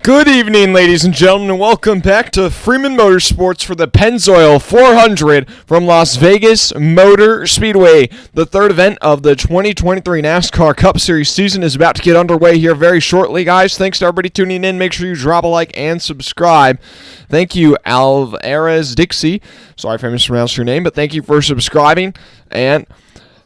Good evening, ladies and gentlemen, and welcome back to Freeman Motorsports for the Pennzoil 400 from Las Vegas Motor Speedway. The third event of the 2023 NASCAR Cup Series season is about to get underway here very shortly, guys. Thanks to everybody tuning in. Make sure you drop a like and subscribe. Thank you, Alvarez Dixie. Sorry if I mispronounced your name, but thank you for subscribing. And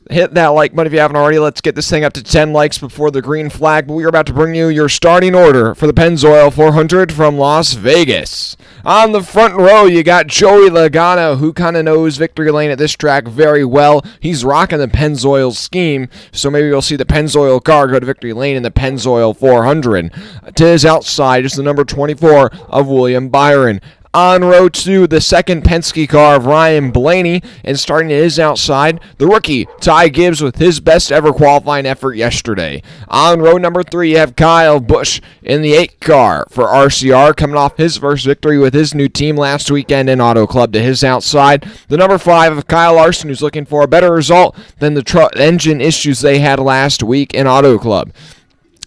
hit that like button if you haven't already. Let's get this thing up to 10 likes before the green flag. But we are about to bring you your starting order for the Pennzoil 400 from Las Vegas. On the front row, you got Joey Logano, who kind of knows victory lane at this track very well. He's rocking the Pennzoil scheme, so maybe you'll see the Pennzoil car go to victory lane in the Pennzoil 400. To his outside is the number 24 of William Byron. On row 2, the second Penske car of Ryan Blaney, and starting at his outside, the rookie, Ty Gibbs, with his best ever qualifying effort yesterday. On row number 3, you have Kyle Busch in the 8 car for RCR, coming off his first victory with his new team last weekend in Auto Club. To his outside, the number 5 of Kyle Larson, who's looking for a better result than the engine issues they had last week in Auto Club.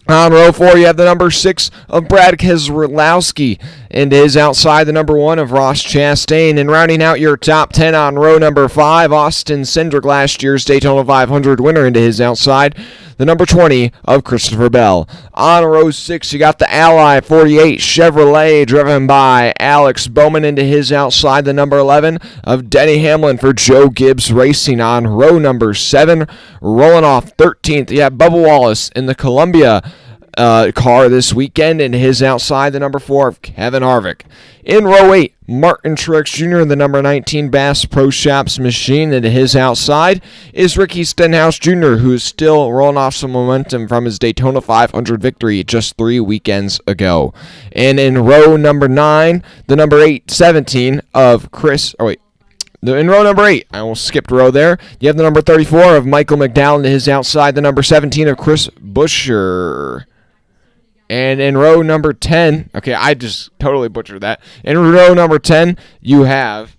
On row 4, you have the number 6 of Brad Keselowski, and his outside, the number 1 of Ross Chastain. And rounding out your top 10 on row number 5, Austin Cindric, last year's Daytona 500 winner, into his outside, the number 20 of Christopher Bell. On row 6, you got the Ally 48 Chevrolet, driven by Alex Bowman, into his outside, the number 11 of Denny Hamlin for Joe Gibbs Racing. On row number 7, rolling off 13th, you have Bubba Wallace in the Columbia car this weekend, and his outside, the number 4 of Kevin Harvick. In row 8, Martin Truex Jr., the number 19 Bass Pro Shops machine, and to his outside is Ricky Stenhouse Jr., who is still rolling off some momentum from his Daytona 500 victory just 3 weekends ago. And in row number 9, the number 17 of in row number 8, I almost skipped a row there. You have the number 34 of Michael McDowell, to his outside, the number 17 of Chris Buescher. And in row number 10, okay, I just totally butchered that. In row number 10, you have,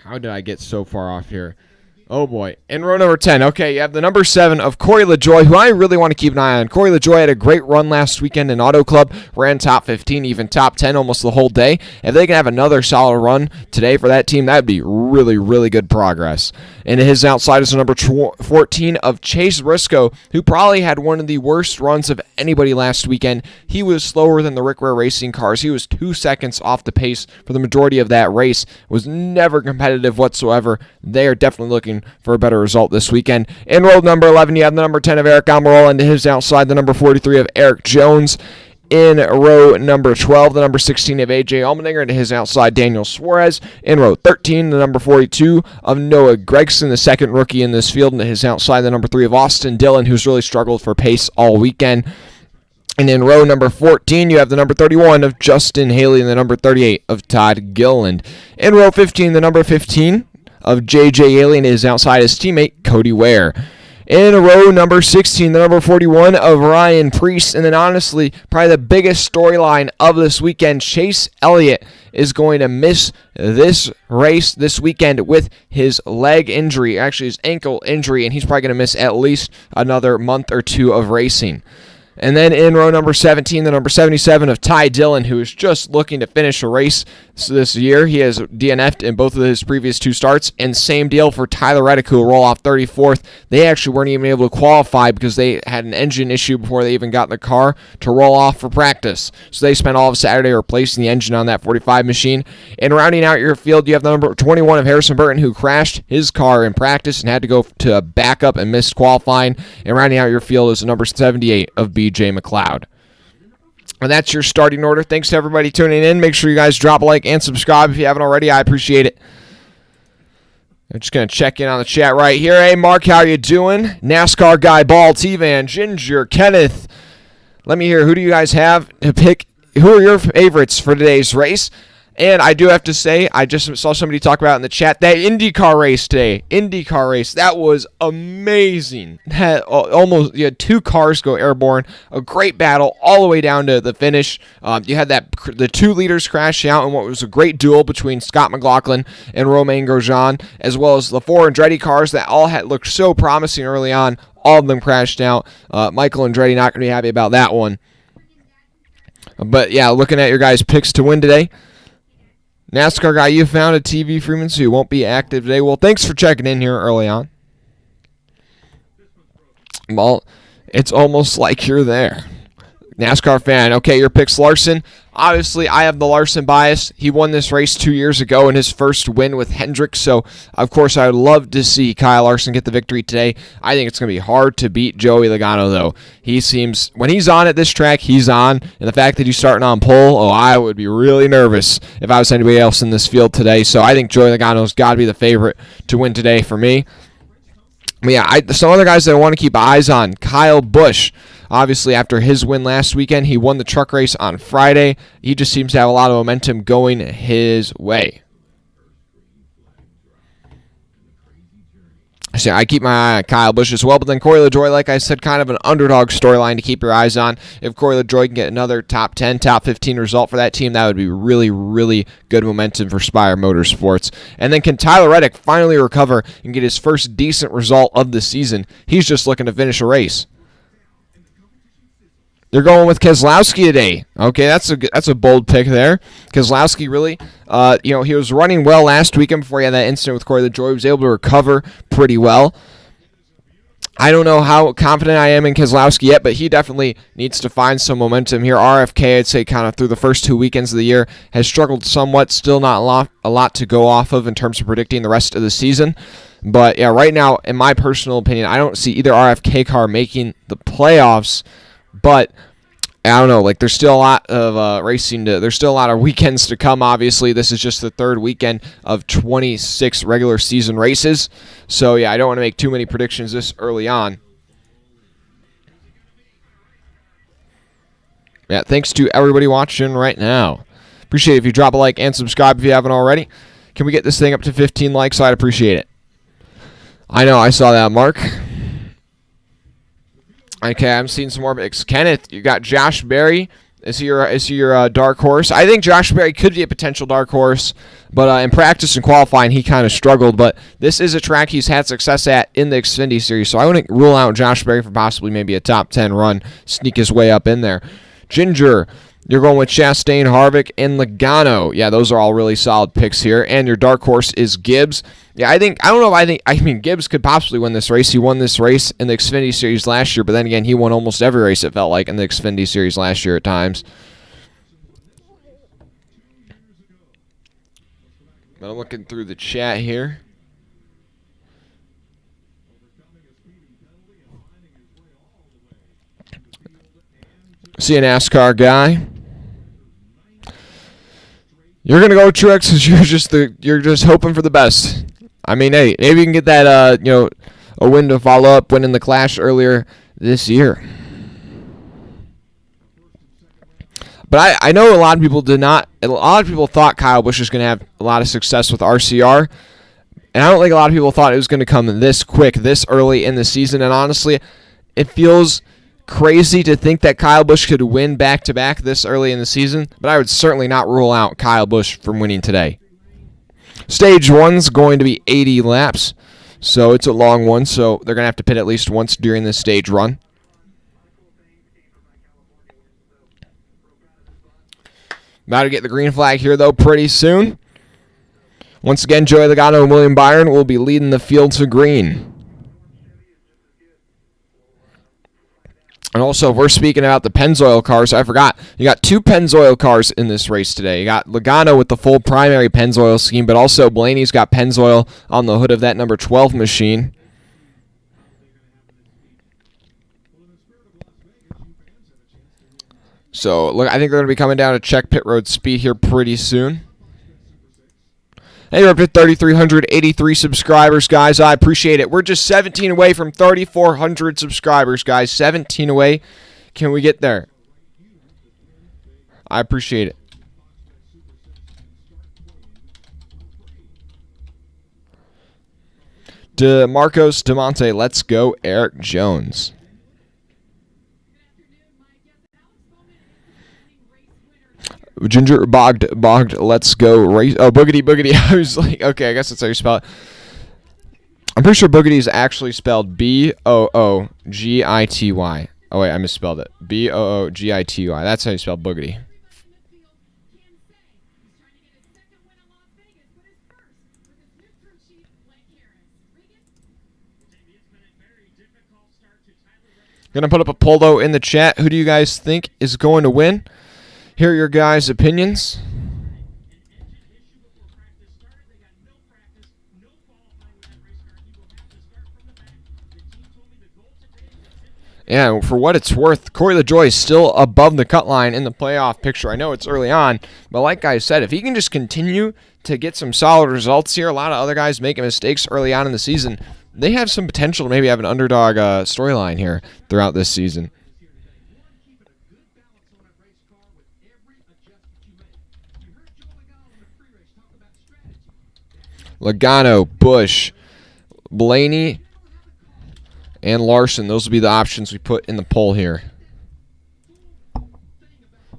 how did I get so far off here? Oh, boy. In row number 10, okay, you have the number 7 of Corey LaJoie, who I really want to keep an eye on. Corey LaJoie had a great run last weekend in Auto Club, ran top 15, even top 10 almost the whole day. If they can have another solid run today for that team, that would be really, really good progress. And his outside is the number 14 of Chase Briscoe, who probably had one of the worst runs of anybody last weekend. He was slower than the Rick Ware Racing cars. He was 2 seconds off the pace for the majority of that race. Was never competitive whatsoever. They are definitely looking for a better result this weekend. In row number 11, you have the number 10 of Eric Almirola, and to his outside, the number 43 of Eric Jones. In row number 12, the number 16 of A.J. Allmendinger, and to his outside, Daniel Suarez. In row 13, the number 42 of Noah Gragson, the second rookie in this field, and to his outside, the number 3 of Austin Dillon, who's really struggled for pace all weekend. And in row number 14, you have the number 31 of Justin Haley and the number 38 of Todd Gilliland. In row 15, the number 15 of J.J. Haley, and his outside, his teammate, Cody Ware. In row number 16, the number 41 of Ryan Preece. And then honestly, probably the biggest storyline of this weekend, Chase Elliott is going to miss this race this weekend with his leg injury, actually his ankle injury, and he's probably going to miss at least another month or 2 of racing. And then in row number 17, the number 77 of Ty Dillon, who is just looking to finish a race this year. He has DNF'd in both of his previous 2 starts. And same deal for Tyler Reddick, who will roll off 34th. They actually weren't even able to qualify because they had an engine issue before they even got in the car to roll off for practice. So they spent all of Saturday replacing the engine on that 45 machine. And rounding out your field, you have the number 21 of Harrison Burton, who crashed his car in practice and had to go to a backup and missed qualifying. And rounding out your field is the number 78 of B.J. McLeod. And that's your starting order. Thanks to everybody tuning in. Make sure you guys drop a like and subscribe if you haven't already. I appreciate it. I'm just going to check in on the chat right here. Hey, Mark, how you doing? NASCAR Guy, Ball, T-Van, Ginger, Kenneth. Let me hear, who do you guys have to pick? Who are your favorites for today's race? And I do have to say, I just saw somebody talk about in the chat, that IndyCar race today. IndyCar race, that was amazing. Almost, you had 2 cars go airborne. A great battle all the way down to the finish. You had the 2 leaders crashing out in what was a great duel between Scott McLaughlin and Romain Grosjean, as well as the 4 Andretti cars that all had looked so promising early on. All of them crashed out. Michael Andretti not going to be happy about that one. But, yeah, looking at your guys' picks to win today. NASCAR guy, you found a TV, Freeman, so you won't be active today. Well, thanks for checking in here early on. Well, it's almost like you're there. NASCAR fan. Okay, your pick's Larson. Obviously, I have the Larson bias. He won this race 2 years ago in his first win with Hendrick, so of course I would love to see Kyle Larson get the victory today. I think it's going to be hard to beat Joey Logano, though. He seems, when he's on at this track, he's on, and the fact that he's starting on pole, I would be really nervous if I was anybody else in this field today, so I think Joey Logano's got to be the favorite to win today for me. But yeah, some other guys that I want to keep eyes on. Kyle Busch. Obviously, after his win last weekend, he won the truck race on Friday. He just seems to have a lot of momentum going his way. So I keep my eye on Kyle Busch as well. But then Corey LaJoie, like I said, kind of an underdog storyline to keep your eyes on. If Corey LaJoie can get another top 10, top 15 result for that team, that would be really, really good momentum for Spire Motorsports. And then can Tyler Reddick finally recover and get his first decent result of the season? He's just looking to finish a race. They're going with Keselowski today. Okay, that's a bold pick there. Keselowski really, he was running well last weekend before he had that incident with Corey LaJoie. He was able to recover pretty well. I don't know how confident I am in Keselowski yet, but he definitely needs to find some momentum here. RFK, I'd say, kind of through the first 2 weekends of the year, has struggled somewhat. Still not a lot to go off of in terms of predicting the rest of the season. But yeah, right now, in my personal opinion, I don't see either RFK car making the playoffs. But I don't know, there's still a lot of there's still a lot of weekends to come, obviously. This is just the third weekend of 26 regular season races. So, yeah, I don't want to make too many predictions this early on. Yeah, thanks to everybody watching right now. Appreciate it if you drop a like and subscribe if you haven't already. Can we get this thing up to 15 likes? I'd appreciate it. I know, I saw that, Mark. Okay, I'm seeing some more picks. Kenneth, you got Josh Berry. Is he your dark horse? I think Josh Berry could be a potential dark horse, but in practice and qualifying, he kind of struggled. But this is a track he's had success at in the Xfinity Series, so I wouldn't rule out Josh Berry for possibly maybe a top 10 run, sneak his way up in there. Ginger, you're going with Chastain, Harvick, and Logano. Yeah, those are all really solid picks here. And your dark horse is Gibbs. Yeah, I mean, Gibbs could possibly win this race. He won this race in the Xfinity Series last year, but then again, he won almost every race, it felt like, in the Xfinity Series last year at times. But I'm looking through the chat here. See a NASCAR guy. You're gonna go Truex because you're just hoping for the best. I mean, hey, maybe you can get that a win to follow up winning the Clash earlier this year. But I know a lot of people did not. A lot of people thought Kyle Busch was going to have a lot of success with RCR, and I don't think a lot of people thought it was going to come this quick, this early in the season. And honestly, it feels crazy to think that Kyle Busch could win back-to-back this early in the season, but I would certainly not rule out Kyle Busch from winning today. Stage 1's going to be 80 laps, so it's a long one, so they're going to have to pit at least once during this stage run. About to get the green flag here, though, pretty soon. Once again, Joey Logano and William Byron will be leading the field to green. And also, if we're speaking about the Pennzoil cars, I forgot. You got 2 Pennzoil cars in this race today. You got Logano with the full primary Pennzoil scheme, but also Blaney's got Pennzoil on the hood of that number 12 machine. So, look, I think they're going to be coming down to check pit road speed here pretty soon. Hey, we're up to 3,383 subscribers, guys. I appreciate it. We're just 17 away from 3,400 subscribers, guys. 17 away. Can we get there? I appreciate it. DeMarcos DeMonte, let's go, Eric Jones. Ginger bogged, let's go race. Oh, Boogity. I was like, okay, I guess that's how you spell it. I'm pretty sure Boogity is actually spelled Boogity. Oh, wait, I misspelled it. Boogity. That's how you spell boogity. Gonna put up a poll, though, in the chat. Who do you guys think is going to win? Here are your guys' opinions. Yeah, for what it's worth, Corey LaJoie is still above the cut line in the playoff picture. I know it's early on, but like I said, if he can just continue to get some solid results here, a lot of other guys making mistakes early on in the season, they have some potential to maybe have an underdog storyline here throughout this season. Logano, Busch, Blaney, and Larson. Those will be the options we put in the poll here.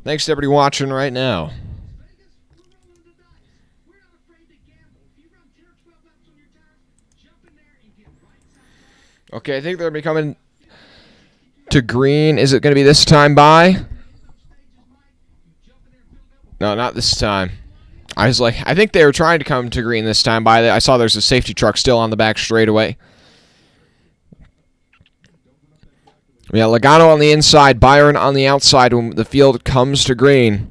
Thanks to everybody watching right now. Okay, I think they're going to be coming to green. Is it going to be this time by? No, not this time. I think they were trying to come to green this time by. I saw there's a safety truck still on the back straightaway. Yeah, Logano on the inside, Byron on the outside when the field comes to green.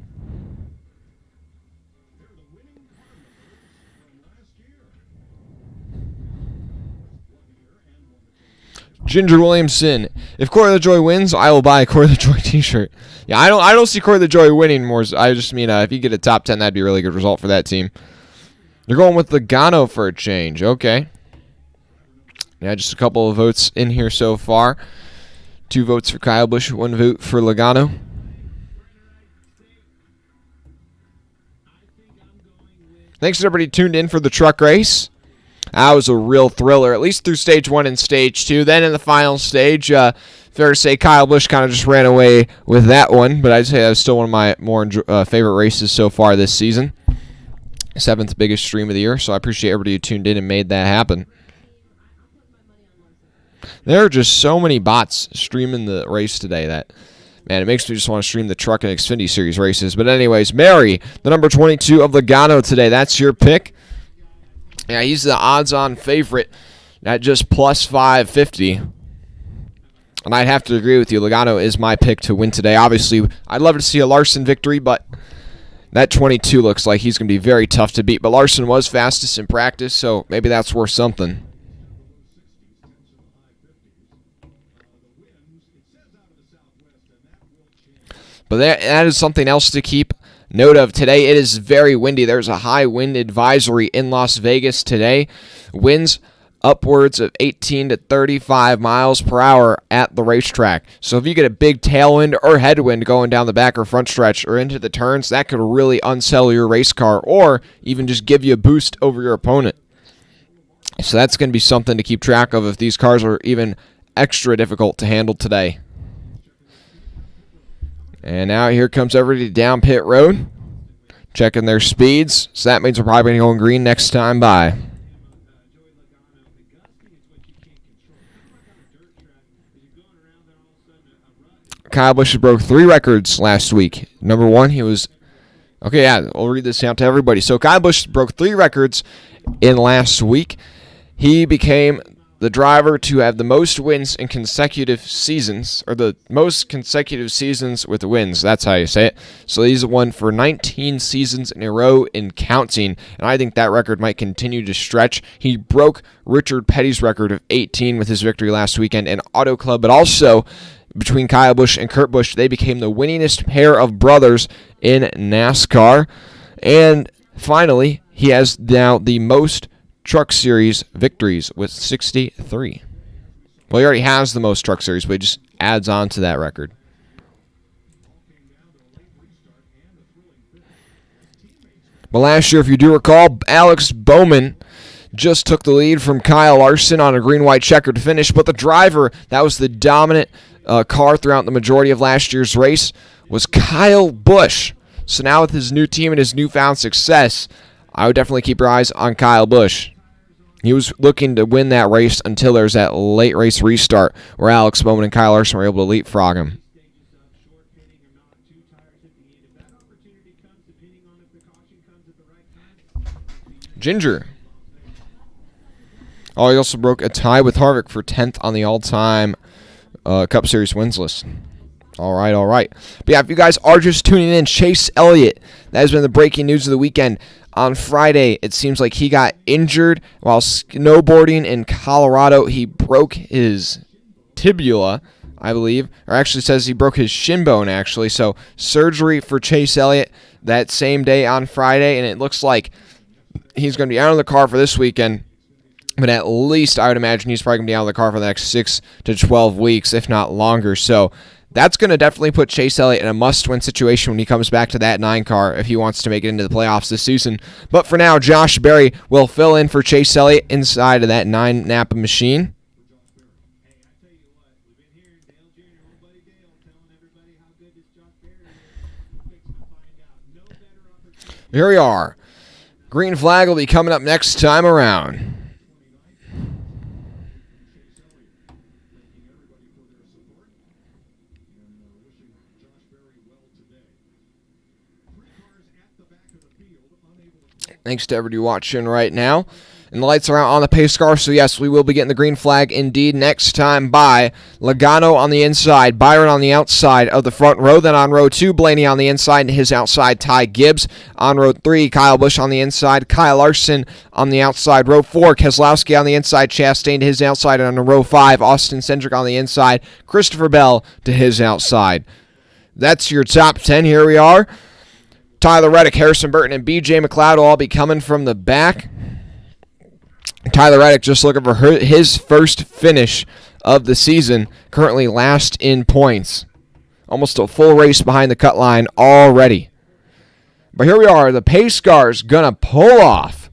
Ginger Williamson. If Corey LaJoie wins, I will buy a Corey LaJoie t-shirt. Yeah, I don't see Corey LaJoie winning more. I just mean if you get a top 10, that'd be a really good result for that team. You're going with Logano for a change. Okay. Yeah, just a couple of votes in here so far. 2 votes for Kyle Busch, 1 vote for Logano. Thanks to everybody tuned in for the truck race. That was a real thriller, at least through stage 1 and stage 2. Then in the final stage, fair to say Kyle Busch kind of just ran away with that one, but I'd say that was still one of my more favorite races so far this season. 7th biggest stream of the year, so I appreciate everybody who tuned in and made that happen. There are just so many bots streaming the race today that, man, it makes me just want to stream the Truck and Xfinity Series races. But anyways, Mary, the number 22 of Logano today. That's your pick. Yeah, he's the odds-on favorite at just plus 550. And I'd have to agree with you. Logano is my pick to win today. Obviously, I'd love to see a Larson victory, but that 22 looks like he's going to be very tough to beat. But Larson was fastest in practice, so maybe that's worth something. But that is something else to keep note of today. It is very windy. There's a high wind advisory in Las Vegas today. Winds upwards of 18 to 35 miles per hour at the racetrack. So if you get a big tailwind or headwind going down the back or front stretch or into the turns, that could really unsettle your race car or even just give you a boost over your opponent. So that's going to be something to keep track of if these cars are even extra difficult to handle today. And now here comes everybody down pit road, checking their speeds. So that means we're probably going to go in green next time by. Kyle Busch broke 3 records last week. Number 1, he was... Okay, yeah, I'll read this out to everybody. So Kyle Busch broke 3 records in last week. He became the driver to have the most wins in consecutive seasons, or the most consecutive seasons with wins. That's how you say it. So he's won for 19 seasons in a row in counting, and I think that record might continue to stretch. He broke Richard Petty's record of 18 with his victory last weekend in Auto Club, but also between Kyle Busch and Kurt Busch, they became the winningest pair of brothers in NASCAR. And finally, he has now the most Truck Series victories with 63. Well, he already has the most Truck Series, but he just adds on to that record. But last year, if you do recall, Alex Bowman just took the lead from Kyle Larson on a green-white checkered finish, but the driver that was the dominant car throughout the majority of last year's race was Kyle Busch. So now with his new team and his newfound success, I would definitely keep your eyes on Kyle Busch. He was looking to win that race until there's that late race restart where Alex Bowman and Kyle Larson were able to leapfrog him. Ginger. Oh, he also broke a tie with Harvick for 10th on the all-time Cup Series wins list. All right. But yeah, if you guys are just tuning in, Chase Elliott, that has been the breaking news of the weekend. On Friday, it seems like he got injured while snowboarding in Colorado. He broke his tibia, I believe, or actually says he broke his shin bone, actually. So surgery for Chase Elliott that same day on Friday, and it looks like he's going to be out of the car for this weekend. But at least I would imagine he's probably going to be out of the car for the next 6 to 12 weeks, if not longer. So that's going to definitely put Chase Elliott in a must-win situation when he comes back to that 9 car if he wants to make it into the playoffs this season. But for now, Josh Berry will fill in for Chase Elliott inside of that 9 Napa machine. Here we are. Green flag will be coming up next time around. Thanks to everybody watching right now. And the lights are out on the pace car, so yes, we will be getting the green flag indeed next time by Logano on the inside, Byron on the outside of the front row. Then on row 2, Blaney on the inside, and his outside, Ty Gibbs. On row 3, Kyle Busch on the inside, Kyle Larson on the outside. Row 4, Keselowski on the inside, Chastain to his outside. And on row 5, Austin Cindric on the inside, Christopher Bell to his outside. That's your top 10. Here we are. Tyler Reddick, Harrison Burton, and B.J. McLeod will all be coming from the back. Tyler Reddick just looking for his first finish of the season, currently last in points. Almost a full race behind the cut line already. But here we are, the pace car's going to pull off.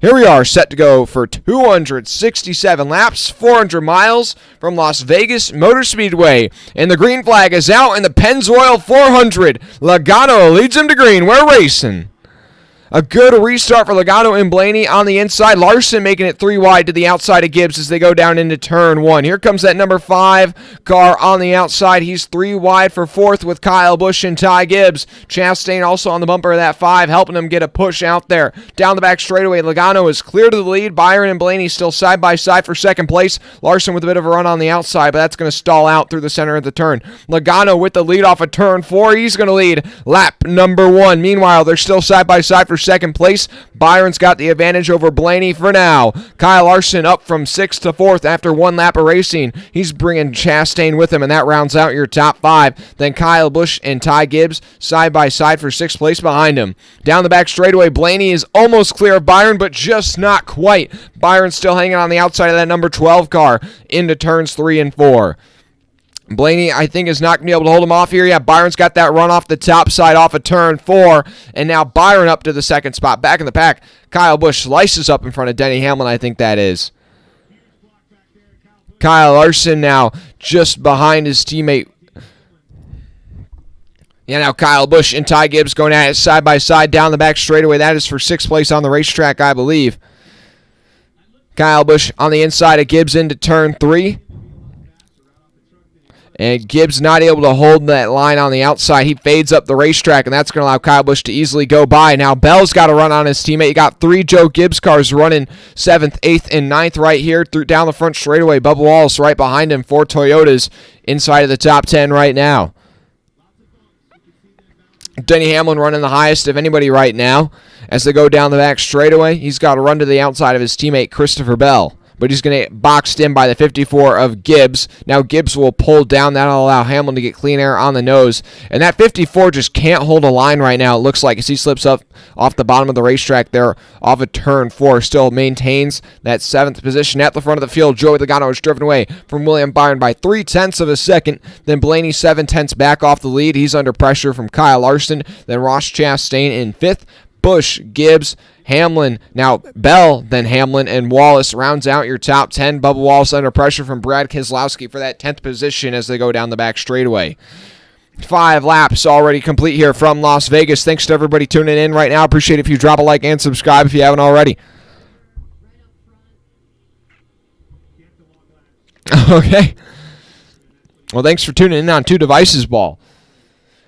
Here we are, set to go for 267 laps, 400 miles from Las Vegas Motor Speedway. And the green flag is out in the Pennzoil 400. Logano leads him to green. We're racing. A good restart for Logano and Blaney on the inside. Larson making it 3 wide to the outside of Gibbs as they go down into turn 1. Here comes that number 5 car on the outside. He's 3 wide for 4th with Kyle Busch and Ty Gibbs. Chastain also on the bumper of that 5, helping him get a push out there. Down the back straightaway, Logano is clear to the lead. Byron and Blaney still side by side for 2nd place. Larson with a bit of a run on the outside, but that's going to stall out through the center of the turn. Logano with the lead off of turn 4. He's going to lead lap number 1. Meanwhile, they're still side by side for 2nd place. Byron's got the advantage over Blaney for now. Kyle Larson up from 6th to 4th after 1 lap of racing. He's bringing Chastain with him, and that rounds out your top 5. Then Kyle Busch and Ty Gibbs side by side for 6th place behind him. Down the back straightaway, Blaney is almost clear of Byron, but just not quite. Byron's still hanging on the outside of that number 12 car into turns 3 and 4. Blaney, I think, is not going to be able to hold him off here. Yeah, Byron's got that run off the top side off of turn 4, and now Byron up to the 2nd spot. Back in the pack, Kyle Busch slices up in front of Denny Hamlin, I think that is. Kyle Larson now just behind his teammate. Yeah, now Kyle Busch and Ty Gibbs going at it side by side down the back straightaway. That is for 6th place on the racetrack, I believe. Kyle Busch on the inside of Gibbs into turn 3. And Gibbs not able to hold that line on the outside. He fades up the racetrack, and that's going to allow Kyle Busch to easily go by. Now Bell's got to run on his teammate. You got 3 Joe Gibbs cars running 7th, 8th, and 9th right here through down the front straightaway. Bubba Wallace right behind him. 4 Toyotas inside of the top 10 right now. Denny Hamlin running the highest of anybody right now. As they go down the back straightaway, he's got to run to the outside of his teammate Christopher Bell. But he's going to get boxed in by the 54 of Gibbs. Now Gibbs will pull down. That'll allow Hamlin to get clean air on the nose. And that 54 just can't hold a line right now, it looks like, as he slips up off the bottom of the racetrack there off of turn 4. Still maintains that 7th position at the front of the field. Joey Logano is driven away from William Byron by 0.3 of a second. Then Blaney 7/10 back off the lead. He's under pressure from Kyle Larson. Then Ross Chastain in 5th. Busch, Gibbs, Hamlin, now Bell, then Hamlin, and Wallace rounds out your top 10. Bubba Wallace under pressure from Brad Keselowski for that 10th position as they go down the back straightaway. 5 laps already complete here from Las Vegas. Thanks to everybody tuning in right now. Appreciate it if you drop a like and subscribe if you haven't already. Okay. Well, thanks for tuning in on Two Devices Ball.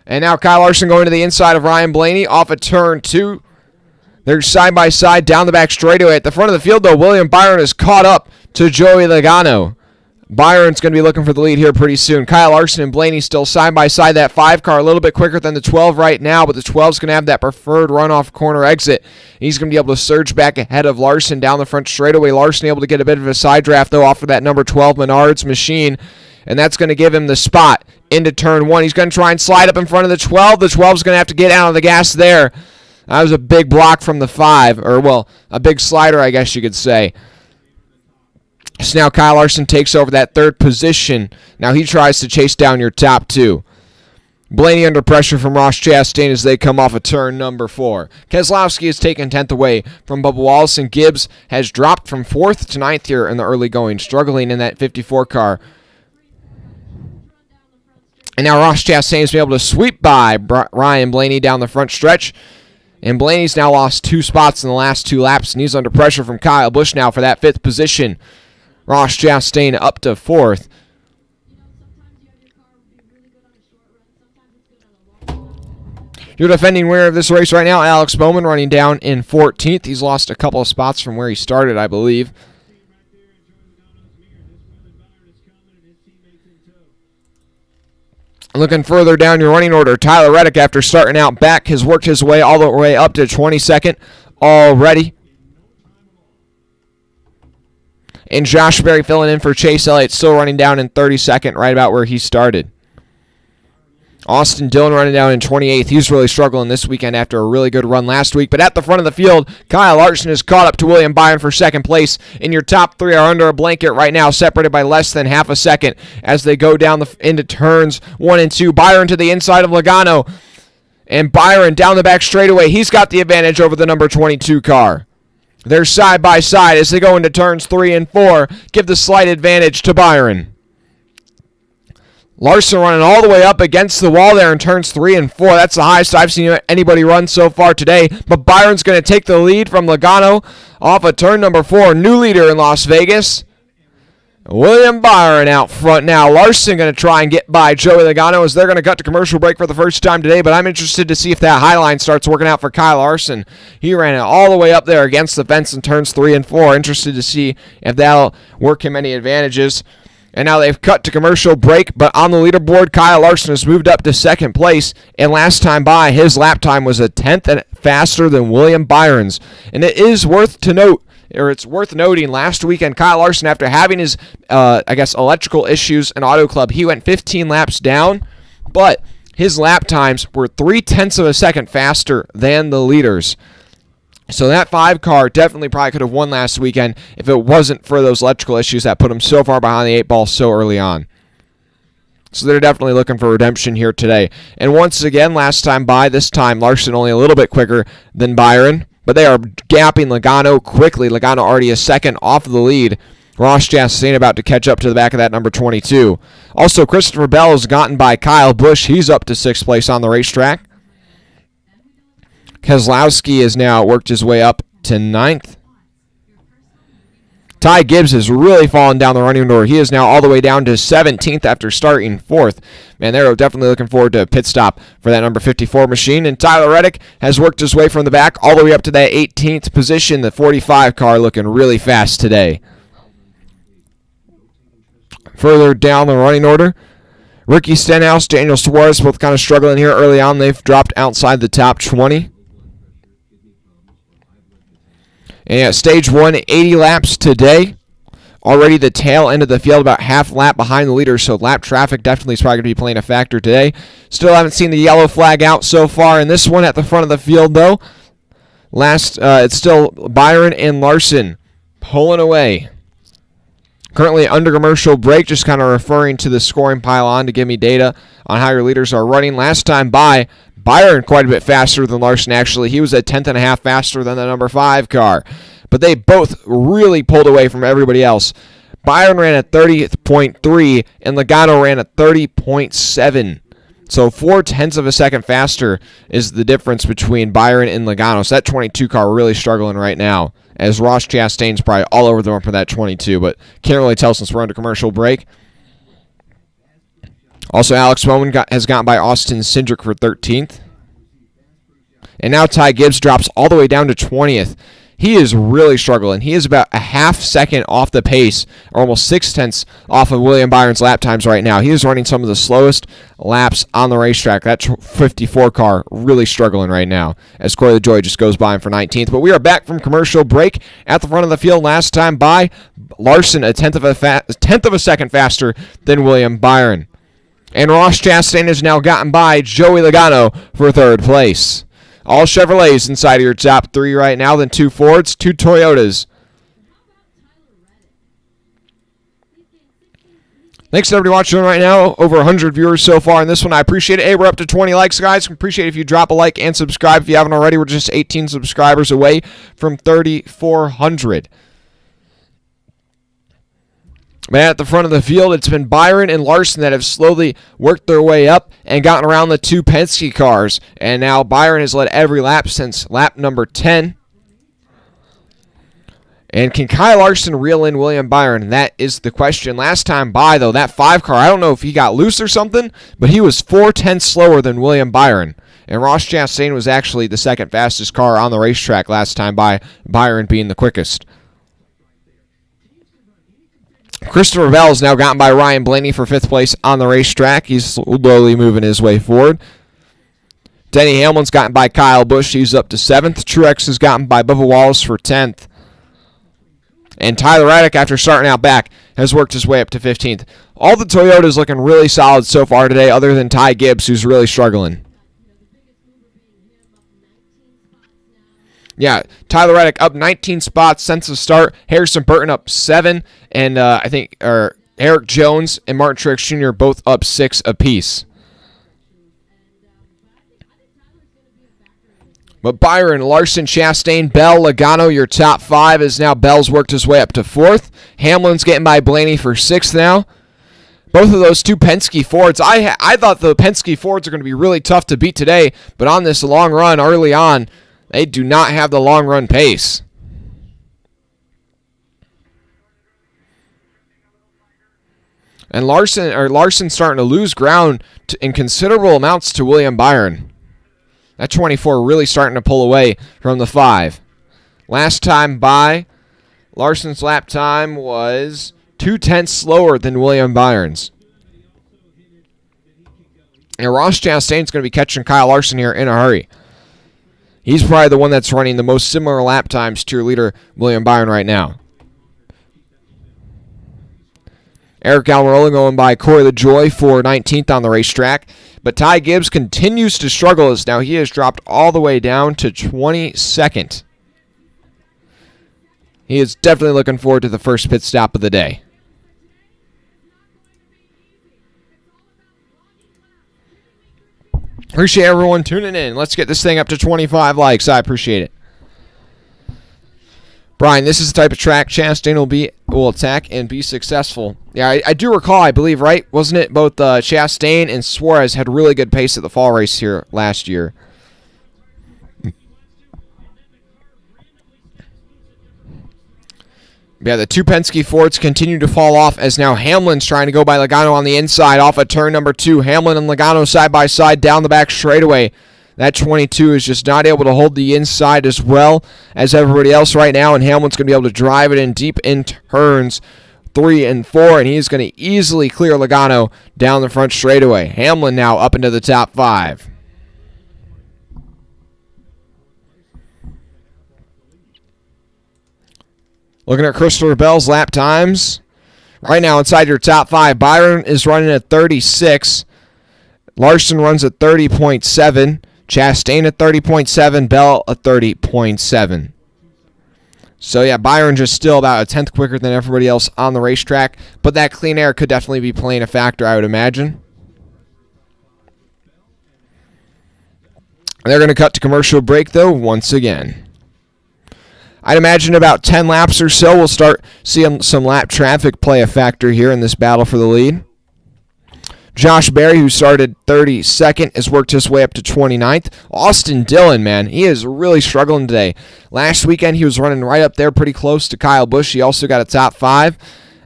And now Kyle Larson going to the inside of Ryan Blaney off a turn 2. They're side by side down the back straightaway. At the front of the field, though, William Byron is caught up to Joey Logano. Byron's going to be looking for the lead here pretty soon. Kyle Larson and Blaney still side by side. That 5 car a little bit quicker than the 12 right now, but the 12's going to have that preferred runoff corner exit. He's going to be able to surge back ahead of Larson down the front straightaway. Larson able to get a bit of a side draft, though, off of that number 12 Menards machine, and that's going to give him the spot into turn 1. He's going to try and slide up in front of the 12. The 12's going to have to get out of the gas there. That was a big block from the 5, or, well, a big slider, I guess you could say. So now Kyle Larson takes over that 3rd position. Now he tries to chase down your top 2. Blaney under pressure from Ross Chastain as they come off of turn number 4. Keselowski has taken 10th away from Bubba Wallace, and Gibbs has dropped from 4th to 9th here in the early going, struggling in that 54 car. And now Ross Chastain has been able to sweep by Ryan Blaney down the front stretch. And Blaney's now lost 2 spots in the last 2 laps, and he's under pressure from Kyle Busch now for that 5th position. Ross Chastain up to 4th. Your defending winner of this race right now, Alex Bowman, running down in 14th. He's lost a couple of spots from where he started, I believe. Looking further down your running order, Tyler Reddick, after starting out back, has worked his way all the way up to 22nd already. And Josh Berry filling in for Chase Elliott, still running down in 32nd, right about where he started. Austin Dillon running down in 28th. He's really struggling this weekend after a really good run last week. But at the front of the field, Kyle Larson is caught up to William Byron for 2nd place. And your top 3 are under a blanket right now, separated by less than half a second as they go down into turns 1 and 2. Byron to the inside of Logano. And Byron down the back straightaway. He's got the advantage over the number 22 car. They're side by side as they go into turns 3 and 4. Give the slight advantage to Byron. Larson running all the way up against the wall there in turns 3 and 4. That's the highest I've seen anybody run so far today. But Byron's going to take the lead from Logano off of turn number 4. New leader in Las Vegas. William Byron out front now. Larson going to try and get by Joey Logano as they're going to cut to commercial break for the first time today. But I'm interested to see if that high line starts working out for Kyle Larson. He ran it all the way up there against the fence in turns 3 and 4. Interested to see if that'll work him any advantages. And now they've cut to commercial break, but on the leaderboard, Kyle Larson has moved up to 2nd place, and last time by, his lap time was a 10th faster than William Byron's. And it is worth to note, or it's worth noting, last weekend, Kyle Larson, after having his, electrical issues in Auto Club, he went 15 laps down, but his lap times were 0.3 of a second faster than the leaders. So that 5 car definitely probably could have won last weekend if it wasn't for those electrical issues that put him so far behind the 8 ball so early on. So they're definitely looking for redemption here today. And once again, last time by, this time Larson only a little bit quicker than Byron, but they are gapping Logano quickly. Logano already a 2nd off of the lead. Ross Chastain about to catch up to the back of that number 22. Also, Christopher Bell has gotten by Kyle Busch. He's up to 6th place on the racetrack. Keselowski has now worked his way up to 9th. Ty Gibbs has really fallen down the running order. He is now all the way down to 17th after starting 4th. Man, they're definitely looking forward to a pit stop for that number 54 machine. And Tyler Reddick has worked his way from the back all the way up to that 18th position. The 45 car looking really fast today. Further down the running order, Ricky Stenhouse, Daniel Suarez, both kind of struggling here early on. They've dropped outside the top 20. And at stage 1, 80 laps today. Already the tail end of the field, about half lap behind the leader, so lap traffic definitely is probably going to be playing a factor today. Still haven't seen the yellow flag out so far in this one at the front of the field, though. It's still Byron and Larson pulling away. Currently under commercial break, just kind of referring to the scoring pylon to give me data on how your leaders are running. Last time by, Byron quite a bit faster than Larson, actually. He was a 10th and a half faster than the number 5 car. But they both really pulled away from everybody else. Byron ran at 30.3, and Logano ran at 30.7. So 0.4 of a second faster is the difference between Byron and Logano. So that 22 car really struggling right now as Ross Chastain's probably all over them for that 22, but can't really tell since we're under commercial break. Also, Alex Bowman has gotten by Austin Cindric for 13th. And now Ty Gibbs drops all the way down to 20th. He is really struggling. He is about a half second off the pace, or almost 0.6 off of William Byron's lap times right now. He is running some of the slowest laps on the racetrack. That 54 car really struggling right now as Corey LaJoie just goes by him for 19th. But we are back from commercial break at the front of the field. Last time by Larson, a tenth of a second faster than William Byron. And Ross Chastain has now gotten by Joey Logano for third place. All Chevrolets inside of your top three right now, then 2 Fords, 2 Toyotas. Thanks to everybody watching right now. Over 100 viewers so far in this one. I appreciate it. Hey, we're up to 20 likes, guys. Appreciate it if you drop a like and subscribe. If you haven't already, we're just 18 subscribers away from 3,400. But at the front of the field, it's been Byron and Larson that have slowly worked their way up and gotten around the 2 Penske cars. And now Byron has led every lap since lap number 10. And can Kyle Larson reel in William Byron? That is the question. Last time by, though, that 5 car, I don't know if he got loose or something, but he was 4/10 slower than William Byron. And Ross Chastain was actually the second fastest car on the racetrack last time by, Byron being the quickest. Christopher Bell's now gotten by Ryan Blaney for 5th place on the racetrack. He's slowly moving his way forward. Denny Hamlin's gotten by Kyle Busch. He's up to 7th. Truex has gotten by Bubba Wallace for 10th. And Tyler Reddick, after starting out back, has worked his way up to 15th. All the Toyotas looking really solid so far today, other than Ty Gibbs, who's really struggling. Yeah, Tyler Reddick up 19 spots since the start. Harrison Burton up 7, and I think Eric Jones and Martin Truex Jr. both up 6 apiece. But Byron, Larson, Chastain, Bell, Logano, your top 5 is now Bell's worked his way up to 4th. Hamlin's getting by Blaney for 6th now. Both of those 2 Penske Fords. I thought the Penske Fords are going to be really tough to beat today, but on this long run early on, they do not have the long run pace. And Larson starting to lose ground in considerable amounts to William Byron. That 24 really starting to pull away from the 5. Last time by, Larson's lap time was 2/10 slower than William Byron's. And Ross Chastain's going to be catching Kyle Larson here in a hurry. He's probably the one that's running the most similar lap times to your leader, William Byron, right now. Eric Almirola going by Corey LaJoie for 19th on the racetrack. But Ty Gibbs continues to struggle as now he has dropped all the way down to 22nd. He is definitely looking forward to the first pit stop of the day. Appreciate everyone tuning in. Let's get this thing up to 25 likes. I appreciate it. Brian, this is the type of track Chastain will attack and be successful. Yeah, I do recall, I believe, right? Wasn't it both Chastain and Suarez had really good pace at the fall race here last year? Yeah, the 2 Penske Fords continue to fall off as now Hamlin's trying to go by Logano on the inside off of turn number 2. Hamlin and Logano side by side down the back straightaway. That 22 is just not able to hold the inside as well as everybody else right now, and Hamlin's going to be able to drive it in deep in turns 3 and 4, and he's going to easily clear Logano down the front straightaway. Hamlin now up into the top 5. Looking at Christopher Bell's lap times. Right now inside your top 5, Byron is running at 36. Larson runs at 30.7. Chastain at 30.7. Bell at 30.7. So, yeah, Byron just still about a tenth quicker than everybody else on the racetrack. But that clean air could definitely be playing a factor, I would imagine. They're going to cut to commercial break, though, once again. I'd imagine about 10 laps or so we'll start seeing some lap traffic play a factor here in this battle for the lead. Josh Berry, who started 32nd, has worked his way up to 29th. Austin Dillon, man, he is really struggling today. Last weekend, he was running right up there pretty close to Kyle Busch. He also got a top 5.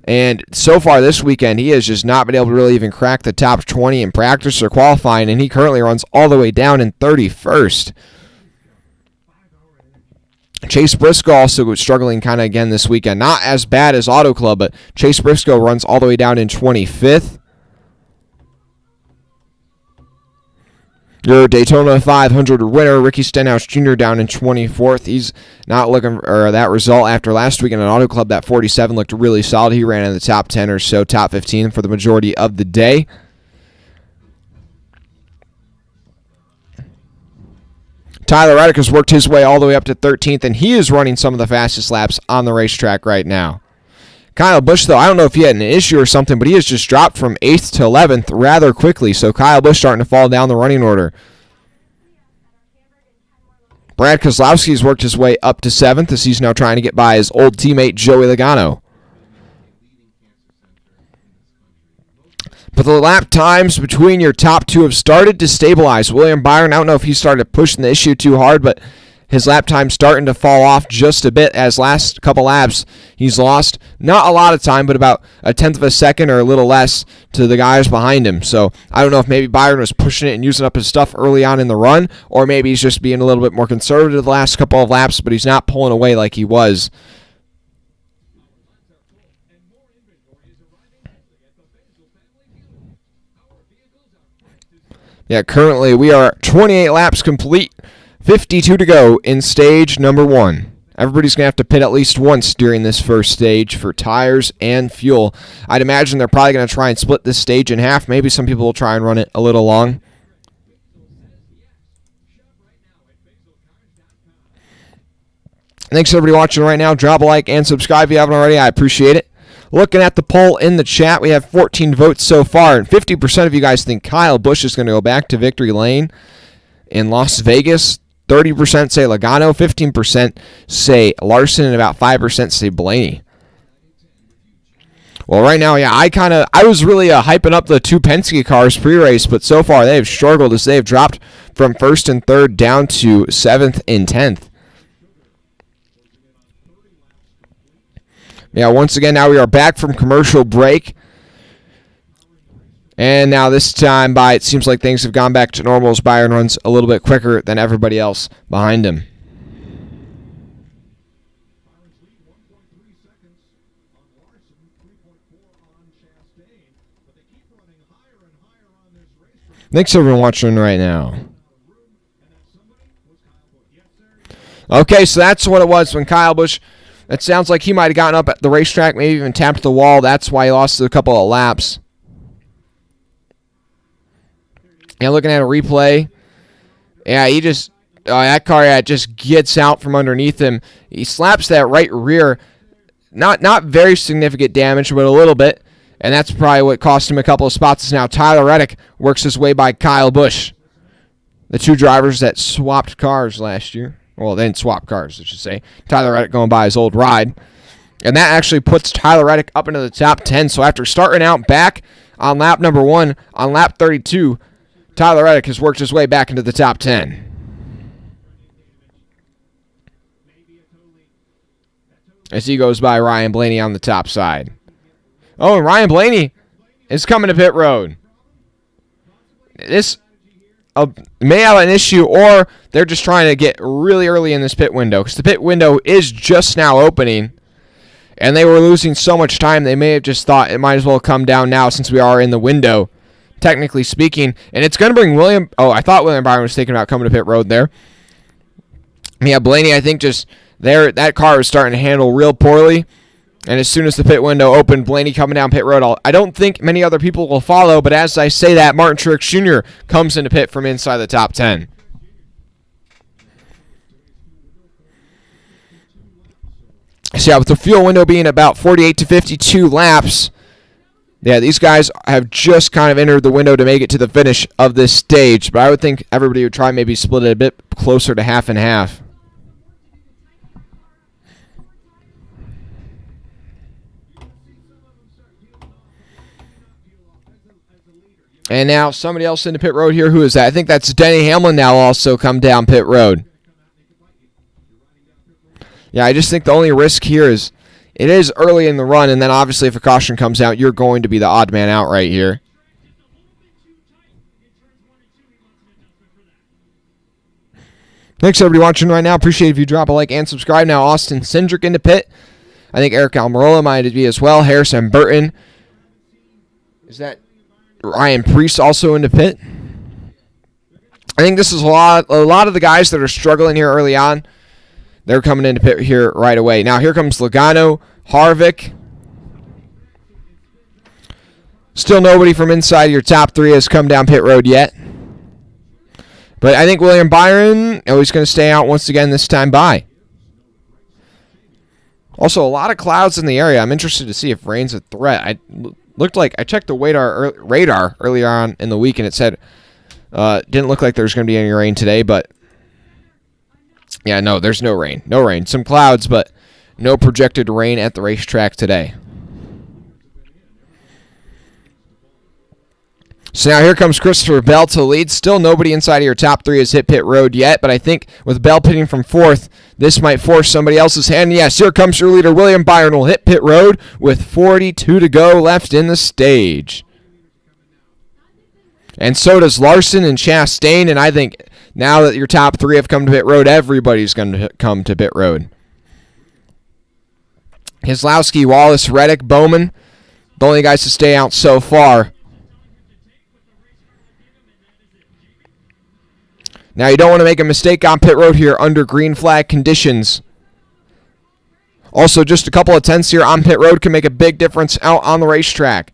And so far this weekend, he has just not been able to really even crack the top 20 in practice or qualifying, and he currently runs all the way down in 31st. Chase Briscoe also struggling kind of again this weekend. Not as bad as Auto Club, but Chase Briscoe runs all the way down in 25th. Your Daytona 500 winner, Ricky Stenhouse Jr., down in 24th. He's not looking for that result after last weekend at Auto Club. That 47 looked really solid. He ran in the top 10 or so, top 15 for the majority of the day. Tyler Reddick has worked his way all the way up to 13th, and he is running some of the fastest laps on the racetrack right now. Kyle Busch, though, I don't know if he had an issue or something, but he has just dropped from 8th to 11th rather quickly. So Kyle Busch starting to fall down the running order. Brad Keselowski has worked his way up to 7th as he's now trying to get by his old teammate Joey Logano. But the lap times between your top two have started to stabilize. William Byron, I don't know if he started pushing the issue too hard, but his lap time starting to fall off just a bit as last couple laps he's lost not a lot of time, but about a tenth of a second or a little less to the guys behind him. So I don't know if maybe Byron was pushing it and using up his stuff early on in the run, or maybe he's just being a little bit more conservative the last couple of laps, but he's not pulling away like he was. Yeah, currently we are 28 laps complete. 52 to go in stage number 1. Everybody's going to have to pit at least once during this first stage for tires and fuel. I'd imagine they're probably going to try and split this stage in half. Maybe some people will try and run it a little long. Thanks everybody watching right now. Drop a like and subscribe if you haven't already. I appreciate it. Looking at the poll in the chat, we have 14 votes so far, and 50% of you guys think Kyle Busch is going to go back to victory lane in Las Vegas. 30% say Logano, 15% say Larson, and about 5% say Blaney. Well, right now, yeah, I was really hyping up the two Penske cars pre-race, but so far they have struggled as they have dropped from 1st and 3rd down to 7th and 10th. Yeah, once again, now we are back from commercial break. And now this time by, it seems like things have gone back to normal as Byron runs a little bit quicker than everybody else behind him. Thanks everyone watching right now. Okay, so that's what it was when Kyle Busch, it sounds like he might have gotten up at the racetrack, maybe even tapped the wall. That's why he lost a couple of laps. Yeah, looking at a replay. Yeah, he just, that car just gets out from underneath him. He slaps that right rear. Not very significant damage, but a little bit. And that's probably what cost him a couple of spots. Now Tyler Reddick works his way by Kyle Busch. The two drivers that swapped cars last year. Well, they didn't swap cars, I should say. Tyler Reddick going by his old ride. And that actually puts Tyler Reddick up into the top 10. So after starting out back on lap number 1, on lap 32, Tyler Reddick has worked his way back into the top 10. As he goes by Ryan Blaney on the top side. Oh, and Ryan Blaney is coming to pit road. This may have an issue, or they're just trying to get really early in this pit window, because the pit window is just now opening, and they were losing so much time, they may have just thought it might as well come down now since we are in the window, technically speaking. And it's going to bring William... Oh, I thought William Byron was thinking about coming to pit road there. Yeah, Blaney, I think just there, that car is starting to handle real poorly. And as soon as the pit window opened, Blaney coming down pit road. I don't think many other people will follow, but as I say that, Martin Truex Jr. comes into pit from inside the top 10. So yeah, with the fuel window being about 48 to 52 laps, yeah, these guys have just kind of entered the window to make it to the finish of this stage. But I would think everybody would try maybe split it a bit closer to half and half. And now somebody else into pit road here. Who is that? I think that's Denny Hamlin now also come down pit road. Yeah, I just think the only risk here is it is early in the run, and then obviously if a caution comes out, you're going to be the odd man out right here. Thanks, everybody watching right now. Appreciate if you drop a like and subscribe. Now Austin Cindric into pit. I think Eric Almirola might be as well. Harrison Burton. Is that Ryan Preece also into pit? I think this is a lot of the guys that are struggling here early on. They're coming into pit here right away. Now here comes Logano, Harvick. Still nobody from inside your top three has come down pit road yet. But I think William Byron, he's going to stay out once again this time by. Also, a lot of clouds in the area. I'm interested to see if rain's a threat. I checked the radar earlier on in the week, and it said didn't look like there was going to be any rain today. But yeah, no, there's no rain. No rain. Some clouds, but no projected rain at the racetrack today. So now here comes Christopher Bell to lead. Still nobody inside of your top three has hit pit road yet, but I think with Bell pitting from fourth, this might force somebody else's hand. Yes, here comes your leader. William Byron will hit pit road with 42 to go left in the stage. And so does Larson and Chastain, and I think now that your top three have come to pit road, everybody's going to come to pit road. Keselowski, Wallace, Reddick, Bowman, the only guys to stay out so far. Now, you don't want to make a mistake on pit road here under green flag conditions. Also, just a couple of tenths here on pit road can make a big difference out on the racetrack.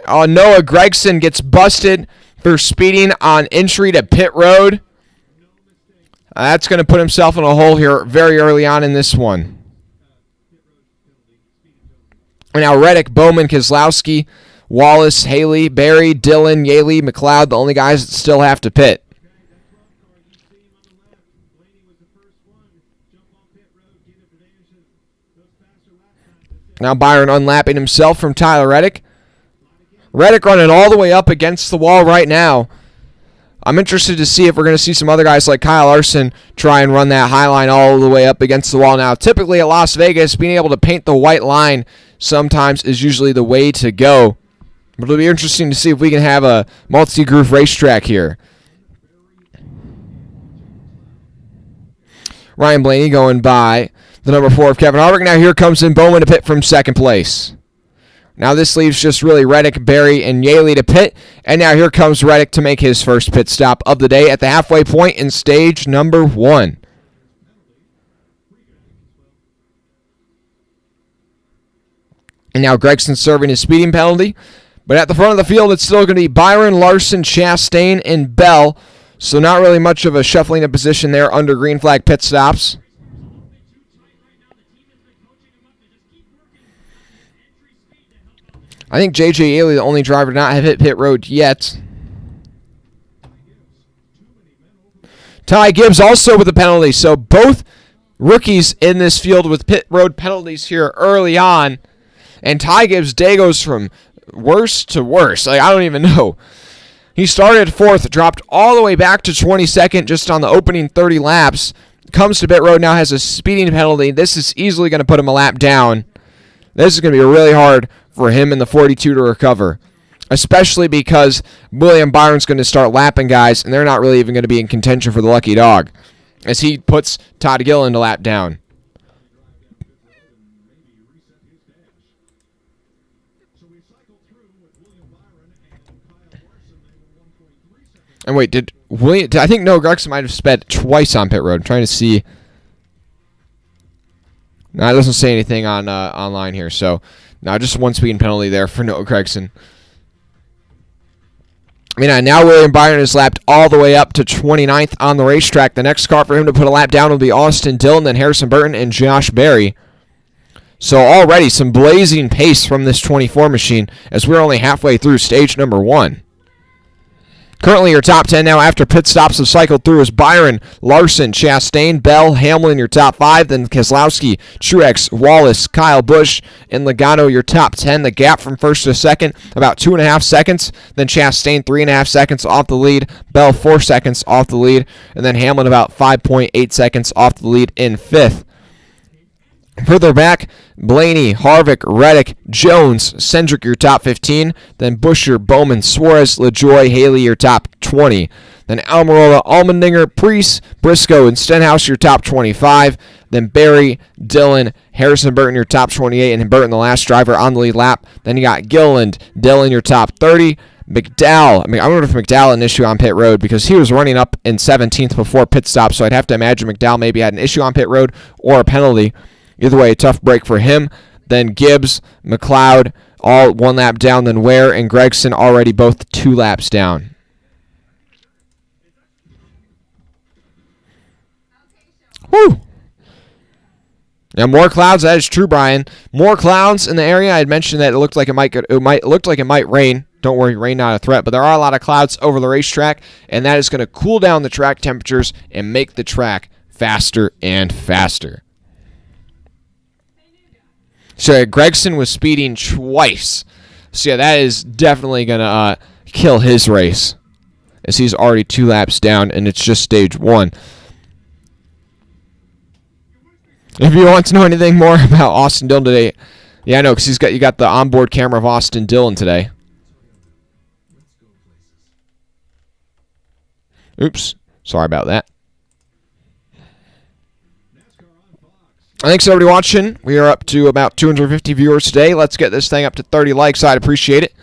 Noah Gragson gets busted for speeding on entry to pit road. That's going to put himself in a hole here very early on in this one. And now Reddick, Bowman, Keselowski, Wallace, Haley, Barry, Dillon, Yaley, McLeod, the only guys that still have to pit. Now Byron unlapping himself from Tyler Reddick. Reddick running all the way up against the wall right now. I'm interested to see if we're going to see some other guys like Kyle Larson try and run that high line all the way up against the wall. Now, typically at Las Vegas, being able to paint the white line sometimes is usually the way to go. But it'll be interesting to see if we can have a multi-groove racetrack here. Ryan Blaney going by the number 4 of Kevin Harvick. Now here comes in Bowman to pit from second place. Now this leaves just really Reddick, Barry, and Yaley to pit. And now here comes Reddick to make his first pit stop of the day at the halfway point in stage number 1. And now Gragson serving his speeding penalty. But at the front of the field, it's still going to be Byron, Larson, Chastain, and Bell. So not really much of a shuffling of position there under green flag pit stops. I think J.J. Yaley, the only driver to not have hit pit road yet. Ty Gibbs also with a penalty. So both rookies in this field with pit road penalties here early on. And Ty Gibbs' day goes from worse to worse. I don't even know. He started 4th, dropped all the way back to 22nd just on the opening 30 laps. Comes to pit road now, has a speeding penalty. This is easily going to put him a lap down. This is going to be really hard for him in the 42 to recover, especially because William Byron's going to start lapping guys, and they're not really even going to be in contention for the lucky dog as he puts Todd Gilliland to lap down. And wait, I think Noah Gragson might have sped twice on pit road. I'm trying to see. No, it doesn't say anything on online here. So, no, just one speeding penalty there for Noah Gragson. I mean, now William Byron is lapped all the way up to 29th on the racetrack. The next car for him to put a lap down will be Austin Dillon, then Harrison Burton, and Josh Berry. So already some blazing pace from this 24 machine as we're only halfway through stage number 1. Currently, your top 10 now after pit stops have cycled through is Byron, Larson, Chastain, Bell, Hamlin, your top 5, then Keselowski, Truex, Wallace, Kyle Busch, and Logano, your top 10. The gap from first to second, about 2.5 seconds. Then Chastain, 3.5 seconds off the lead. Bell, 4 seconds off the lead. And then Hamlin, about 5.8 seconds off the lead in 5th. Further back, Blaney, Harvick, Reddick, Jones, Cendric, your top 15. Then Buescher, Bowman, Suarez, LaJoie, Haley, your top 20. Then Almirola, Allmendinger, Preece, Briscoe, and Stenhouse, your top 25. Then Barry, Dillon, Harrison Burton, your top 28. And Burton, the last driver on the lead lap. Then you got Gilliland, Dillon, your top 30. McDowell, I wonder if McDowell had an issue on pit road because he was running up in 17th before pit stop, so I'd have to imagine McDowell maybe had an issue on pit road or a penalty. Either way, a tough break for him. Then Gibbs, McLeod, all 1 lap down. Then Ware and Gregson already both 2 laps down. Woo! Now more clouds. That is true, Brian. More clouds in the area. I had mentioned that it looked like it might rain. Don't worry, rain not a threat. But there are a lot of clouds over the racetrack, and that is going to cool down the track temperatures and make the track faster and faster. So Gregson was speeding twice. So yeah, that is definitely going to kill his race, as he's already 2 laps down, and it's just stage 1. If you want to know anything more about Austin Dillon today, yeah, I know, because you got the onboard camera of Austin Dillon today. Oops, sorry about that. Thanks everybody watching. We are up to about 250 viewers today. Let's get this thing up to 30 likes. I'd appreciate it.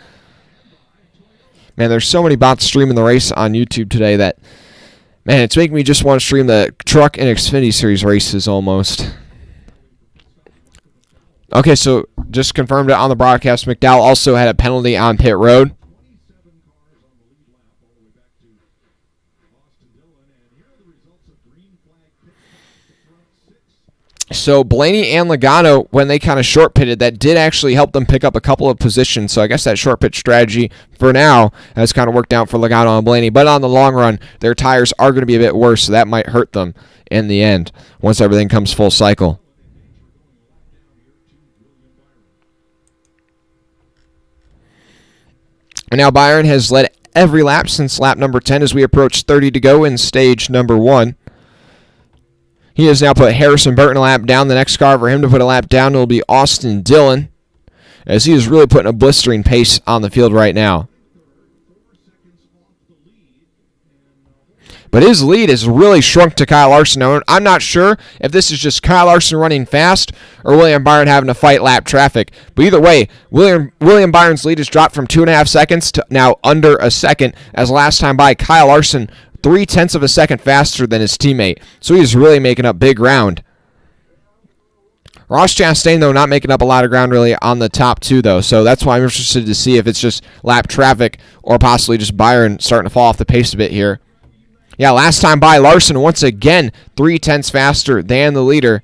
Man, there's so many bots streaming the race on YouTube today that, man, it's making me just want to stream the Truck and Xfinity Series races almost. Okay, so just confirmed it on the broadcast. McDowell also had a penalty on pit road. So Blaney and Logano, when they kind of short pitted, that did actually help them pick up a couple of positions. So I guess that short pitch strategy for now has kind of worked out for Logano and Blaney. But on the long run, their tires are going to be a bit worse, so that might hurt them in the end once everything comes full cycle. And now Byron has led every lap since lap number 10 as we approach 30 to go in stage number 1. He has now put Harrison Burton a lap down. The next car for him to put a lap down will be Austin Dillon, as he is really putting a blistering pace on the field right now. But his lead has really shrunk to Kyle Larson. Now, I'm not sure if this is just Kyle Larson running fast or William Byron having to fight lap traffic. But either way, William Byron's lead has dropped from 2.5 seconds to now under a second, as last time by Kyle Larson 0.3 of a second faster than his teammate. So he's really making up big ground. Ross Chastain, though, not making up a lot of ground really on the top 2, though. So that's why I'm interested to see if it's just lap traffic or possibly just Byron starting to fall off the pace a bit here. Yeah, last time by, Larson once again 0.3 faster than the leader.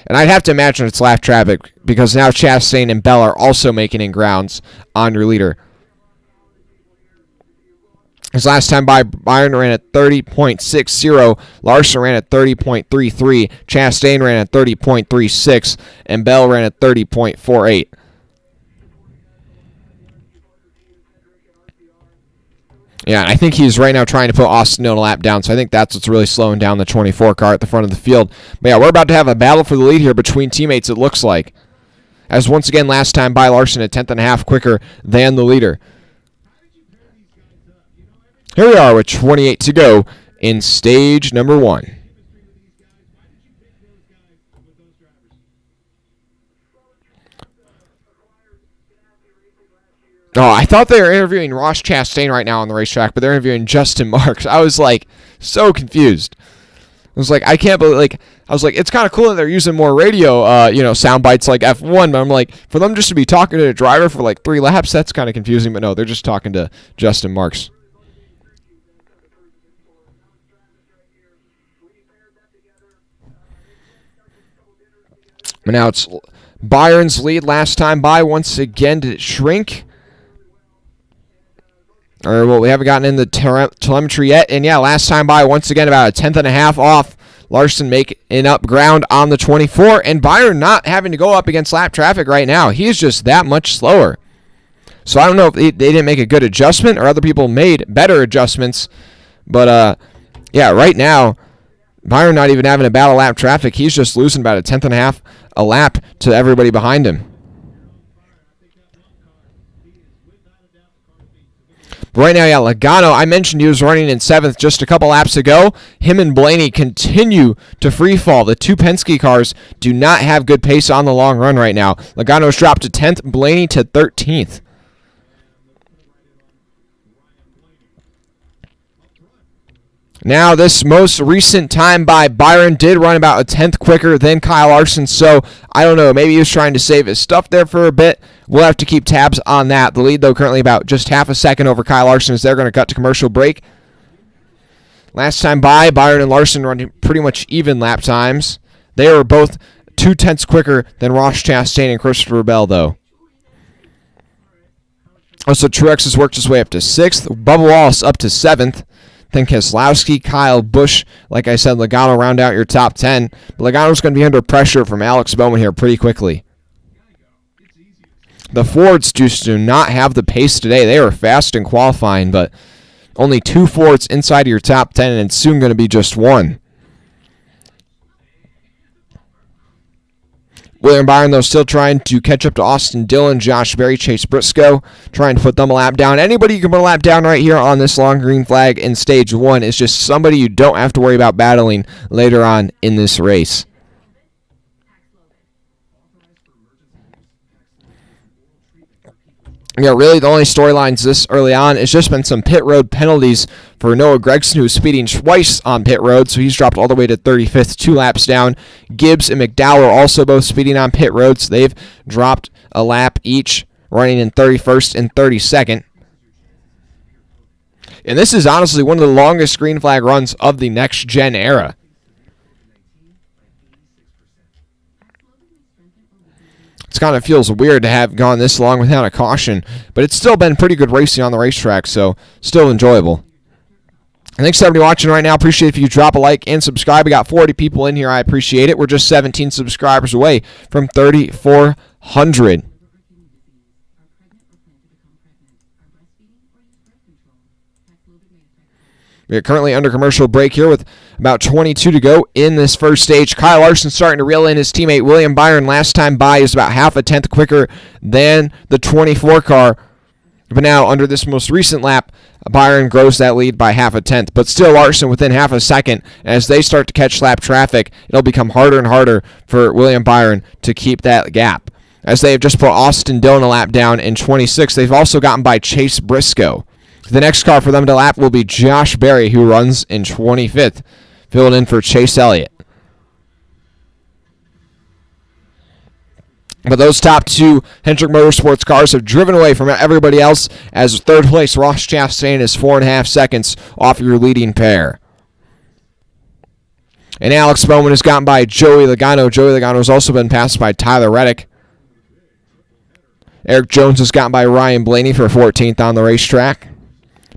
And I'd have to imagine it's lap traffic because now Chastain and Bell are also making in grounds on your leader. His last time by, Byron ran at 30.60, Larson ran at 30.33, Chastain ran at 30.36, and Bell ran at 30.48. Yeah, I think he's right now trying to put Austin Dillon a lap down, so I think that's what's really slowing down the 24 car at the front of the field. But yeah, we're about to have a battle for the lead here between teammates, it looks like. As once again, last time by, Larson a 10.5 quicker than the leader. Here we are with 28 to go in stage number 1. Oh, I thought they were interviewing Ross Chastain right now on the racetrack, but they're interviewing Justin Marks. I was like so confused. I was like, I can't believe, it's kind of cool that they're using more radio, sound bites like F1, but I'm like, for them just to be talking to a driver for like 3 laps, that's kind of confusing, but no, they're just talking to Justin Marks. But now it's Byron's lead last time by. Once again, did it shrink? Or, well, we haven't gotten in the telemetry yet. And, yeah, last time by, once again, about a tenth and a half off. Larson making up ground on the 24. And Byron not having to go up against lap traffic right now. He is just that much slower. So I don't know if they didn't make a good adjustment or other people made better adjustments. But, yeah, right now, Byron not even having a battle lap traffic. He's just losing about a tenth and a half a lap to everybody behind him. But right now, yeah, Logano, I mentioned he was running in 7th just a couple laps ago. Him and Blaney continue to free fall. The two Penske cars do not have good pace on the long run right now. Logano's dropped to 10th, Blaney to 13th. Now, this most recent time by Byron did run about a tenth quicker than Kyle Larson, so I don't know. Maybe he was trying to save his stuff there for a bit. We'll have to keep tabs on that. The lead, though, currently about just half a second over Kyle Larson as they're going to cut to commercial break. Last time by, Byron and Larson running pretty much even lap times. They were both 2 tenths quicker than Ross Chastain and Christopher Bell, though. Also, Truex has worked his way up to 6th. Bubba Wallace up to 7th. Then Keselowski, Kyle Busch, like I said, Logano round out your top 10. But Logano's going to be under pressure from Alex Bowman here pretty quickly. The Fords just do not have the pace today. They were fast in qualifying, but only 2 Fords inside of your top 10, and it's soon going to be just 1. William Byron, though, still trying to catch up to Austin Dillon, Josh Berry, Chase Briscoe, trying to put them a lap down. Anybody you can put a lap down right here on this long green flag in stage 1 is just somebody you don't have to worry about battling later on in this race. Yeah, really the only storylines this early on has just been some pit road penalties for Noah Gragson, who's speeding twice on pit road, so he's dropped all the way to 35th, 2 laps down. Gibbs and McDowell are also both speeding on pit road, so they've dropped a lap each, running in 31st and 32nd. And this is honestly one of the longest green flag runs of the next-gen era. It kind of feels weird to have gone this long without a caution, but it's still been pretty good racing on the racetrack, so still enjoyable. And thanks to everybody watching right now. Appreciate if you drop a like and subscribe. We got 40 people in here. I appreciate it. We're just 17 subscribers away from 3,400. We are currently under commercial break here with about 22 to go in this first stage. Kyle Larson starting to reel in his teammate William Byron. Last time by is about half a tenth quicker than the 24 car. But now under this most recent lap, Byron grows that lead by half a tenth. But still Larson within half a second. As they start to catch lap traffic, it'll become harder and harder for William Byron to keep that gap. As they have just put Austin Dillon a lap down in 26th, they've also gotten by Chase Briscoe. The next car for them to lap will be Josh Berry, who runs in 25th, filling in for Chase Elliott. But those top 2 Hendrick Motorsports cars have driven away from everybody else, as third place Ross Chastain is 4.5 seconds off your leading pair. And Alex Bowman has gotten by Joey Logano. Joey Logano has also been passed by Tyler Reddick. Eric Jones has gotten by Ryan Blaney for 14th on the racetrack.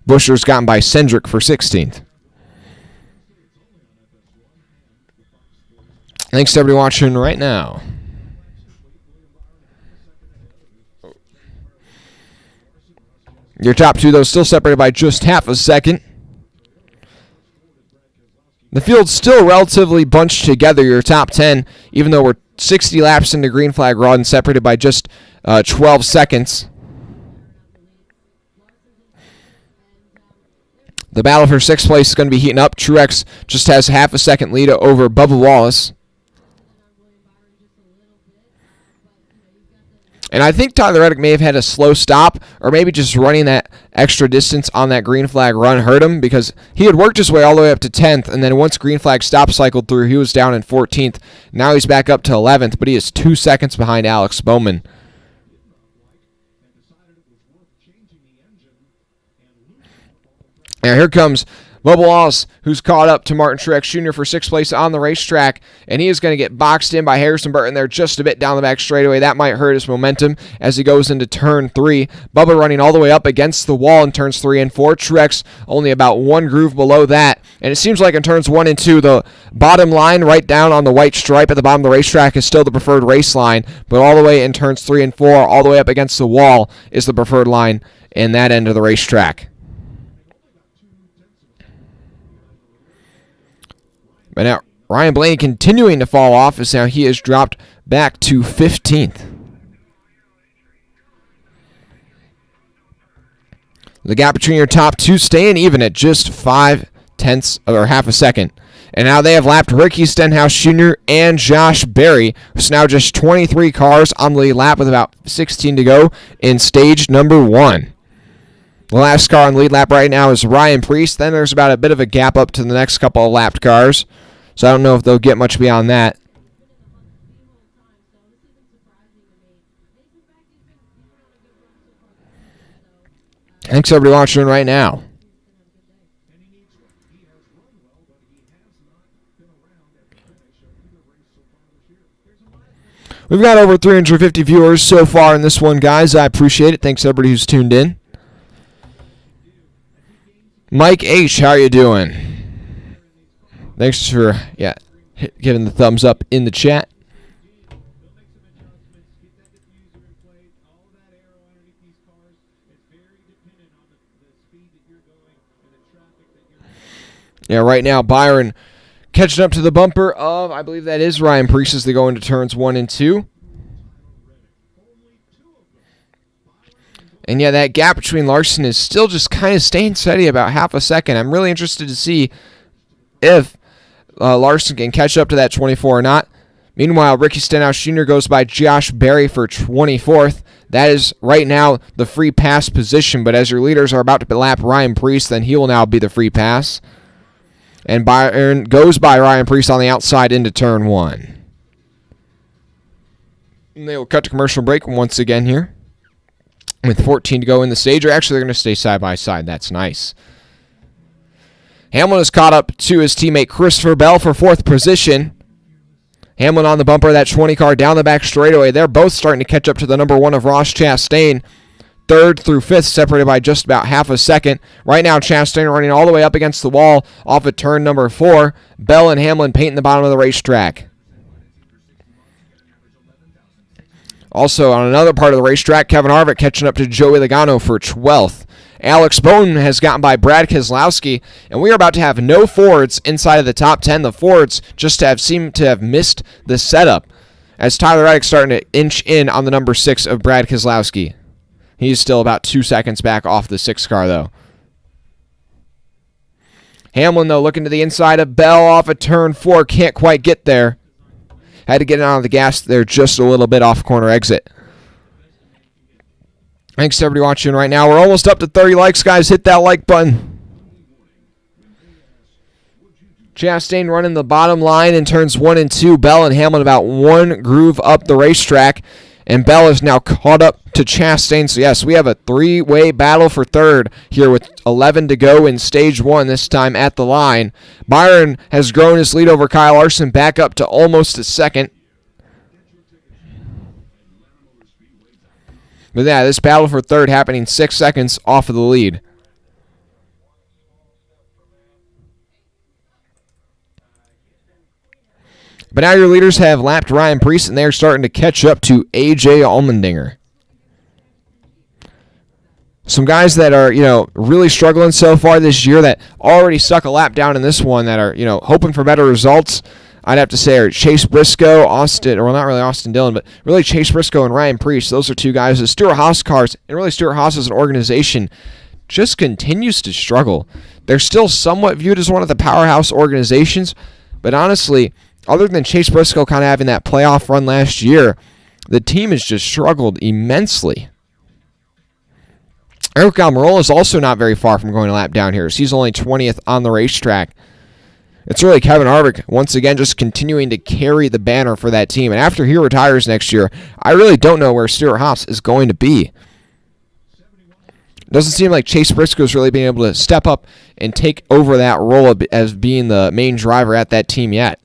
Buescher's gotten by Cindric for 16th. Thanks to everybody watching right now. Your top 2, though, still separated by just half a second. The field's still relatively bunched together. Your top 10, even though we're 60 laps into green flag run, separated by just 12 seconds. The battle for 6th place is going to be heating up. Truex just has half a second lead over Bubba Wallace. And I think Tyler Reddick may have had a slow stop, or maybe just running that extra distance on that green flag run hurt him, because he had worked his way all the way up to 10th, and then once green flag stop cycled through, he was down in 14th. Now he's back up to 11th, but he is 2 seconds behind Alex Bowman. Now here comes Bubba Wallace, who's caught up to Martin Truex Jr. for 6th place on the racetrack, and he is going to get boxed in by Harrison Burton there just a bit down the back straightaway. That might hurt his momentum as he goes into turn 3. Bubba running all the way up against the wall in turns 3 and 4. Truex only about one groove below that, and it seems like in turns 1 and 2, the bottom line right down on the white stripe at the bottom of the racetrack is still the preferred race line, but all the way in turns 3 and 4, all the way up against the wall is the preferred line in that end of the racetrack. But now, Ryan Blaney continuing to fall off as now he has dropped back to 15th. The gap between your top two staying even at just 0.5 or half a second. And now they have lapped Ricky Stenhouse Jr. and Josh Berry. It's now just 23 cars on the lead lap with about 16 to go in stage number 1. The last car on the lead lap right now is Ryan Preece. Then there's about a bit of a gap up to the next couple of lapped cars. So I don't know if they'll get much beyond that. Thanks everybody watching right now. We've got over 350 viewers so far in this one, guys. I appreciate it. Thanks everybody who's tuned in. Mike H., how are you doing? Thanks for giving the thumbs up in the chat. Yeah, right now Byron catching up to the bumper of, I believe that is Ryan Preece as they go into turns 1 and 2. And yeah, that gap between Larson is still just kind of staying steady about half a second. I'm really interested to see if Larson can catch up to that 24 or not. Meanwhile, Ricky Stenhouse Jr. goes by Josh Berry for 24th. That is right now the free pass position, but as your leaders are about to lap Ryan Preece, then he will now be the free pass. And Byron goes by Ryan Preece on the outside into turn 1. And they will cut to commercial break once again here. With 14 to go in the stage. Or actually, they're going to stay side by side. That's nice. Hamlin is caught up to his teammate Christopher Bell for 4th position. Hamlin on the bumper of that 20 car down the back straightaway. They're both starting to catch up to the number 1 of Ross Chastain. 3rd through 5th separated by just about half a second. Right now, Chastain running all the way up against the wall off of turn number 4. Bell and Hamlin painting the bottom of the racetrack. Also, on another part of the racetrack, Kevin Harvick catching up to Joey Logano for 12th. Alex Bowden has gotten by Brad Keselowski, and we are about to have no Fords inside of the top 10. The Fords just seem to have missed the setup, as Tyler Reddick's starting to inch in on the number 6 of Brad Keselowski. He's still about 2 seconds back off the 6th car, though. Hamlin, though, looking to the inside of Bell off of turn 4. Can't quite get there. Had to get on the gas there just a little bit off corner exit. Thanks to everybody watching right now. We're almost up to 30 likes, guys. Hit that like button. Chastain running the bottom line in turns 1 and 2. Bell and Hamlin about one groove up the racetrack. And Bell is now caught up to Chastain. So, yes, we have a 3-way battle for 3rd here with 11 to go in stage 1, this time at the line. Byron has grown his lead over Kyle Larson back up to almost a 2nd. But, yeah, this battle for 3rd happening 6 seconds off of the lead. But now your leaders have lapped Ryan Preece, and they're starting to catch up to A.J. Allmendinger. Some guys that are, really struggling so far this year that already stuck a lap down in this one that are, hoping for better results, I'd have to say are Chase Briscoe, not really Austin Dillon, but really Chase Briscoe and Ryan Preece. Those are two guys. The Stewart-Haas cars, and really Stewart-Haas as an organization, just continues to struggle. They're still somewhat viewed as one of the powerhouse organizations, but honestly, other than Chase Briscoe kind of having that playoff run last year, the team has just struggled immensely. Eric Almirola is also not very far from going a lap down here. So he's only 20th on the racetrack. It's really Kevin Harvick, once again, just continuing to carry the banner for that team. And after he retires next year, I really don't know where Stewart-Haas is going to be. doesn't seem like Chase Briscoe's really being able to step up and take over that role as being the main driver at that team yet.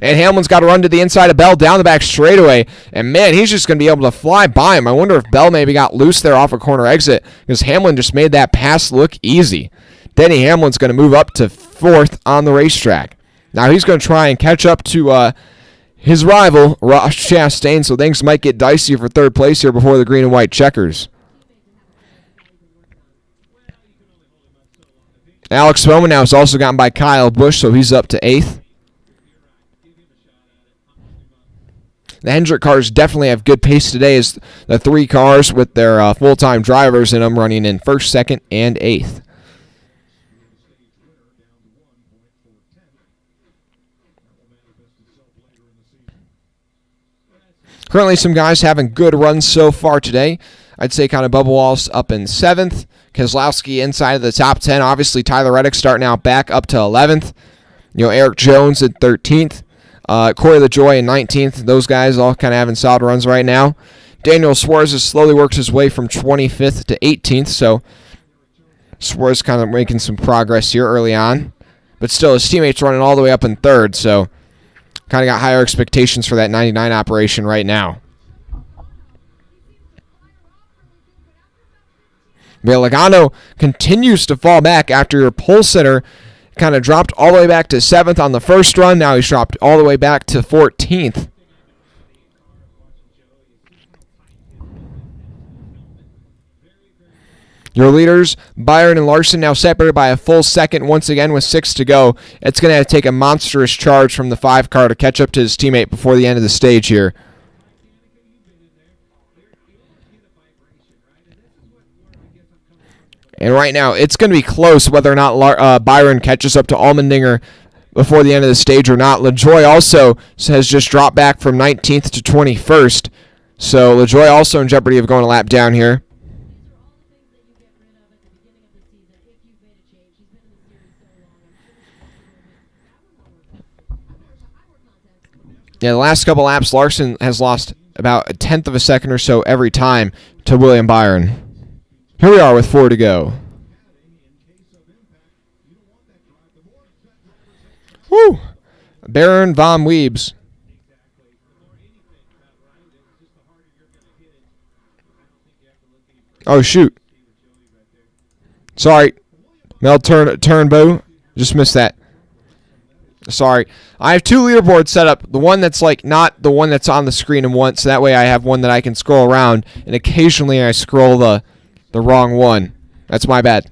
And Hamlin's got to run to the inside of Bell down the back straightaway. And, man, he's just going to be able to fly by him. I wonder if Bell maybe got loose there off a corner exit because Hamlin just made that pass look easy. Denny Hamlin's going to move up to 4th on the racetrack. Now he's going to try and catch up to his rival, Ross Chastain, so things might get dicey for 3rd place here before the green and white checkers. Alex Bowman now has also gotten by Kyle Busch, so he's up to 8th. The Hendrick cars definitely have good pace today as the 3 cars with their full-time drivers in them running in 1st, 2nd, and 8th. Currently some guys having good runs so far today. I'd say kind of Bubba Wallace up in 7th. Keselowski inside of the top 10. Obviously Tyler Reddick starting out back up to 11th. Eric Jones at 13th. Corey LaJoie in 19th. Those guys all kind of having solid runs right now. Daniel Suarez has slowly worked his way from 25th to 18th, so Suarez kind of making some progress here early on. But still, his teammates running all the way up in 3rd, so kind of got higher expectations for that 99 operation right now. Logano continues to fall back after your pole sitter kind of dropped all the way back to 7th on the first run. Now he's dropped all the way back to 14th. Your leaders, Byron and Larson, now separated by a full second once again with 6 to go. It's going to have to take a monstrous charge from the 5 car to catch up to his teammate before the end of the stage here. And right now, it's going to be close whether or not Byron catches up to Allmendinger before the end of the stage or not. LaJoie also has just dropped back from 19th to 21st. So LaJoie also in jeopardy of going a lap down here. Yeah, the last couple laps, Larson has lost about 1/10 of a second or so every time to William Byron. Here we are with 4 to go. Woo! Baron von Weebs. Oh, shoot. Sorry. Mel Turnbow. Just missed that. Sorry. I have 2 leaderboards set up. The one that's like not the one that's on the screen and one, so that way I have one that I can scroll around, and occasionally I scroll the wrong one. That's my bad.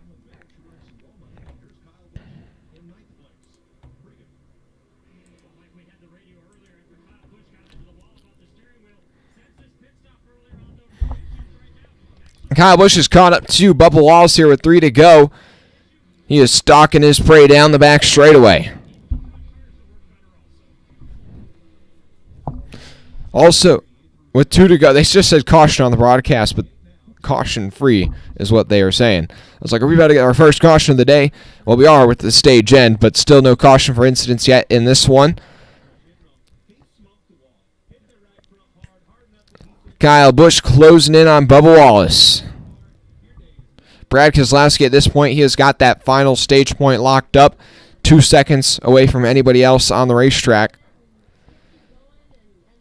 Kyle Busch is caught up to Bubba Wallace here with 3 to go. He is stalking his prey down the back straightaway. Also, with 2 to go, they just said caution on the broadcast, but caution-free is what they are saying. I was like, are we about to get our first caution of the day? Well, we are with the stage end, but still no caution for incidents yet in this one. Kyle Busch closing in on Bubba Wallace. Brad Keselowski at this point, he has got that final stage point locked up, 2 seconds away from anybody else on the racetrack.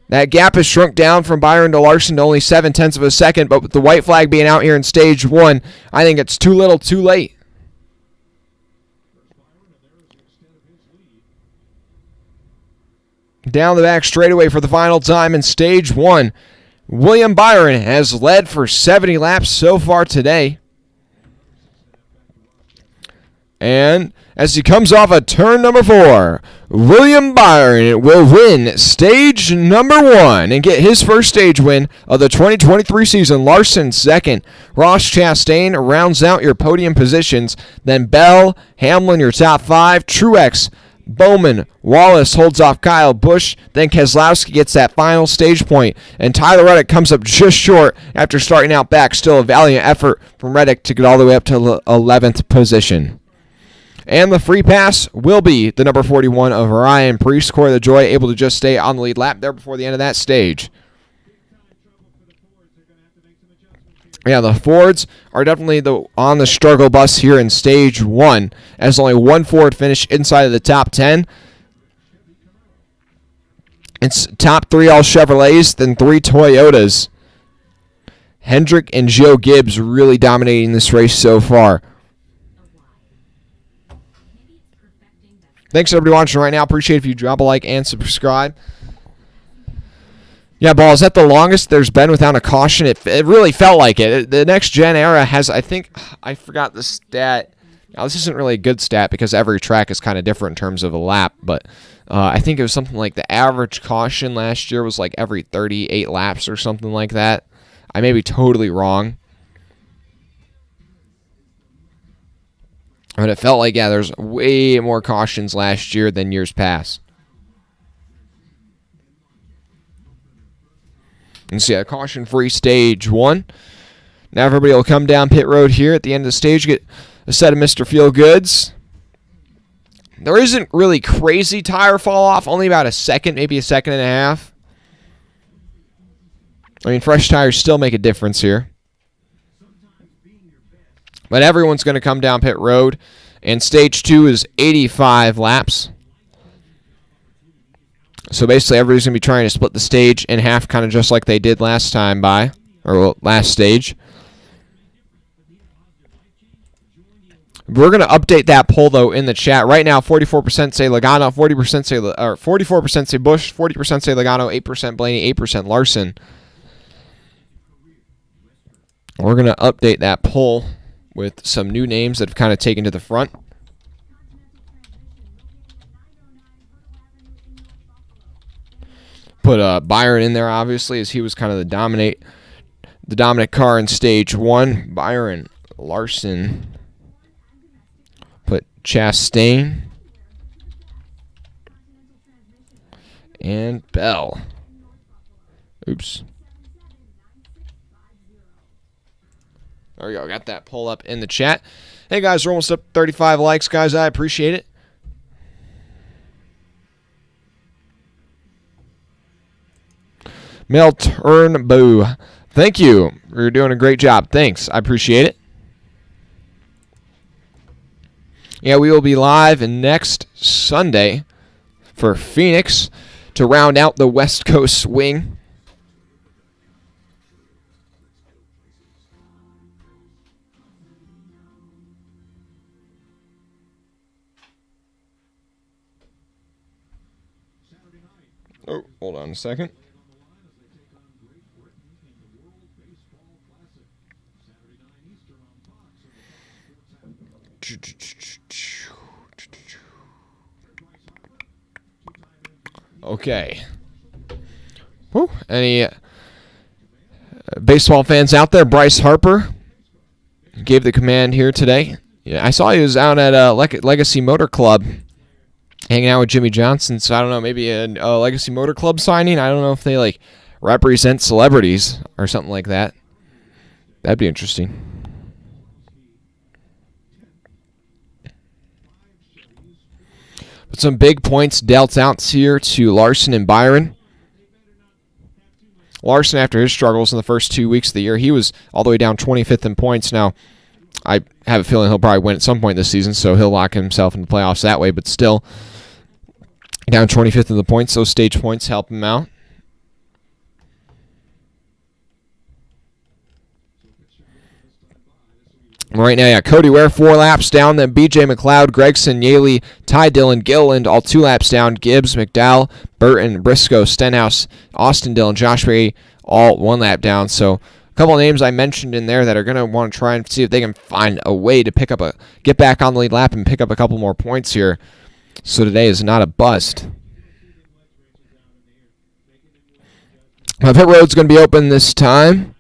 That gap has shrunk down from Byron to Larson to only 0.7 of a second, but with the white flag being out here in stage 1, I think it's too little too late. Down the back straightaway for the final time in stage 1. William Byron has led for 70 laps so far today. And as he comes off of turn number 4, William Byron will win stage number 1 and get his first stage win of the 2023 season. Larson second. Ross Chastain rounds out your podium positions. Then Bell, Hamlin, your top 5. Truex, Bowman, Wallace holds off Kyle Busch. Then Keselowski gets that final stage point. And Tyler Reddick comes up just short after starting out back. Still a valiant effort from Reddick to get all the way up to 11th position. And the free pass will be the number 41 of Ryan Preece. Corey LaJoie able to just stay on the lead lap there before the end of that stage. Yeah, the Fords are definitely on the struggle bus here in Stage 1, as only one Ford finished inside of the top 10. It's top 3 all Chevrolets, then 3 Toyotas. Hendrick and Joe Gibbs really dominating this race so far. Thanks everybody watching right now. Appreciate it if you drop a like and subscribe. Yeah, Ball, is that the longest there's been without a caution? It really felt like it. The next gen era has, I think, I forgot the stat. Now, this isn't really a good stat because every track is kind of different in terms of a lap, but I think it was something like the average caution last year was like every 38 laps or something like that. I may be totally wrong. But it felt like, yeah, there's way more cautions last year than years past. And so, yeah, caution-free Stage 1. Now everybody will come down pit road here at the end of the stage, get a set of Mr. Feel-Goods. There isn't really crazy tire fall-off, only about a second, maybe a second and a half. I mean, fresh tires still make a difference here. But everyone's going to come down pit road, and Stage 2 is 85 laps. So basically, everybody's going to be trying to split the stage in half, kind of just like they did last time last stage. We're going to update that poll, though, in the chat. Right now, 44% say Logano, 44% say Busch, 40% say Logano, 8% Blaney, 8% Larson. We're going to update that poll with some new names that have kind of taken to the front. Put Byron in there, obviously, as he was kind of the dominant car in Stage 1. Byron, Larson. Put Chastain. And Bell. Oops. There we go. Got that poll up in the chat. Hey, guys, we're almost up 35 likes, guys. I appreciate it. Mel Turnbow. Thank you. You're doing a great job. Thanks. I appreciate it. Yeah, we will be live next Sunday for Phoenix to round out the West Coast swing. Oh, hold on a second. Okay. Whew. Any baseball fans out there? Bryce Harper gave the command here today. Yeah, I saw he was out at Legacy Motor Club hanging out with Jimmy Johnson. So I don't know, maybe a Legacy Motor Club signing. I don't know if they represent celebrities or something like that. That'd be interesting. But some big points dealt out here to Larson and Byron. Larson, after his struggles in the first 2 weeks of the year, he was all the way down 25th in points. Now, I have a feeling he'll probably win at some point this season, so he'll lock himself in the playoffs that way. But still, down 25th in the points, those stage points help him out. Right now, yeah, Cody Ware 4 laps down, then B.J. McLeod, Gregson, Yaley, Ty Dillon, Gilliland, all 2 laps down, Gibbs, McDowell, Burton, Briscoe, Stenhouse, Austin Dillon, Josh Berry, all 1 lap down. So a couple of names I mentioned in there that are going to want to try and see if they can find a way to get back on the lead lap and pick up a couple more points here. So today is not a bust. My pit road's going to be open this time.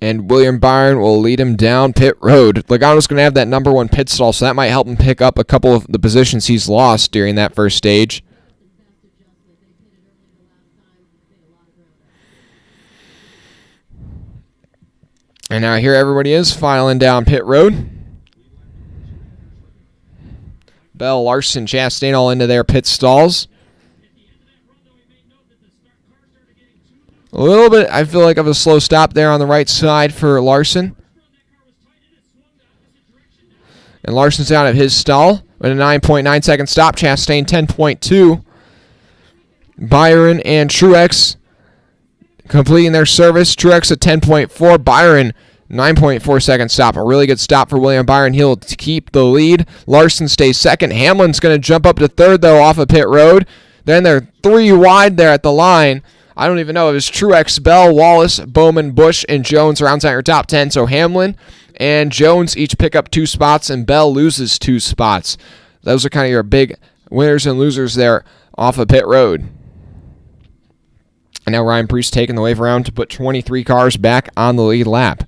And William Byron will lead him down pit road. Logano's going to have that number 1 pit stall, so that might help him pick up a couple of the positions he's lost during that first stage. And now here everybody is filing down pit road. Bell, Larson, Chastain all into their pit stalls. A little bit, I feel like, of a slow stop there on the right side for Larson. And Larson's out of his stall with a 9.9 second stop. Chastain 10.2. Byron and Truex completing their service. Truex at 10.4. Byron 9.4 second stop. A really good stop for William Byron. He'll keep the lead. Larson stays second. Hamlin's going to jump up to third, though, off of pit road. Then they're 3 wide there at the line. I don't even know if it's Truex, Bell, Wallace, Bowman, Busch, and Jones rounds out your top 10. So Hamlin and Jones each pick up 2 spots, and Bell loses 2 spots. Those are kind of your big winners and losers there off of pit road. And now Ryan Preece taking the wave around to put 23 cars back on the lead lap.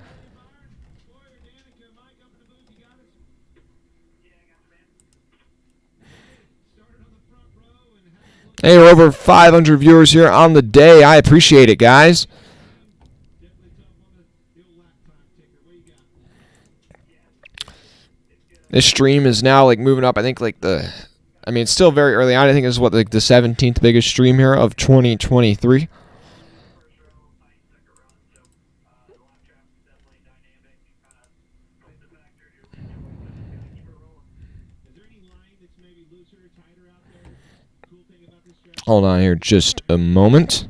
Hey, we're over 500 viewers here on the day. I appreciate it, guys. This stream is now moving up. I think it's still very early on. I think it's the 17th biggest stream here of 2023. Hold on here just a moment.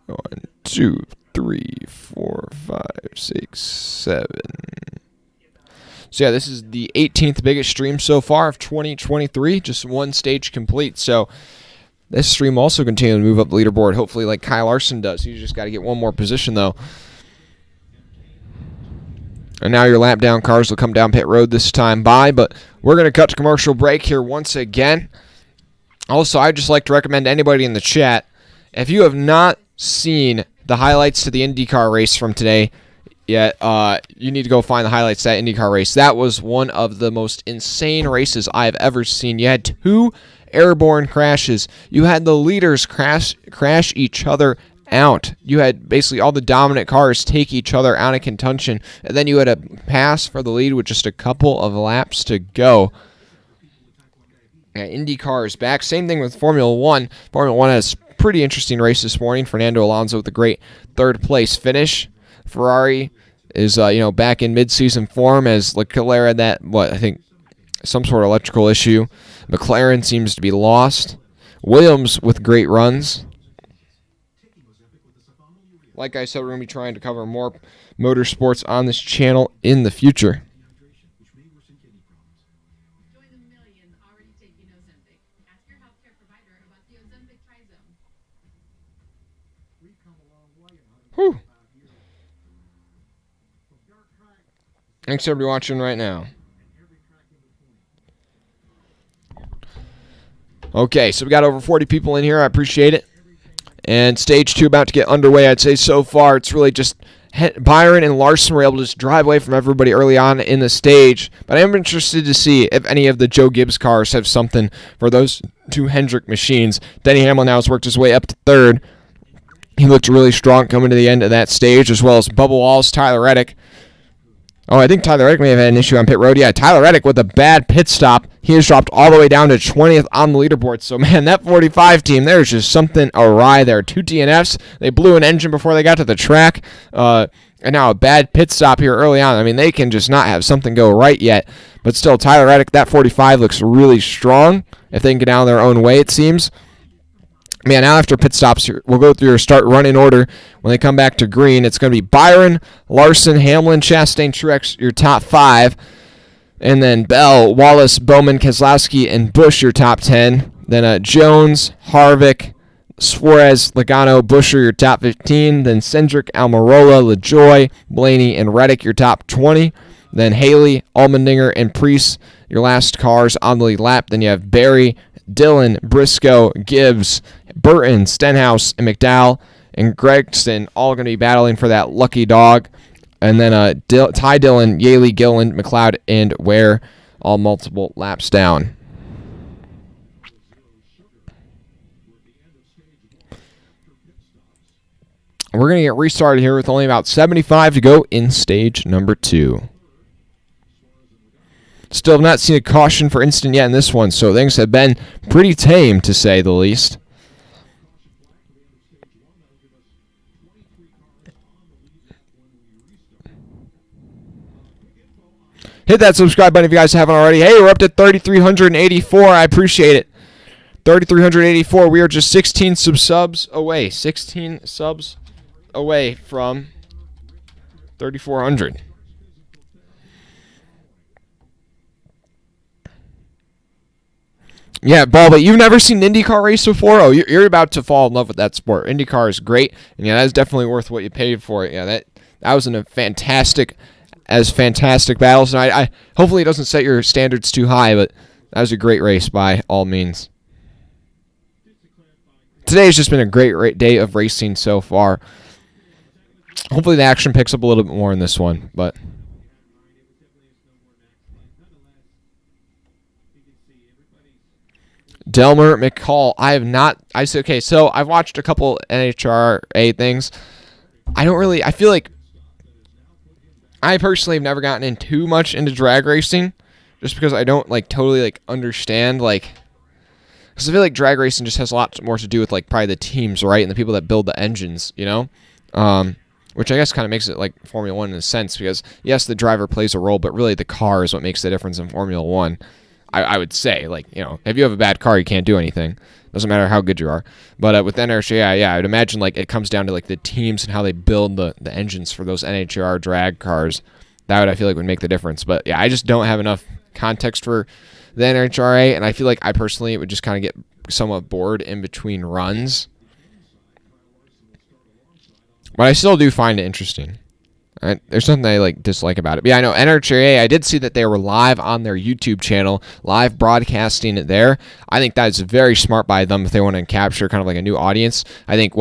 1, 2, 3, 4, 5, 6, 7. So yeah, this is the 18th biggest stream so far of 2023. Just 1 stage complete. So this stream also continuing to move up the leaderboard, hopefully like Kyle Larson does. He's just got to get 1 more position, though. And now your lap down cars will come down pit road this time by, but we're going to cut to commercial break here once again. Also, I'd just like to recommend to anybody in the chat, if you have not seen the highlights to the IndyCar race from today yet, you need to go find the highlights to that IndyCar race. That was one of the most insane races I've ever seen. You had 2 airborne crashes. You had the leaders crash each other out. You had basically all the dominant cars take each other out of contention, and then you had a pass for the lead with just a couple of laps to go. IndyCar is back. Same thing with Formula 1. Formula 1 has a pretty interesting race this morning. Fernando Alonso with a great 3rd place finish. Ferrari is back in mid-season form as Leclerc had that, I think some sort of electrical issue. McLaren seems to be lost. Williams with great runs. Like I said, we're going to be trying to cover more motorsports on this channel in the future. Whew. Thanks everybody watching right now. Okay, so we got over 40 people in here. I appreciate it. And stage 2 about to get underway. I'd say so far it's really just Byron and Larson were able to just drive away from everybody early on in the stage. But I am interested to see if any of the Joe Gibbs cars have something for those 2 Hendrick machines. Denny Hamlin now has worked his way up to 3rd. He looked really strong coming to the end of that stage, as well as Bubba Wallace, Tyler Reddick. Oh, I think Tyler Reddick may have had an issue on pit road. Yeah, Tyler Reddick with a bad pit stop. He has dropped all the way down to 20th on the leaderboard. So, man, that 45 team, there's just something awry there. 2 DNFs. They blew an engine before they got to the track. And now a bad pit stop here early on. I mean, they can just not have something go right yet. But still, Tyler Reddick, that 45 looks really strong. If they can get out of their own way, it seems. Man, now after pit stops, we'll go through your start run in order. When they come back to green, it's going to be Byron, Larson, Hamlin, Chastain, Truex, your top 5. And then Bell, Wallace, Bowman, Keselowski, and Busch, your top 10. Then Jones, Harvick, Suarez, Logano, Buescher, your top 15. Then Cindric, Almirola, LaJoy, Blaney, and Reddick, your top 20. Then Haley, Allmendinger, and Preece, your last cars on the lead lap. Then you have Barry, Dillon, Briscoe, Gibbs, Burton, Stenhouse, and McDowell, and Gregson all going to be battling for that lucky dog. And then Ty Dillon, Yaley, Gillen, McLeod, and Ware, all multiple laps down. We're going to get restarted here with only about 75 to go in stage number 2. Still have not seen a caution for instant yet in this one, so things have been pretty tame, to say the least. Hit that subscribe button if you guys haven't already. Hey, we're up to 3,384. I appreciate it. 3,384. We are just 16 subs away. 16 subs away from 3,400. Yeah, Ball, but you've never seen an IndyCar race before? Oh, you're about to fall in love with that sport. IndyCar is great, and yeah, that's definitely worth what you paid for it. Yeah, that was a fantastic battles, and I hopefully it doesn't set your standards too high, but that was a great race by all means. Today has just been a great day of racing so far. Hopefully the action picks up a little bit more in this one, but Delmer McCall. So I've watched a couple NHRA things. I feel like I personally have never gotten in too much into drag racing just because I don't totally understand because I feel like drag racing just has a lot more to do with probably the teams, right? And the people that build the engines, which I guess kind of makes it like Formula 1 in a sense because yes, the driver plays a role, but really the car is what makes the difference in Formula 1. I would say, if you have a bad car, you can't do anything. Doesn't matter how good you are. But with NHRA, I would imagine it comes down to the teams and how they build the engines for those NHR drag cars. That would, I feel would make the difference. But yeah, I just don't have enough context for the NHRA, and I feel like I personally would just kind of get somewhat bored in between runs. But I still do find it interesting. There's nothing I dislike about it. But yeah, I know NHRA, I did see that they were live on their YouTube channel, live broadcasting it there. I think that is very smart by them if they want to capture kind of a new audience. I think,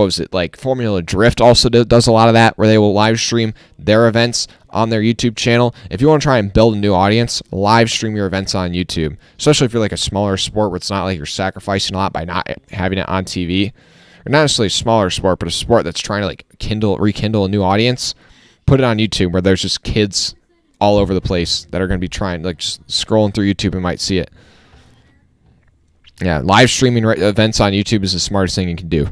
Formula Drift also does a lot of that, where they will live stream their events on their YouTube channel. If you want to try and build a new audience, live stream your events on YouTube, especially if you're a smaller sport where it's not you're sacrificing a lot by not having it on TV. Or not necessarily a smaller sport, but a sport that's trying to rekindle a new audience. Put it on YouTube where there's just kids all over the place that are going to be trying, just scrolling through YouTube and might see it. Yeah, live streaming events on YouTube is the smartest thing you can do.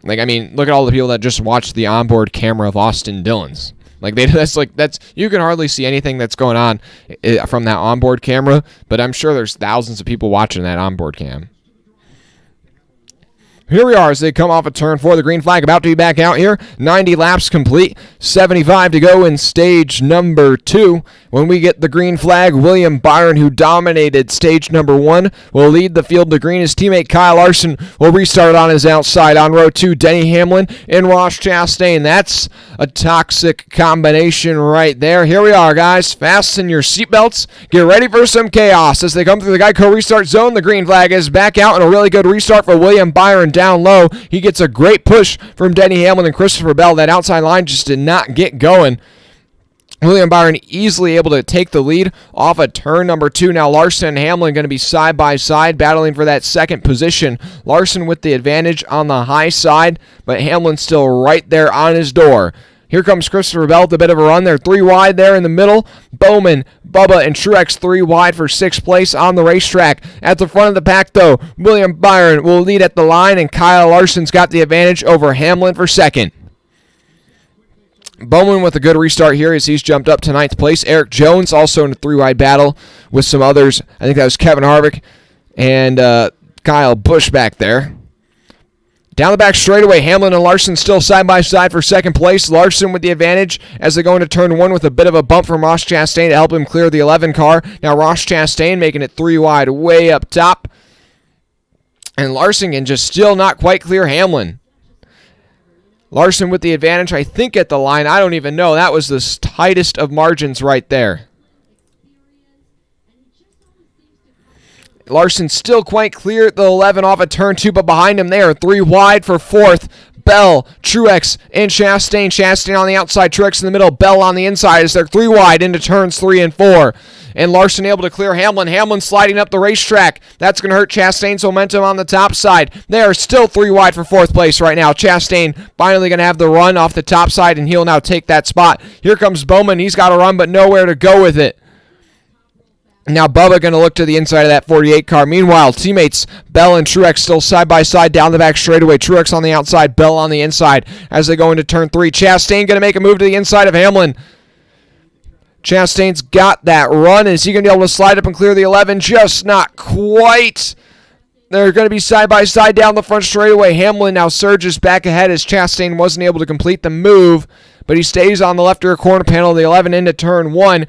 Look at all the people that just watched the onboard camera of Austin Dillon's. That's you can hardly see anything that's going on from that onboard camera, but I'm sure there's thousands of people watching that onboard cam. Here we are as they come off a turn 4. The green flag about to be back out here. 90 laps complete. 75 to go in stage number 2. When we get the green flag, William Byron, who dominated stage number 1, will lead the field to green. His teammate Kyle Larson will restart on his outside. On row 2, Denny Hamlin and Ross Chastain. That's a toxic combination right there. Here we are, guys. Fasten your seatbelts. Get ready for some chaos as they come through the Geico restart zone. The green flag is back out and a really good restart for William Byron. Down low, he gets a great push from Denny Hamlin and Christopher Bell. That outside line just did not get going. William Byron easily able to take the lead off of turn number 2. Now Larson and Hamlin going to be side by side battling for that second position. Larson with the advantage on the high side, but Hamlin still right there on his door. Here comes Christopher Bell with a bit of a run. They're 3 wide there in the middle. Bowman, Bubba, and Truex 3 wide for 6th place on the racetrack. At the front of the pack, though, William Byron will lead at the line, and Kyle Larson's got the advantage over Hamlin for 2nd. Bowman with a good restart here as he's jumped up to 9th place. Eric Jones also in a 3-wide battle with some others. I think that was Kevin Harvick and Kyle Busch back there. Down the back straightaway, Hamlin and Larson still side by side for 2nd place. Larson with the advantage as they go into turn 1 with a bit of a bump from Ross Chastain to help him clear the 11 car. Now Ross Chastain making it 3 wide way up top. And Larson can just still not quite clear Hamlin. Larson with the advantage, I think, at the line. I don't even know. That was the tightest of margins right there. Larson still quite clear at the 11 off of turn 2, but behind him there, 3 wide for 4th. Bell, Truex, and Chastain. Chastain on the outside, Truex in the middle, Bell on the inside as they're 3 wide into turns 3 and 4. And Larson able to clear Hamlin. Hamlin sliding up the racetrack. That's going to hurt Chastain's momentum on the top side. They are still 3 wide for 4th place right now. Chastain finally going to have the run off the top side, and he'll now take that spot. Here comes Bowman. He's got a run, but nowhere to go with it. Now Bubba going to look to the inside of that 48 car. Meanwhile, teammates Bell and Truex still side by side down the back straightaway. Truex on the outside, Bell on the inside as they go into turn 3. Chastain going to make a move to the inside of Hamlin. Chastain's got that run. Is he going to be able to slide up and clear the 11? Just not quite. They're going to be side by side down the front straightaway. Hamlin now surges back ahead as Chastain wasn't able to complete the move, but he stays on the left rear corner panel of the 11 into turn 1.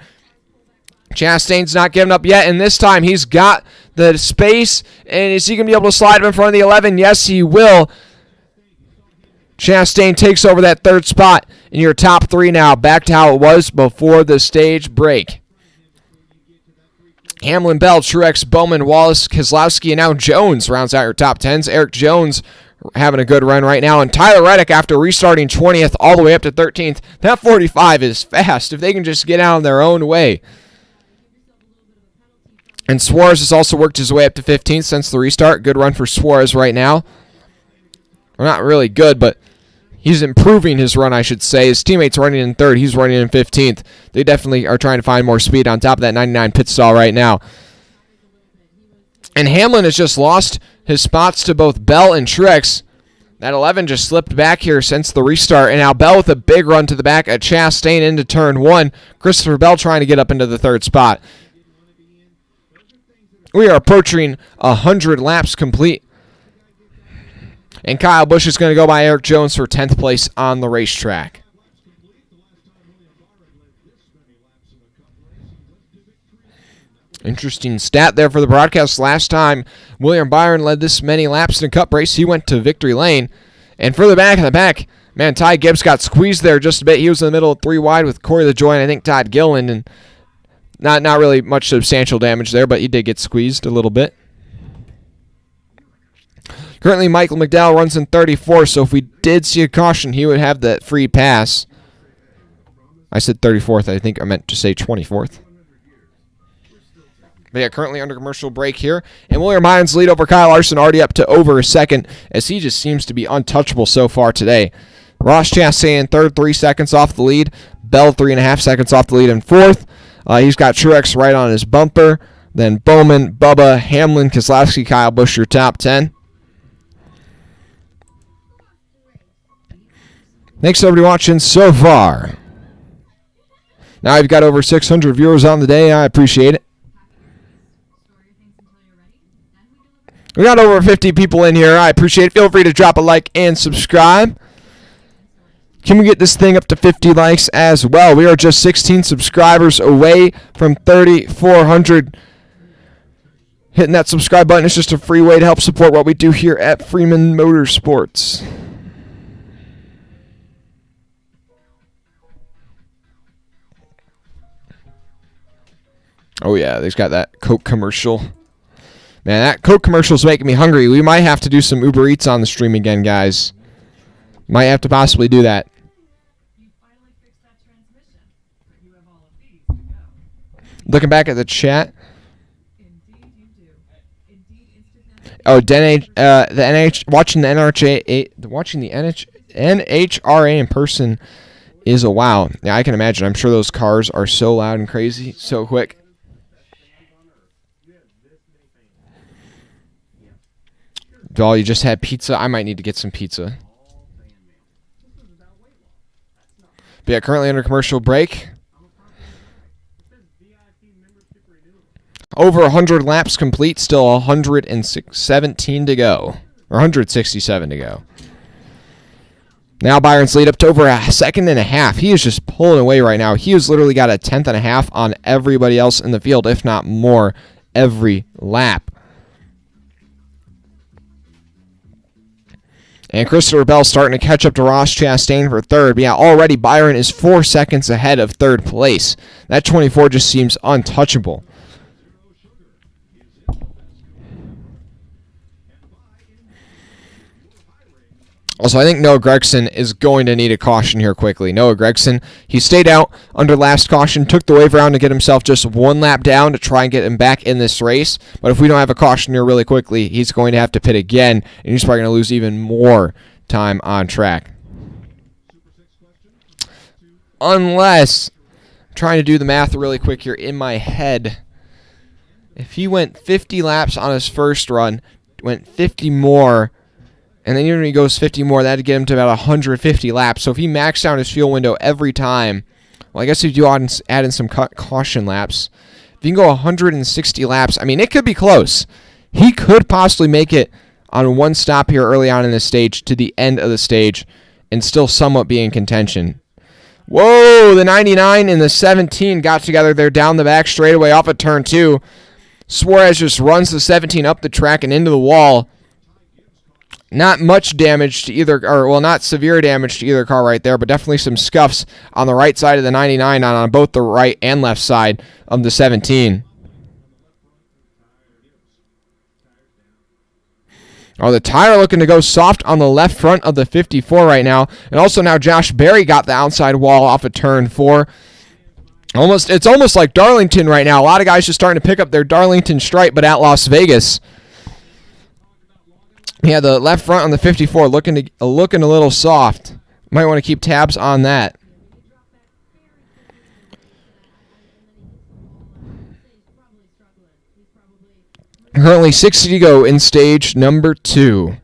Chastain's not giving up yet, and this time he's got the space, and is he going to be able to slide him in front of the 11? Yes, he will. Chastain takes over that third spot in your top 3 now, back to how it was before the stage break. Hamlin, Bell, Truex, Bowman, Wallace, Keselowski, and now Jones rounds out your top 10s. Eric Jones having a good run right now, and Tyler Reddick after restarting 20th all the way up to 13th. That 45 is fast if they can just get out of their own way. And Suarez has also worked his way up to 15th since the restart. Good run for Suarez right now. Well, not really good, but he's improving his run, I should say. His teammate's running in 3rd. He's running in 15th. They definitely are trying to find more speed on top of that 99 pit stall right now. And Hamlin has just lost his spots to both Bell and Truex. That 11 just slipped back here since the restart. And now Bell with a big run to the back at Chastain into turn 1. Christopher Bell trying to get up into the 3rd spot. We are approaching 100 laps complete. And Kyle Busch is going to go by Eric Jones for 10th place on the racetrack. Interesting stat there for the broadcast. Last time William Byron led this many laps in a cup race, he went to victory lane. And further back in the back, man, Ty Gibbs got squeezed there just a bit. He was in the middle of 3 wide with Corey LaJoie and I think Todd Gilliland, and not really much substantial damage there, but he did get squeezed a little bit. Currently, Michael McDowell runs in 34, so if we did see a caution, he would have that free pass. I said 34th. I think I meant to say 24th. But yeah, currently under commercial break here. And William Byron's lead over Kyle Larson already up to over a second, as he just seems to be untouchable so far today. Ross Chastain in 3rd, 3 seconds off the lead. Bell 3.5 seconds off the lead in 4th. He's got Truex right on his bumper. Then Bowman, Bubba, Hamlin, Keselowski, Kyle Busch, your top 10. Thanks everybody watching so far. Now I've got over 600 viewers on the day. I appreciate it. We got over 50 people in here. I appreciate it. Feel free to drop a like and subscribe. Can we get this thing up to 50 likes as well? We are just 16 subscribers away from 3,400. Hitting that subscribe button is just a free way to help support what we do here at Freeman Motorsports. Oh, yeah, they've got that Coke commercial. Man, that Coke commercial is making me hungry. We might have to do some Uber Eats on the stream again, guys. Might have to possibly do that. Looking back at the chat. Oh, watching the NHRA in person is a wow. Yeah, I can imagine. I'm sure those cars are so loud and crazy, so quick. Doll, you just had pizza. I might need to get some pizza. But yeah, currently under commercial break. Over 100 laps complete, still 117 to go. Or 167 to go. Now Byron's lead up to over a second and a half. He is just pulling away right now. He has literally got a tenth and a half on everybody else in the field, if not more, every lap. And Christopher Bell starting to catch up to Ross Chastain for 3rd. But yeah, already Byron is 4 seconds ahead of 3rd place. That 24 just seems untouchable. Also, I think Noah Gragson is going to need a caution here quickly. Noah Gragson, he stayed out under last caution, took the wave around to get himself just 1 lap down to try and get him back in this race. But if we don't have a caution here really quickly, he's going to have to pit again, and he's probably going to lose even more time on track. Unless, I'm trying to do the math really quick here in my head. if he went 50 laps on his first run, went 50 more, and then even if he goes 50 more, that'd get him to about 150 laps. So if he maxed out his fuel window every time, well, I guess if you add in some caution laps, if you can go 160 laps, I mean, it could be close. He could possibly make it on one stop here early on in the stage to the end of the stage and still somewhat be in contention. Whoa, the 99 and the 17 got together there down the back straightaway off of turn 2. Suarez just runs the 17 up the track and into the wall. Not much damage to either, not severe damage to either car right there, but definitely some scuffs on the right side of the 99 and on both the right and left side of the 17. Oh, the tire looking to go soft on the left front of the 54 right now. And also now Josh Berry got the outside wall off of turn 4. It's almost like Darlington right now. A lot of guys just starting to pick up their Darlington stripe, but at Las Vegas. Yeah, the left front on the 54 looking a little soft. Might want to keep tabs on that. Currently 60 to go in stage number 2.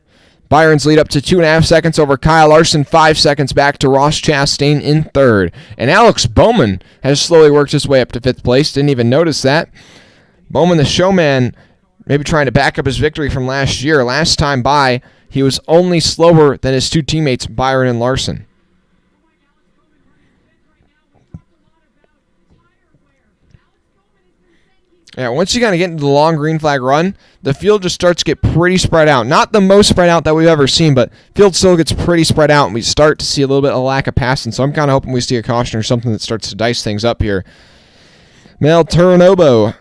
Byron's lead up to 2.5 seconds over Kyle Larson, 5 seconds back to Ross Chastain in third. And Alex Bowman has slowly worked his way up to 5th place. Didn't even notice that. Bowman, the showman, maybe trying to back up his victory from last year. Last time by, he was only slower than his two teammates, Byron and Larson. Yeah, once you kind of get into the long green flag run, the field just starts to get pretty spread out. Not the most spread out that we've ever seen, but field still gets pretty spread out, and we start to see a little bit of lack of passing. So I'm kind of hoping we see a caution or something that starts to dice things up here. Mel Turnobo.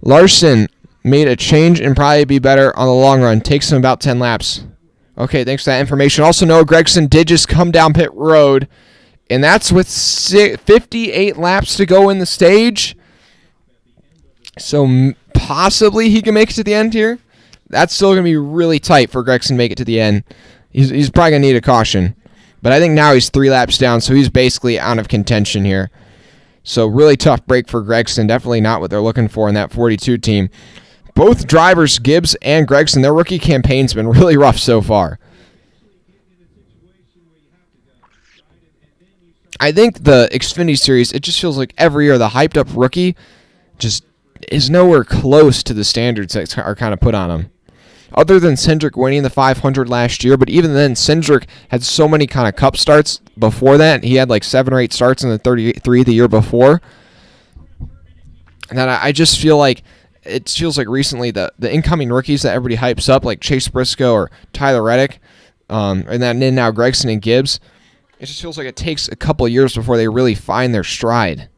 Larson made a change and probably be better on the long run. Takes him about 10 laps. Okay, thanks for that information. Also, Noah Gragson did just come down pit road, and that's with 58 laps to go in the stage. So possibly he can make it to the end here. That's still going to be really tight for Gragson to make it to the end. He's probably going to need a caution. But I think now he's 3 laps down, so he's basically out of contention here. So really tough break for Gragson. Definitely not what they're looking for in that 42 team. Both drivers, Gibbs and Gragson, their rookie campaign's been really rough so far. I think the Xfinity Series, it just feels like every year the hyped-up rookie just is nowhere close to the standards that are kind of put on him. Other than Cindric winning the 500 last year, but even then, Cindric had so many kind of cup starts before that. He had like 7 or 8 starts in the 33 the year before. And then I just feel like it feels like recently the incoming rookies that everybody hypes up, like Chase Briscoe or Tyler Reddick, and then now Gragson and Gibbs, it just feels like it takes a couple of years before they really find their stride.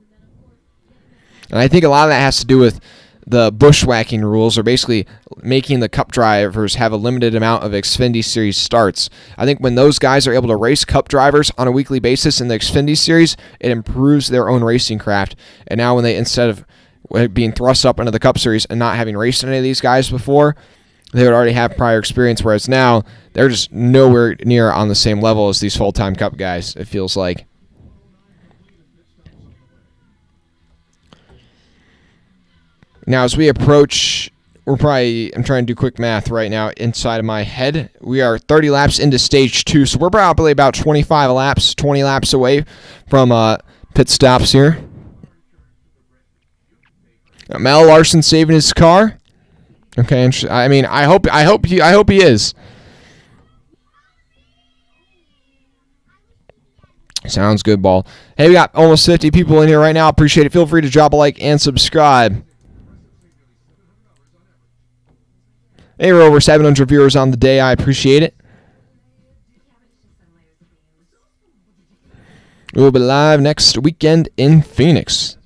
And I think a lot of that has to do with the bushwhacking rules, or basically making the cup drivers have a limited amount of Xfinity Series starts. I think when those guys are able to race cup drivers on a weekly basis in the Xfinity Series, it improves their own racing craft. And now when they, instead of being thrust up into the Cup Series and not having raced any of these guys before, they would already have prior experience, whereas now they're just nowhere near on the same level as these full-time Cup guys, it feels like. Now, as we approach, I'm trying to do quick math right now inside of my head. We are 30 laps into stage 2, so we're probably about 20 laps away from pit stops here. Mel Larson saving his car. Okay, I mean, I hope he is. Sounds good, ball. Hey, we got almost 50 people in here right now. Appreciate it. Feel free to drop a like and subscribe. Hey, we're over 700 viewers on the day. I appreciate it. We'll be live next weekend in Phoenix.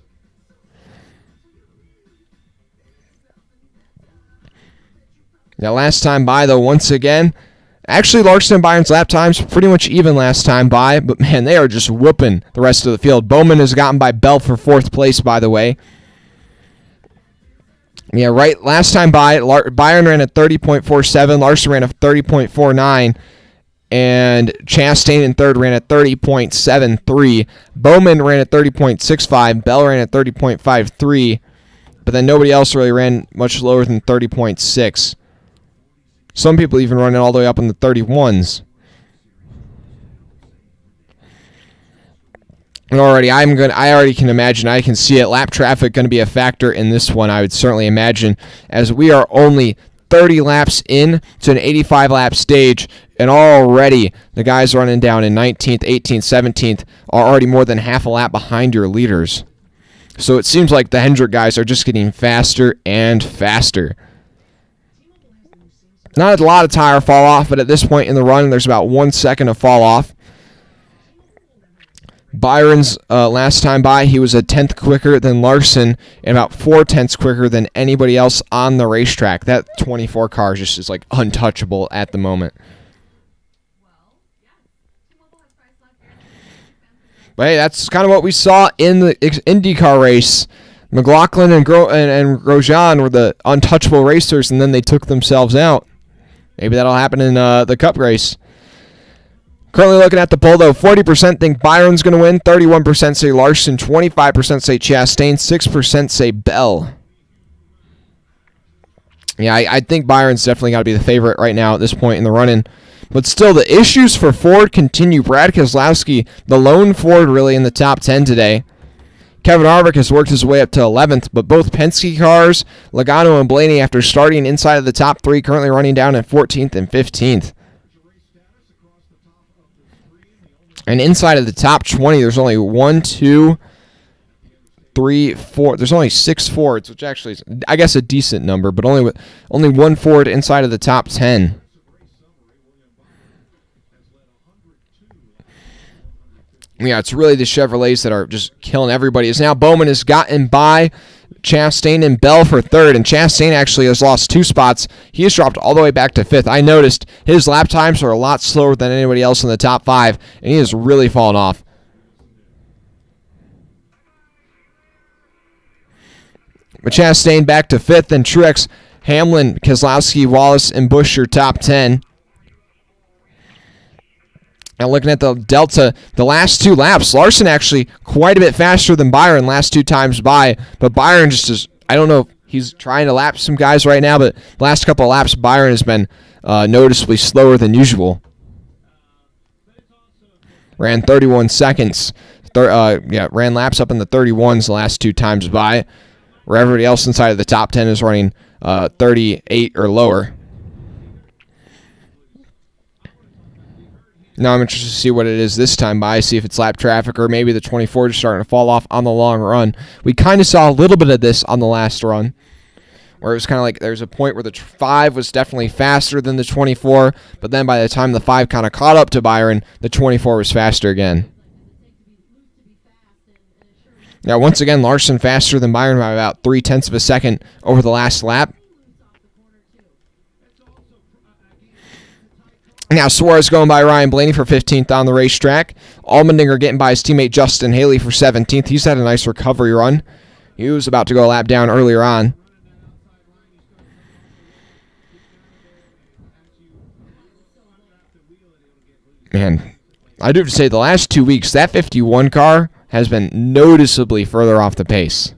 Now, last time by, though, once again, actually, Larson and Byron's lap times pretty much even last time by, but, man, they are just whooping the rest of the field. Bowman has gotten by Bell for 4th place, by the way. Yeah, right. Last time by, Byron ran at 30.47, Larson ran at 30.49, and Chastain in third ran at 30.73. Bowman ran at 30.65, Bell ran at 30.53, but then nobody else really ran much lower than 30.6. Some people even running all the way up in the 31s. And I already can imagine, I can see it. Lap traffic going to be a factor in this one, I would certainly imagine, as we are only 30 laps in to an 85 lap stage, and already the guys running down in 19th, 18th, 17th are already more than half a lap behind your leaders. So it seems like the Hendrick guys are just getting faster and faster. Not a lot of tire fall off, but at this point in the run, there's about 1 second of fall off. Byron's last time by, he was a tenth quicker than Larson and about 4/10 quicker than anybody else on the racetrack. That 24 car just is like untouchable at the moment. But hey, that's kind of what we saw in the IndyCar race. McLaughlin and Grosjean were the untouchable racers, and then they took themselves out. Maybe that'll happen in the Cup race. Currently looking at the poll, though, 40% think Byron's going to win, 31% say Larson, 25% say Chastain, 6% say Bell. Yeah, I think Byron's definitely got to be the favorite right now at this point in the run-in. But still, the issues for Ford continue. Brad Keselowski, the lone Ford really in the top 10 today. Kevin Harvick has worked his way up to 11th, but both Penske cars, Logano and Blaney, after starting inside of the top 3, currently running down at 14th and 15th. And inside of the top 20, there's only 1, 2, 3, 4. There's only 6 Fords, which actually is, I guess, a decent number, but only 1 Ford inside of the top 10. Yeah, it's really the Chevrolets that are just killing everybody. As now Bowman has gotten by Chastain and Bell for 3rd, and Chastain actually has lost 2 spots. He has dropped all the way back to 5th. I noticed his lap times are a lot slower than anybody else in the top 5, and he has really fallen off. But Chastain back to 5th, and Truex, Hamlin, Keselowski, Wallace, and Busch are top 10. Now looking at the delta, the last 2 laps, Larson actually quite a bit faster than Byron last 2 times by, but Byron just is, I don't know if he's trying to lap some guys right now, but the last couple of laps, Byron has been noticeably slower than usual. Ran 31 seconds, ran laps up in the 31s the last 2 times by, where everybody else inside of the top 10 is running 38 or lower. Now I'm interested to see what it is this time by, see if it's lap traffic or maybe the 24 is starting to fall off on the long run. We kind of saw a little bit of this on the last run, where it was kind of like there's a point where the 5 was definitely faster than the 24, but then by the time the 5 kind of caught up to Byron, the 24 was faster again. Now once again, Larson faster than Byron by about 0.3 of a second over the last lap. Now Suarez going by Ryan Blaney for 15th on the racetrack. Allmendinger getting by his teammate Justin Haley for 17th. He's had a nice recovery run. He was about to go a lap down earlier on. Man, I do have to say the last 2 weeks, that 51 car has been noticeably further off the pace.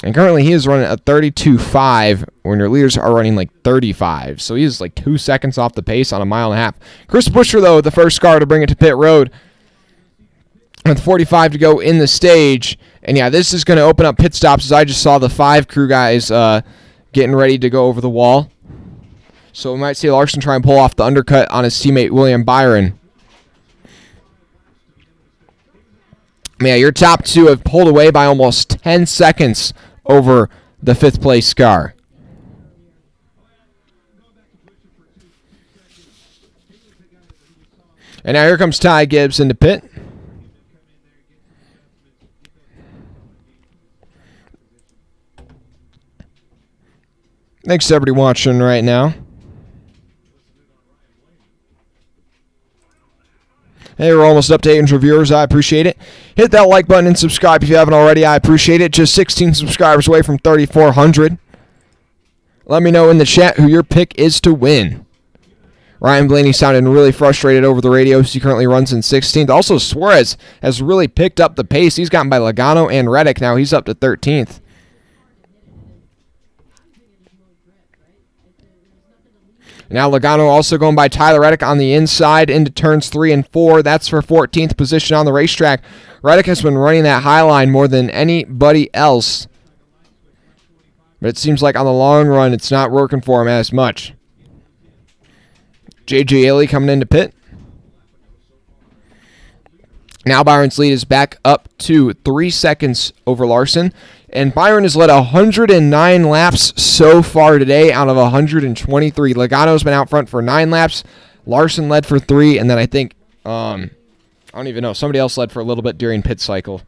And currently he is running a 32.5 when your leaders are running like 35. So he's like 2 seconds off the pace on a mile and a half. Chris Buescher, though, the first car to bring it to pit road with 45 to go in the stage. And yeah, this is going to open up pit stops as I just saw the 5 crew guys getting ready to go over the wall. So we might see Larson try and pull off the undercut on his teammate William Byron. Yeah, your top 2 have pulled away by almost 10 seconds over the 5th place car. And now here comes Ty Gibbs into pit. Thanks to everybody watching right now. Hey, we're almost up to 800 viewers. I appreciate it. Hit that like button and subscribe if you haven't already. I appreciate it. Just 16 subscribers away from 3,400. Let me know in the chat who your pick is to win. Ryan Blaney sounding really frustrated over the radio. He currently runs in 16th. Also, Suarez has really picked up the pace. He's gotten by Logano and Reddick. Now he's up to 13th. Now Logano also going by Tyler Reddick on the inside into turns 3 and 4. That's for 14th position on the racetrack. Reddick has been running that high line more than anybody else. But it seems like on the long run, it's not working for him as much. J.J. Haley coming into pit. Now Byron's lead is back up to 3 seconds over Larson. And Byron has led 109 laps so far today out of 123. Logano's been out front for 9 laps. Larson led for 3. And then I think, I don't even know, somebody else led for a little bit during pit cycle.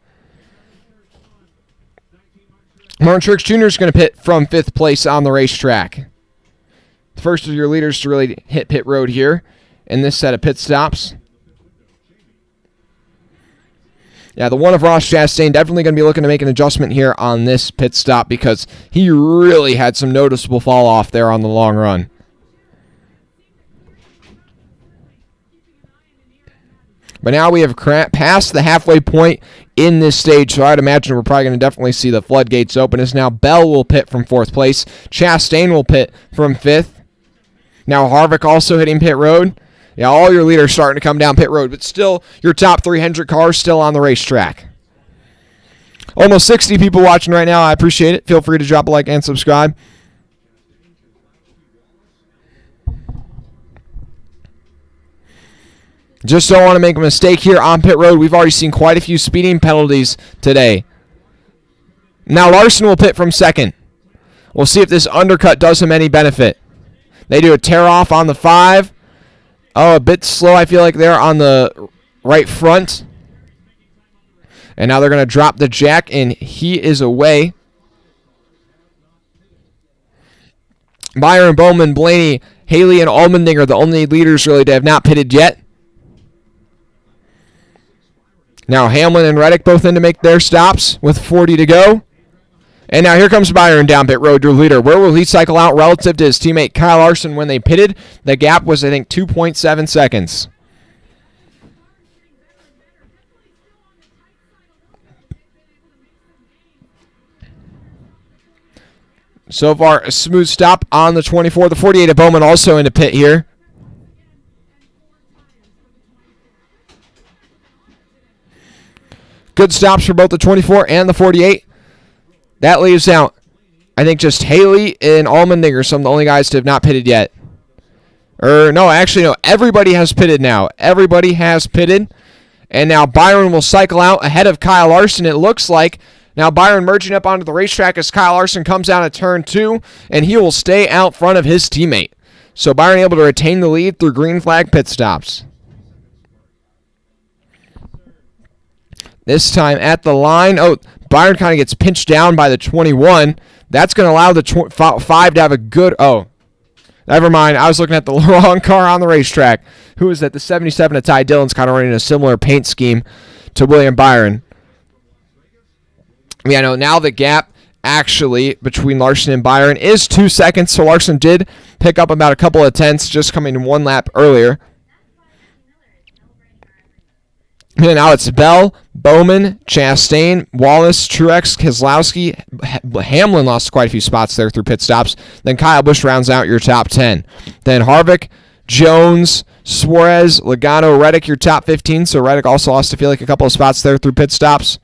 Martin Truex Jr. is going to pit from 5th place on the racetrack. The first of your leaders to really hit pit road here in this set of pit stops. Yeah, the one of Ross Chastain definitely going to be looking to make an adjustment here on this pit stop because he really had some noticeable fall off there on the long run. But now we have passed the halfway point in this stage, so I'd imagine we're probably going to definitely see the floodgates open as now Bell will pit from 4th place. Chastain will pit from 5th. Now Harvick also hitting pit road. Yeah, all your leaders starting to come down pit road, but still, your top 300 cars still on the racetrack. Almost 60 people watching right now. I appreciate it. Feel free to drop a like and subscribe. Just don't want to make a mistake here on pit road. We've already seen quite a few speeding penalties today. Now Larson will pit from 2nd. We'll see if this undercut does him any benefit. They do a tear off on the 5. Oh, a bit slow, I feel like they're on the right front. And now they're going to drop the jack, and he is away. Byron, Bowman, Blaney, Haley, and Allmendinger, the only leaders really to have not pitted yet. Now Hamlin and Reddick both in to make their stops with 40 to go. And now here comes Byron down pit road, your leader. Where will he cycle out relative to his teammate Kyle Larson when they pitted? The gap was, I think, 2.7 seconds. So far, a smooth stop on the 24. The 48 of Bowman also into pit here. Good stops for both the 24 and the 48. That leaves out, I think, just Haley and Allmendinger, some of the only guys to have not pitted yet. No, actually, no. Everybody has pitted now. Everybody has pitted. And now Byron will cycle out ahead of Kyle Larson, it looks like. Now Byron merging up onto the racetrack as Kyle Larson comes down at turn 2, and he will stay out front of his teammate. So Byron able to retain the lead through green flag pit stops. This time at the line. Oh, Byron kind of gets pinched down by the 21. That's going to allow the 5 to have a good... Oh, never mind. I was looking at the wrong car on the racetrack. Who is that? The 77 of Ty Dillon's kind of running a similar paint scheme to William Byron. Yeah, no, now the gap actually between Larson and Byron is 2 seconds. So Larson did pick up about a couple of tenths just coming 1 lap earlier. And now it's Bell, Bowman, Chastain, Wallace, Truex, Keselowski. Hamlin lost quite a few spots there through pit stops. Then Kyle Busch rounds out your top 10. Then Harvick, Jones, Suarez, Logano, Reddick, your top 15. So Reddick also lost, I feel like, a couple of spots there through pit stops.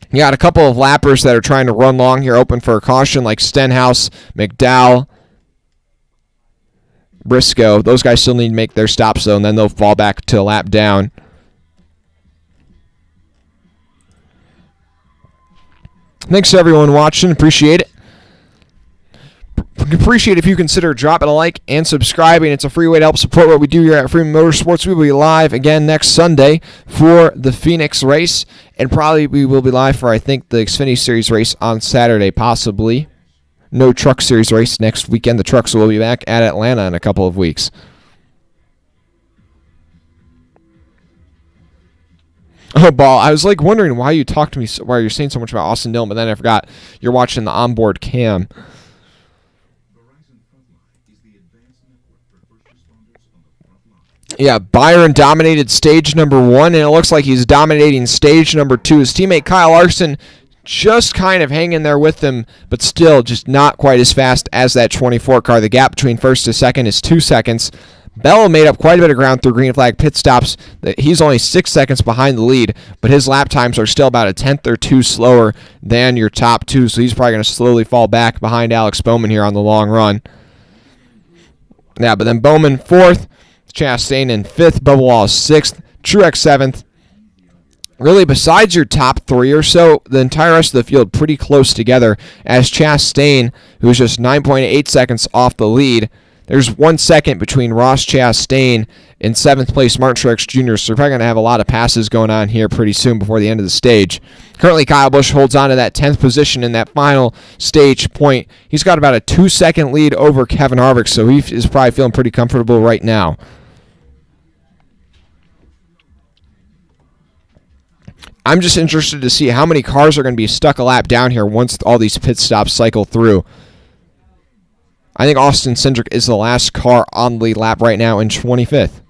You got a couple of lappers that are trying to run long here, open for a caution, like Stenhouse, McDowell, Briscoe. Those guys still need to make their stops, though, and then they'll fall back to a lap down. Thanks to everyone watching. Appreciate it. Appreciate if you consider dropping a like and subscribing. It's a free way to help support what we do here at Freeman Motorsports. We will be live again next Sunday for the Phoenix race, and probably we will be live for, I think, the Xfinity Series race on Saturday, possibly. No Truck Series race next weekend. The Trucks will be back at Atlanta in a couple of weeks. Oh, Ball, I was like wondering why you talked to me, why you're saying so much about Austin Dillon, but then I forgot you're watching the onboard cam. Yeah, Byron dominated stage number 1, and it looks like he's dominating stage number 2. His teammate Kyle Larson just kind of hanging there with them, but still just not quite as fast as that 24 car. The gap between first to second is 2 seconds. Bell made up quite a bit of ground through green flag pit stops. He's only 6 seconds behind the lead, but his lap times are still about a tenth or two slower than your top two, so he's probably going to slowly fall back behind Alex Bowman here on the long run. Yeah, but then Bowman 4th, Chastain in 5th, Bubba Wallace 6th, Truex 7th. Really, besides your top three or so, the entire rest of the field pretty close together, as Chastain, who's just 9.8 seconds off the lead. There's 1 second between Ross Chastain and 7th place Martin Truex Jr., so we're probably going to have a lot of passes going on here pretty soon before the end of the stage. Currently, Kyle Busch holds on to that 10th position in that final stage point. He's got about a 2-second lead over Kevin Harvick, so he is probably feeling pretty comfortable right now. I'm just interested to see how many cars are going to be stuck a lap down here once all these pit stops cycle through. I think Austin Cindric is the last car on the lead lap right now in 25th.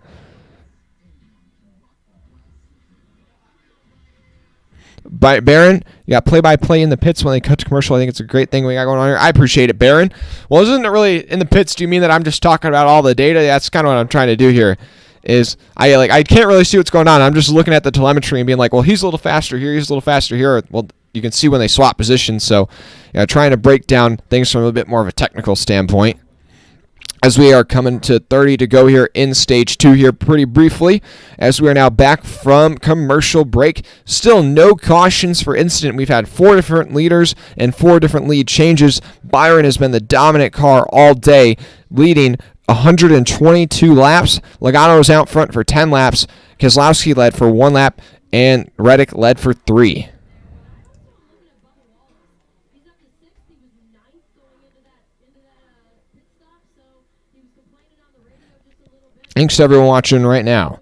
Byron, you got play-by-play in the pits when they cut to commercial. I think it's a great thing we got going on here. I appreciate it, Byron. Well, isn't it really in the pits? Do you mean that I'm just talking about all the data? That's kind of what I'm trying to do here. Is I can't really see what's going on. I'm just looking at the telemetry and being like, well, he's a little faster here, he's a little faster here. Well, you can see when they swap positions. So, trying to break down things from a bit more of a technical standpoint. As we are coming to 30 to go here in stage 2 here pretty briefly, as we are now back from commercial break. Still no cautions for incident. We've had 4 different leaders and 4 different lead changes. Byron has been the dominant car all day, leading 122 laps. Logano was out front for 10 laps. Keselowski led for 1 lap, and Reddick led for 3. Thanks to everyone watching right now.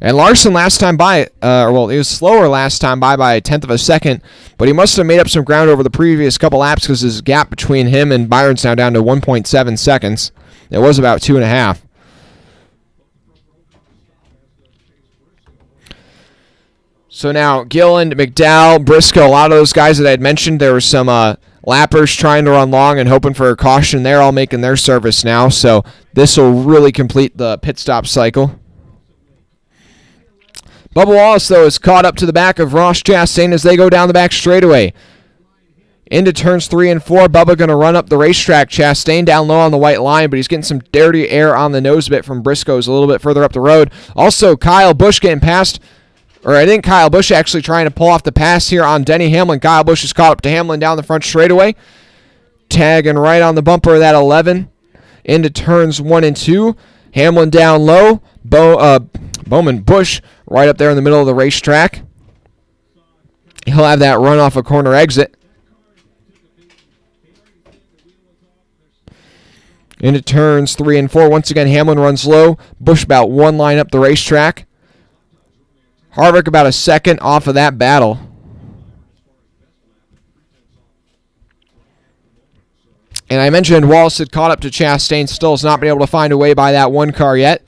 And Larson last time by, he was slower last time by a tenth of a second, but he must have made up some ground over the previous couple laps because his gap between him and Byron's now down to 1.7 seconds. It was about 2.5. So now Gilliland, McDowell, Briscoe, a lot of those guys that I had mentioned, there were some lappers trying to run long and hoping for a caution. They're all making their service now, so this will really complete the pit stop cycle. Bubba Wallace, though, is caught up to the back of Ross Chastain as they go down the back straightaway. Into turns 3 and 4, Bubba going to run up the racetrack. Chastain down low on the white line, but he's getting some dirty air on the nose bit from Briscoe's a little bit further up the road. Also, Kyle Busch getting past, or I think Kyle Busch actually trying to pull off the pass here on Denny Hamlin. Kyle Busch is caught up to Hamlin down the front straightaway. Tagging right on the bumper of that 11. Into turns 1 and 2. Hamlin down low. Bowman Busch right up there in the middle of the racetrack. He'll have that run off a corner exit. Into turns 3 and 4. Once again, Hamlin runs low. Busch about 1 line up the racetrack. Harvick about a second off of that battle. And I mentioned Wallace had caught up to Chastain. Still has not been able to find a way by that 1 car yet.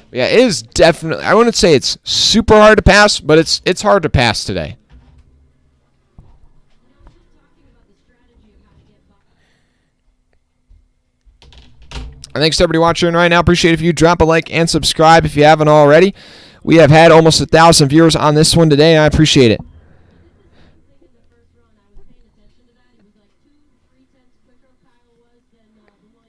Yeah, it is definitely, I wouldn't say it's super hard to pass, but it's hard to pass today. And thanks to everybody watching right now. Appreciate it if you drop a like and subscribe if you haven't already. We have had almost 1,000 viewers on this one today, and I appreciate it.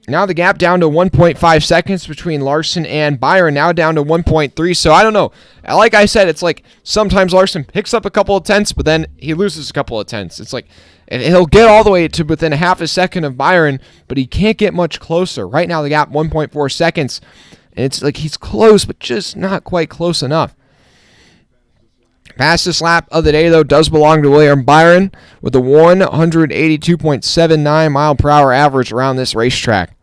Now the gap down to 1.5 seconds between Larson and Byron, now down to 1.3. So I don't know. Like I said, it's like sometimes Larson picks up a couple of tenths, but then he loses a couple of tenths. It's like he'll get all the way to within a half a second of Byron, but he can't get much closer. Right now the gap 1.4 seconds. And it's like he's close, but just not quite close enough. Fastest lap of the day, though, does belong to William Byron with a 182.79 mile per hour average around this racetrack.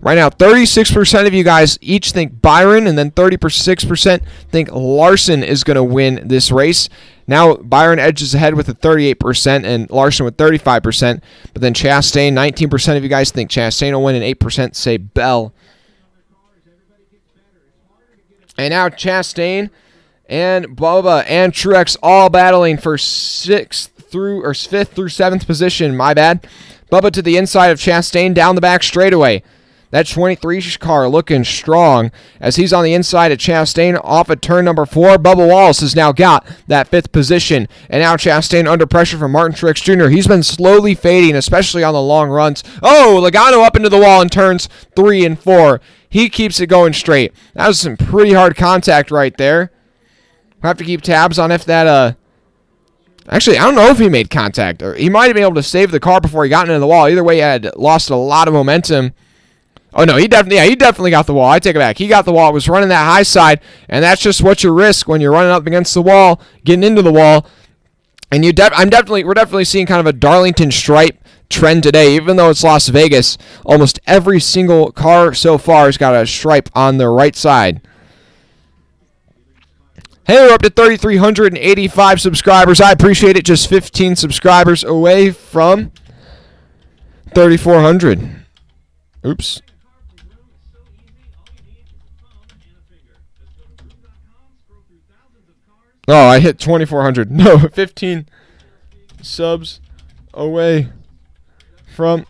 Right now, 36% of you guys each think Byron, and then 36% think Larson is going to win this race. Now, Byron edges ahead with a 38% and Larson with 35%. But then Chastain, 19% of you guys think Chastain will win, and 8% say Bell. And now Chastain and Bubba and Truex all battling for 5th through 7th position. My bad. Bubba to the inside of Chastain down the back straightaway. That 23 car looking strong as he's on the inside of Chastain off at turn number 4. Bubba Wallace has now got that 5th position. And now Chastain under pressure from Martin Truex Jr. He's been slowly fading, especially on the long runs. Oh, Logano up into the wall in turns 3 and 4. He keeps it going straight. That was some pretty hard contact right there. We'll have to keep tabs on if that... Actually, I don't know if he made contact. Or he might have been able to save the car before he got into the wall. Either way, he had lost a lot of momentum. Oh, no, he definitely got the wall. I take it back. He got the wall. It was running that high side, and that's just what you risk when you're running up against the wall, getting into the wall. And we're definitely seeing kind of a Darlington stripe trend today. Even though it's Las Vegas, almost every single car so far has got a stripe on their right side. Hey, we're up to 3,385 subscribers. I appreciate it. Just 15 subscribers away from 3,400. Oops. Oh, I hit 2,400. No, 15 subs away from...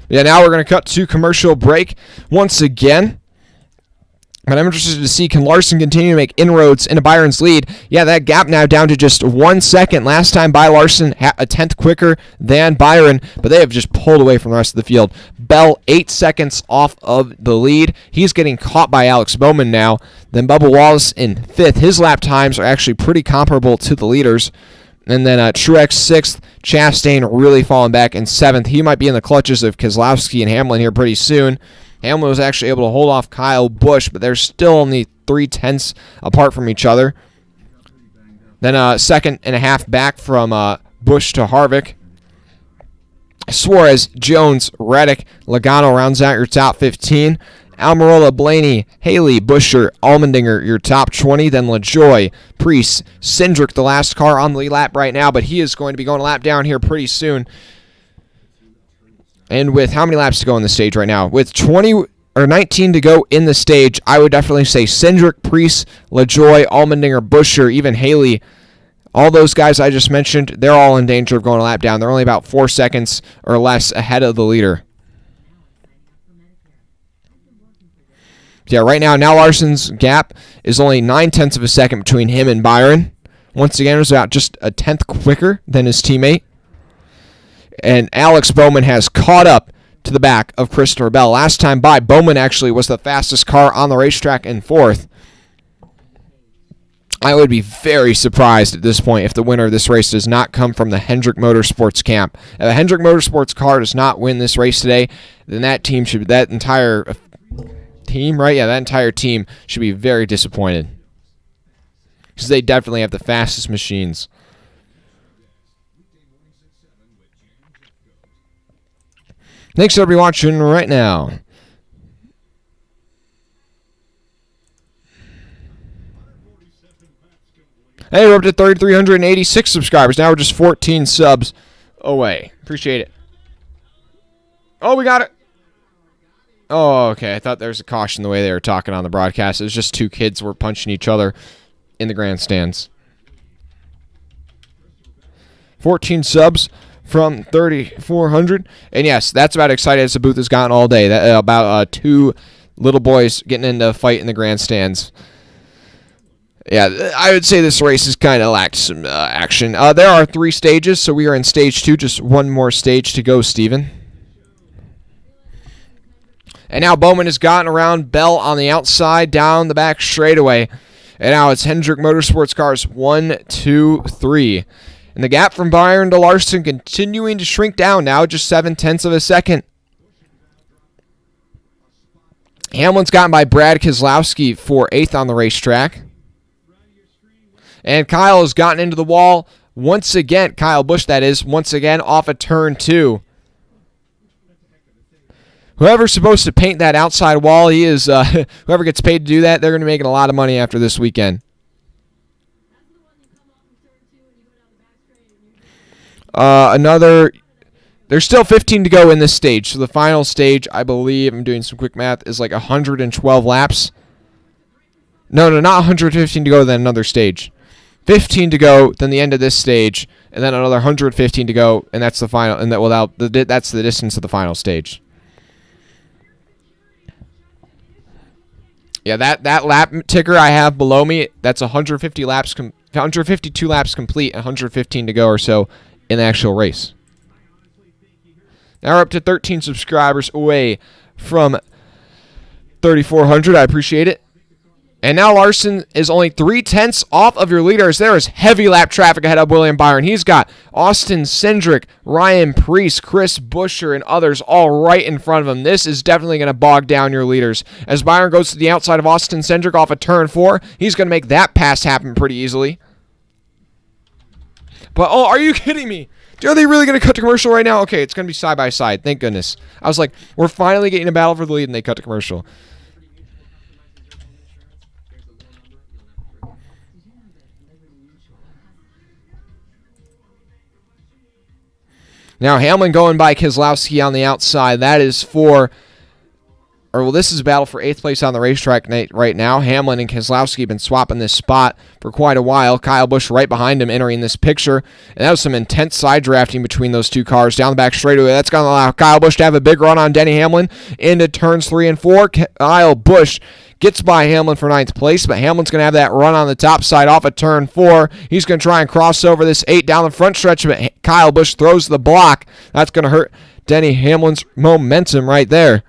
Yeah, now we're going to cut to commercial break once again. But I'm interested to see, can Larson continue to make inroads into Byron's lead? Yeah, that gap now down to just 1 second. Last time by Larson, a 10th quicker than Byron, but they have just pulled away from the rest of the field. Bell, 8 seconds off of the lead. He's getting caught by Alex Bowman now. Then Bubba Wallace in 5th. His lap times are actually pretty comparable to the leaders. And then Truex 6th, Chastain really falling back in 7th. He might be in the clutches of Keselowski and Hamlin here pretty soon. Hamlin was actually able to hold off Kyle Busch, but they're still only 3/10 apart from each other. Then a second and a half back from Busch to Harvick. Suarez, Jones, Reddick, Logano rounds out your top 15. Almirola, Blaney, Haley, Buescher, Allmendinger, your top 20. Then LaJoy, Preece, Cindric, the last car on the lead lap right now, but he is going to be going a lap down here pretty soon. And with how many laps to go on the stage right now? With 19 to go in the stage, I would definitely say Cindric, Preece, LaJoy, Allmendinger, Buescher, even Haley. All those guys I just mentioned, they're all in danger of going a lap down. They're only about 4 seconds or less ahead of the leader. Yeah, right now Larson's gap is only 9/10 of a second between him and Byron. Once again, it was about just a 10th quicker than his teammate. And Alex Bowman has caught up to the back of Christopher Bell. Last time by, Bowman actually was the fastest car on the racetrack in 4th. I would be very surprised at this point if the winner of this race does not come from the Hendrick Motorsports camp. If the Hendrick Motorsports car does not win this race today, then that entire team should be very disappointed. Because they definitely have the fastest machines. Thanks for everybody watching right now. Hey, we're up to 3,386 subscribers. Now we're just 14 subs away. Appreciate it. Oh, we got it. Oh, okay. I thought there was a caution the way they were talking on the broadcast. It was just 2 kids were punching each other in the grandstands. 14 subs from 3,400. And yes, that's about excited as the booth has gotten all day. About 2 little boys getting into a fight in the grandstands. Yeah, I would say this race has kind of lacked some action. There are 3 stages, so we are in stage 2. Just one more stage to go, Steven. And now Bowman has gotten around Bell on the outside, down the back straightaway. And now it's Hendrick Motorsports cars 1, 2, 3. And the gap from Byron to Larson continuing to shrink down now, just 7/10 of a second. Hamlin's gotten by Brad Keselowski for 8th on the racetrack. And Kyle has gotten into the wall once again. Kyle Busch, that is, once again off of turn 2. whoever's supposed to paint that outside wall, he is. Whoever gets paid to do that, they're going to be making a lot of money after this weekend. There's still 15 to go in this stage. So the final stage, I believe, I'm doing some quick math, is like 112 laps. No, not 115 to go, then another stage. 15 to go, then the end of this stage, and then another 115 to go, and that's the final. And that's the distance of the final stage. Yeah, that lap ticker I have below me, that's 150 laps, 152 laps complete, 115 to go or so in the actual race. Now we're up to 13 subscribers away from 3,400. I appreciate it. And now Larson is only 0.3 off of your leaders. There is heavy lap traffic ahead of William Byron. He's got Austin Cindric, Ryan Preece, Chris Buescher, and others all right in front of him. This is definitely going to bog down your leaders. As Byron goes to the outside of Austin Cindric off of turn 4, he's going to make that pass happen pretty easily. But, oh, are you kidding me? Are they really going to cut to commercial right now? Okay, it's going to be side by side. Thank goodness. I was like, we're finally getting a battle for the lead, and they cut to commercial. Now, Hamlin going by Keselowski on the outside. That is for... this is a battle for 8th place on the racetrack right now. Hamlin and Keselowski have been swapping this spot for quite a while. Kyle Busch right behind him entering this picture. And that was some intense side drafting between those two cars down the back straightaway. That's going to allow Kyle Busch to have a big run on Denny Hamlin into turns 3 and 4. Kyle Busch gets by Hamlin for 9th place, but Hamlin's going to have that run on the top side off of turn 4. He's going to try and cross over this 8 down the front stretch, but Kyle Busch throws the block. That's going to hurt Denny Hamlin's momentum right there.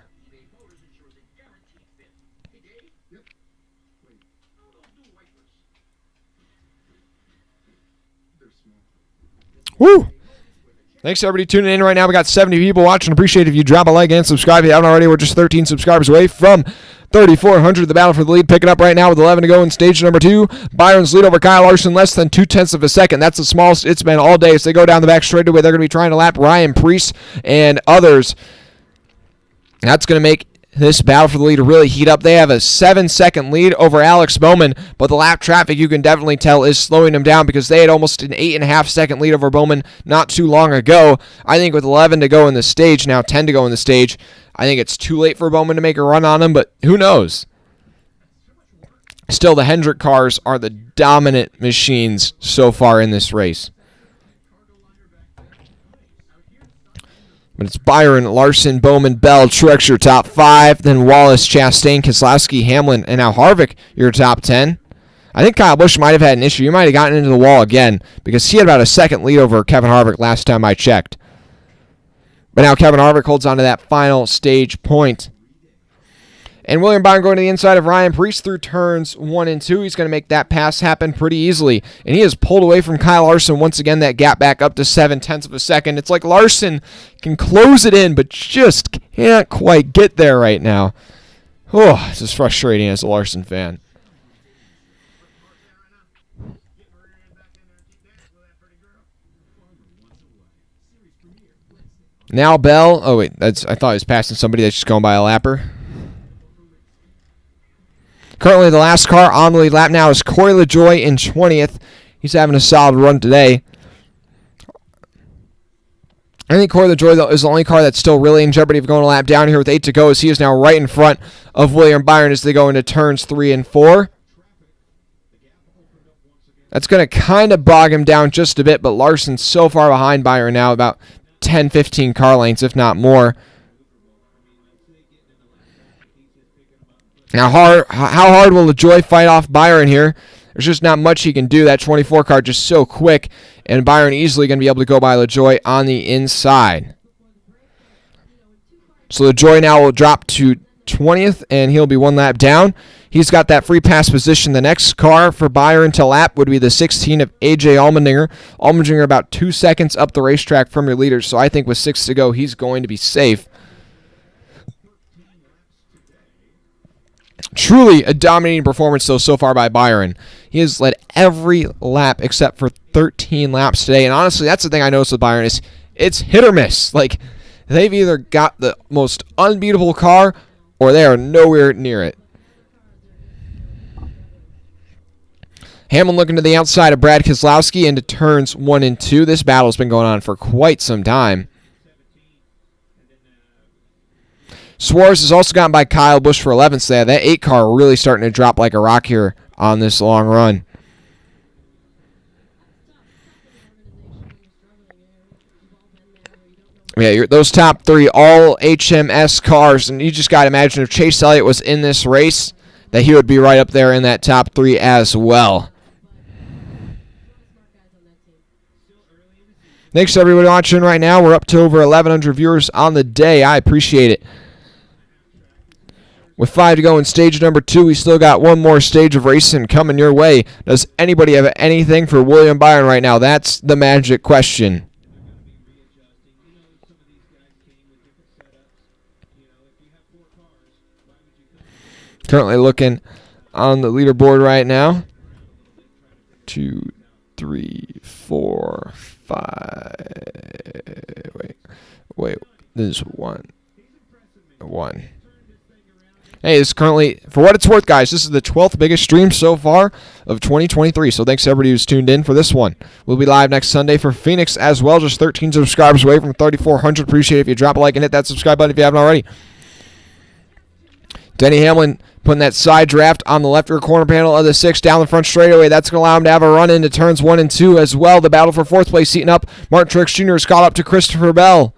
Woo! Thanks, everybody, tuning in right now. We got 70 people watching. Appreciate it if you drop a like and subscribe. If you haven't already, we're just 13 subscribers away from 3,400. The battle for the lead picking up right now with 11 to go in stage number 2. Byron's lead over Kyle Larson, less than 0.2 of a second. That's the smallest it's been all day. As they go down the back straightaway, they're going to be trying to lap Ryan Preece and others. That's going to make this battle for the lead really heat up. They have a 7-second lead over Alex Bowman, but the lap traffic, you can definitely tell, is slowing them down because they had almost an 8.5-second lead over Bowman not too long ago. I think with 11 to go in the stage, now 10 to go in the stage, I think it's too late for Bowman to make a run on him, but who knows? Still, the Hendrick cars are the dominant machines so far in this race. But it's Byron, Larson, Bowman, Bell, Truex, your top 5. Then Wallace, Chastain, Keselowski, Hamlin, and now Harvick, your top 10. I think Kyle Busch might have had an issue. He might have gotten into the wall again because he had about a second lead over Kevin Harvick last time I checked. But now Kevin Harvick holds on to that final stage point. And William Byron going to the inside of Ryan Preece through turns 1 and 2. He's going to make that pass happen pretty easily. And he has pulled away from Kyle Larson once again, that gap back up to 0.7 of a second. It's like Larson can close it in, but just can't quite get there right now. Oh, this is frustrating as a Larson fan. Now Bell. Oh, wait. I thought he was passing somebody that's just going by a lapper. Currently, the last car on the lead lap now is Corey LaJoie in 20th. He's having a solid run today. I think Corey LaJoie, though, is the only car that's still really in jeopardy of going a lap down here with 8 to go, as he is now right in front of William Byron as they go into turns 3 and 4. That's going to kind of bog him down just a bit, but Larson's so far behind Byron now, about 10, 15 car lengths, if not more. Now, how hard will LaJoie fight off Byron here? There's just not much he can do. That 24 car just so quick, and Byron easily going to be able to go by LaJoie on the inside. So LaJoie now will drop to 20th, and he'll be 1 lap down. He's got that free pass position. The next car for Byron to lap would be the 16 of A.J. Allmendinger. Allmendinger about 2 seconds up the racetrack from your leaders, so I think with 6 to go, he's going to be safe. Truly a dominating performance, though, so far by Byron. He has led every lap except for 13 laps today. And honestly, that's the thing I noticed with Byron is it's hit or miss. Like, they've either got the most unbeatable car or they are nowhere near it. Hamlin looking to the outside of Brad Keselowski into turns 1 and 2. This battle's been going on for quite some time. Suarez has also gotten by Kyle Busch for 11th there. That 8 car really starting to drop like a rock here on this long run. Yeah, those top 3 all HMS cars, and you just got to imagine if Chase Elliott was in this race, that he would be right up there in that top 3 as well. Thanks to everybody watching right now. We're up to over 1,100 viewers on the day. I appreciate it. With 5 to go in stage number 2, we still got one more stage of racing coming your way. Does anybody have anything for William Byron right now? That's the magic question. Currently looking on the leaderboard right now. 2, 3, 4, 5. Wait. This is 1. Hey, this is currently, for what it's worth, guys, this is the 12th biggest stream so far of 2023. So thanks to everybody who's tuned in for this one. We'll be live next Sunday for Phoenix as well. Just 13 subscribers away from 3,400. Appreciate it if you drop a like and hit that subscribe button if you haven't already. Denny Hamlin putting that side draft on the left rear corner panel of the 6 down the front straightaway. That's going to allow him to have a run into turns 1 and 2 as well. The battle for 4th place heating up. Martin Truex Jr. is caught up to Christopher Bell.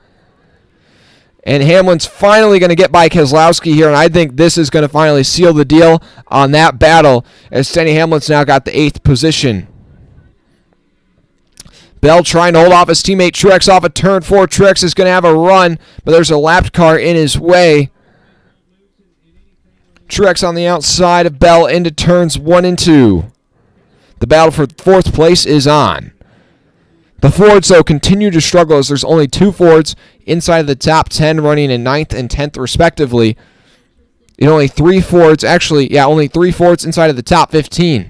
And Hamlin's finally going to get by Keselowski here, and I think this is going to finally seal the deal on that battle, as Denny Hamlin's now got the 8th position. Bell trying to hold off his teammate Truex off of turn 4. Truex is going to have a run, but there's a lapped car in his way. Truex on the outside of Bell into turns 1 and 2. The battle for 4th place is on. The Fords, though, continue to struggle as there's only 2 Fords inside of the top 10 running in 9th and 10th respectively. And only 3 Fords, only 3 Fords inside of the top 15.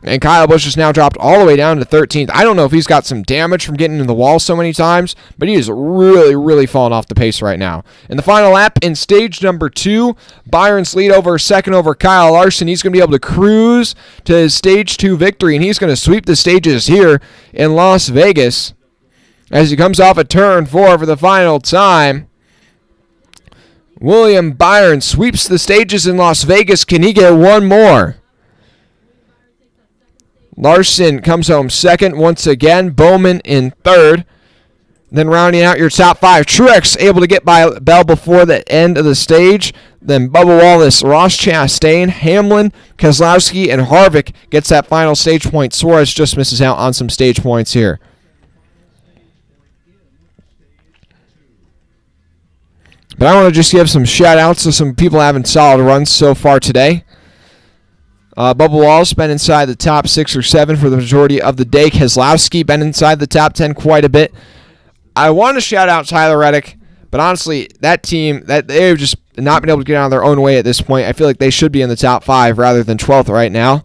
And Kyle Busch has now dropped all the way down to 13th. I don't know if he's got some damage from getting into the wall so many times, but he is really, really falling off the pace right now. In the final lap in stage number 2, Byron's lead over second over Kyle Larson. He's going to be able to cruise to his stage 2 victory, and he's going to sweep the stages here in Las Vegas as he comes off at turn 4 for the final time. William Byron sweeps the stages in Las Vegas. Can he get one more? Larson comes home second once again. Bowman in third. Then rounding out your top 5, Truex able to get by Bell before the end of the stage. Then Bubba Wallace, Ross Chastain, Hamlin, Keselowski, and Harvick gets that final stage point. Suarez just misses out on some stage points here. But I want to just give some shout-outs to some people having solid runs so far today. Bubba Wallace been inside the top 6 or 7 for the majority of the day. Keselowski been inside the top 10 quite a bit. I want to shout out Tyler Reddick, but honestly, that team, they've just not been able to get out of their own way at this point. I feel like they should be in the top 5 rather than 12th right now.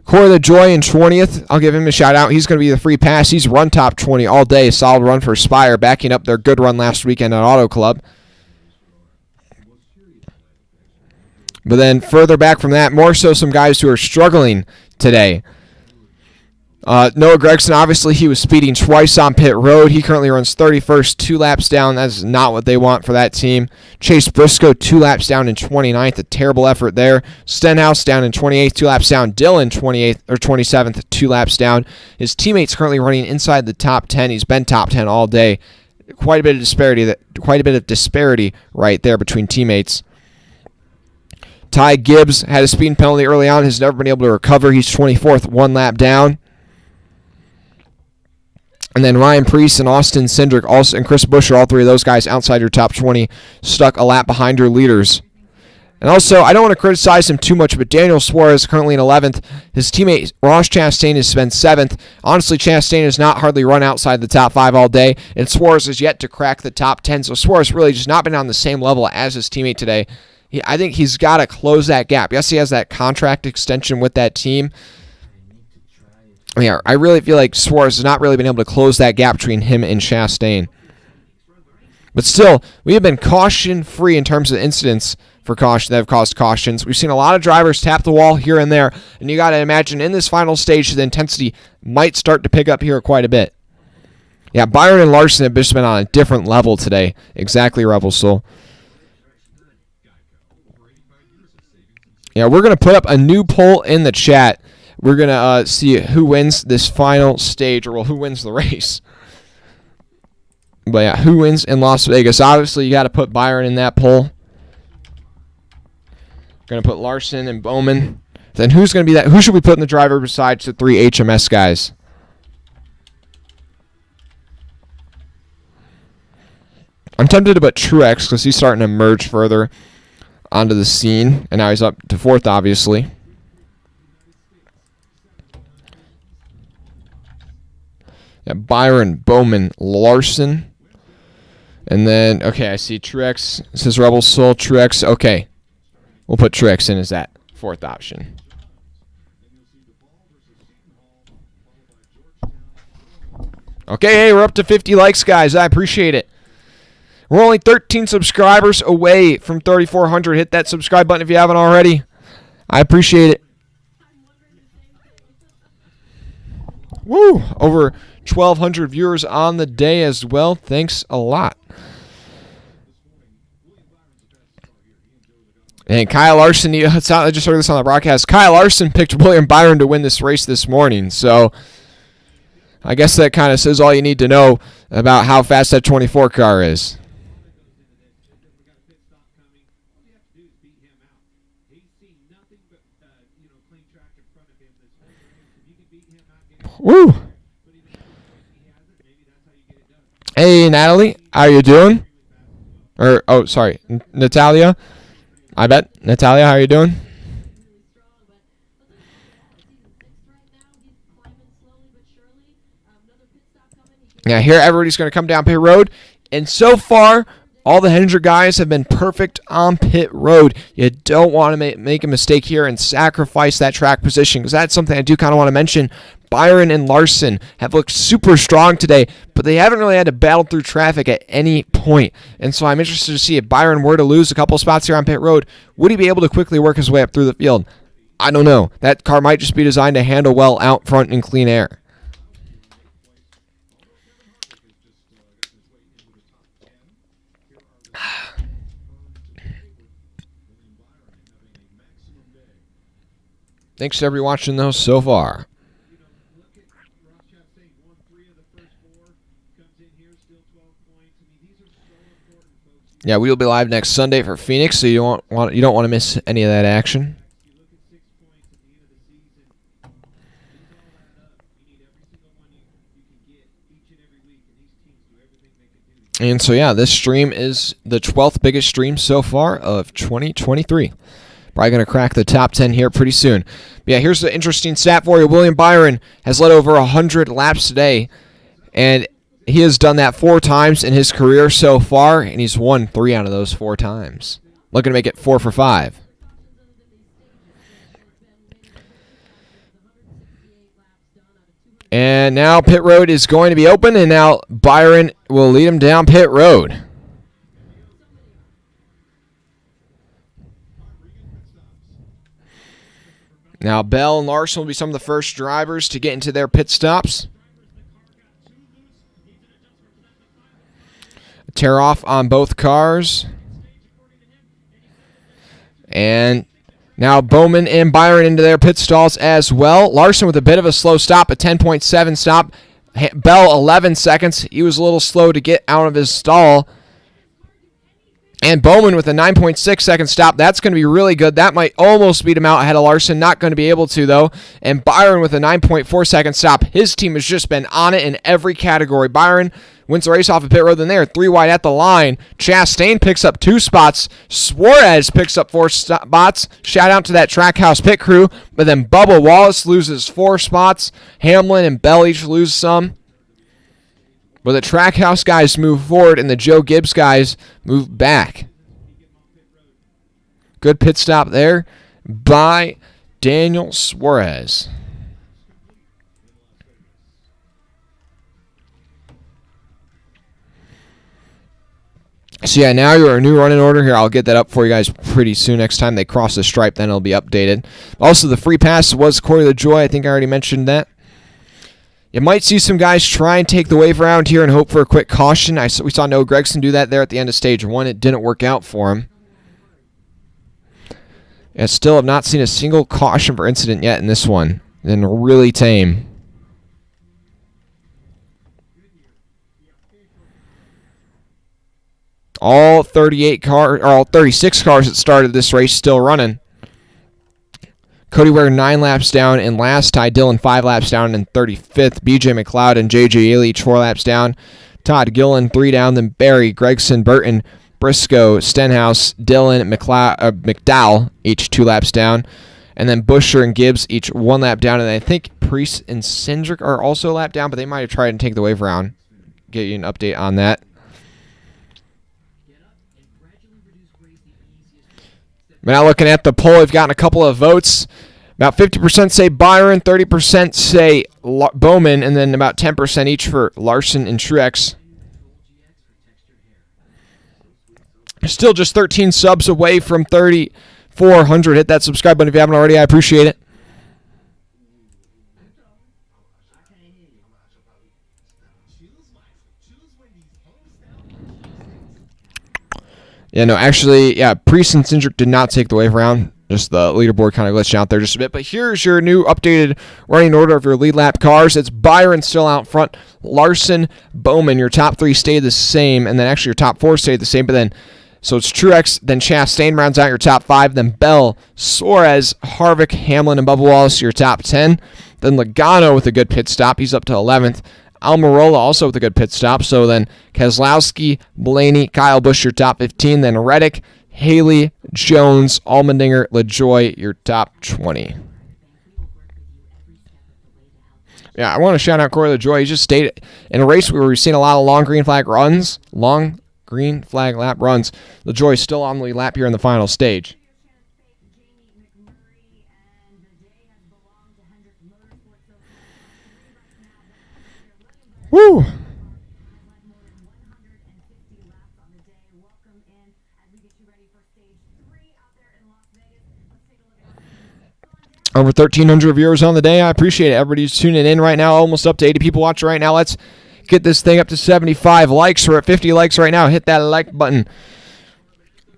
Corey LaJoie in 20th. I'll give him a shout out. He's going to be the free pass. He's run top 20 all day. Solid run for Spire, backing up their good run last weekend at Auto Club. But then further back from that, more so some guys who are struggling today. Noah Gragson, obviously, he was speeding twice on pit road. He currently runs 31st, 2 laps down. That's not what they want for that team. Chase Briscoe, 2 laps down in 29th. A terrible effort there. Stenhouse down in 28th, 2 laps down. Dillon, 28th or 27th, 2 laps down. His teammate's currently running inside the top 10. He's been top 10 all day. Quite a bit of disparity right there between teammates. Ty Gibbs had a speeding penalty early on. Has never been able to recover. He's 24th, 1 lap down. And then Ryan Preece and Austin Cindric and Chris Buescher, all 3 of those guys outside your top 20, stuck a lap behind your leaders. And also, I don't want to criticize him too much, but Daniel Suarez currently in 11th. His teammate Ross Chastain has been 7th. Honestly, Chastain has not hardly run outside the top 5 all day, and Suarez has yet to crack the top 10. So Suarez really just not been on the same level as his teammate today. I think he's got to close that gap. Yes, he has that contract extension with that team. mean, I really feel like Suarez has not really been able to close that gap between him and Chastain. But still, we have been caution-free in terms of incidents for caution that have caused cautions. We've seen a lot of drivers tap the wall here and there, and you got to imagine in this final stage, the intensity might start to pick up here quite a bit. Yeah, Byron and Larson have just been on a different level today. Exactly, Rebel Soul. Yeah, we're going to put up a new poll in the chat. We're going to see who wins this final stage, or well, who wins the race. But yeah, who wins in Las Vegas? Obviously, you got to put Byron in that poll. Going to put Larson and Bowman. Then who's going to be that? Who should we put in the driver besides the 3 HMS guys? I'm tempted to put Truex because he's starting to emerge further onto the scene, and now he's up to 4th, obviously. Yeah, Byron, Bowman, Larson. And then, okay, I see Truex. This is Rebel Soul, Truex. Okay. We'll put Truex in as that 4th option. Okay, hey, we're up to 50 likes, guys. I appreciate it. We're only 13 subscribers away from 3,400. Hit that subscribe button if you haven't already. I appreciate it. Woo! Over 1,200 viewers on the day as well. Thanks a lot. And Kyle Larson, I just heard this on the broadcast. Kyle Larson picked William Byron to win this race this morning. So I guess that kind of says all you need to know about how fast that 24 car is. Woo! Hey, Natalie, how you doing? Or, oh, sorry, Natalia. I bet. Natalia, how you doing? Yeah, here everybody's going to come down pit road. And so far, all the Hendrick guys have been perfect on pit road. You don't want to make a mistake here and sacrifice that track position, because that's something I do kind of want to mention. Byron and Larson have looked super strong today, but they haven't really had to battle through traffic at any point. And so I'm interested to see if Byron were to lose a couple spots here on pit road, would he be able to quickly work his way up through the field? I don't know. That car might just be designed to handle well out front in clean air. Thanks to everyone watching those so far. Yeah, we will be live next Sunday for Phoenix, so you don't want to miss any of that action. And so yeah, this stream is the 12th biggest stream so far of 2023. Probably going to crack the top 10 here pretty soon. But yeah, here's the interesting stat for you. William Byron has led over 100 laps today, and he has done that 4 times in his career so far, and he's won 3 out of those 4 times. Looking to make it 4 for 5. And now pit road is going to be open, and now Byron will lead him down pit road. Now Bell and Larson will be some of the first drivers to get into their pit stops. Tear off on both cars. And now Bowman and Byron into their pit stalls as well. Larson with a bit of a slow stop, a 10.7 stop. Bell 11 seconds. He was a little slow to get out of his stall. And Bowman with a 9.6 second stop. That's going to be really good. That might almost beat him out ahead of Larson. Not going to be able to, though. And Byron with a 9.4 second stop. His team has just been on it in every category. Byron wins the race off of pit road. Then they are 3 wide at the line. Chastain picks up 2 spots. Suarez picks up 4 spots. Shout out to that Trackhouse pit crew. But then Bubba Wallace loses 4 spots. Hamlin and Bell each lose some. But the Trackhouse guys move forward and the Joe Gibbs guys move back. Good pit stop there by Daniel Suarez. So yeah, now you're a new running order here. I'll get that up for you guys pretty soon. Next time they cross the stripe, then it'll be updated. Also, the free pass was Corey LaJoy. I think I already mentioned that. You might see some guys try and take the wave around here and hope for a quick caution. We saw Noah Gregson do that there at the end of stage 1. It didn't work out for him. And still have not seen a single caution for incident yet in this one. And really tame. All 38 cars, or all 36 cars that started this race still running. Cody Ware 9 laps down in last. Ty Dillon 5 laps down in 35th. BJ McLeod and JJ Ely each 4 laps down. Todd Gillen 3 down. Then Barry, Gregson, Burton, Briscoe, Stenhouse, Dillon, McDowell each 2 laps down. And then Busher and Gibbs each 1 lap down. And I think Priest and Cindric are also a lap down, but they might have tried and take the wave around. Get you an update on that. We're now looking at the poll. We've gotten a couple of votes. About 50% say Byron, 30% say Bowman, and then about 10% each for Larson and Truex. Still just 13 subs away from 3,400. Hit that subscribe button if you haven't already. I appreciate it. Yeah, no, actually, yeah, Priest and Cindric did not take the wave around. Just the leaderboard kind of glitched out there just a bit. But here's your new updated running order of your lead lap cars. It's Byron still out front. Larson, Bowman. Your top 3 stayed the same. And then actually your top 4 stayed the same. But then, so it's Truex, then Chastain rounds out your top 5. Then Bell, Suarez, Harvick, Hamlin, and Bubba Wallace, your top 10. Then Logano with a good pit stop. He's up to 11th. Almirola also with a good pit stop. So then Keselowski, Blaney, Kyle Busch, your top 15. Then Reddick, Haley, Jones, Allmendinger, LaJoy, your top 20. Yeah, I want to shout out Corey LaJoy. He just stayed in a race where we've seen a lot of long green flag runs, long green flag lap runs. LaJoy still on the lead lap here in the final stage. Woo! Over 1,300 viewers on the day. I appreciate it. Everybody's tuning in right now. Almost up to 80 people watching right now. Let's get this thing up to 75 likes. We're at 50 likes right now. Hit that like button.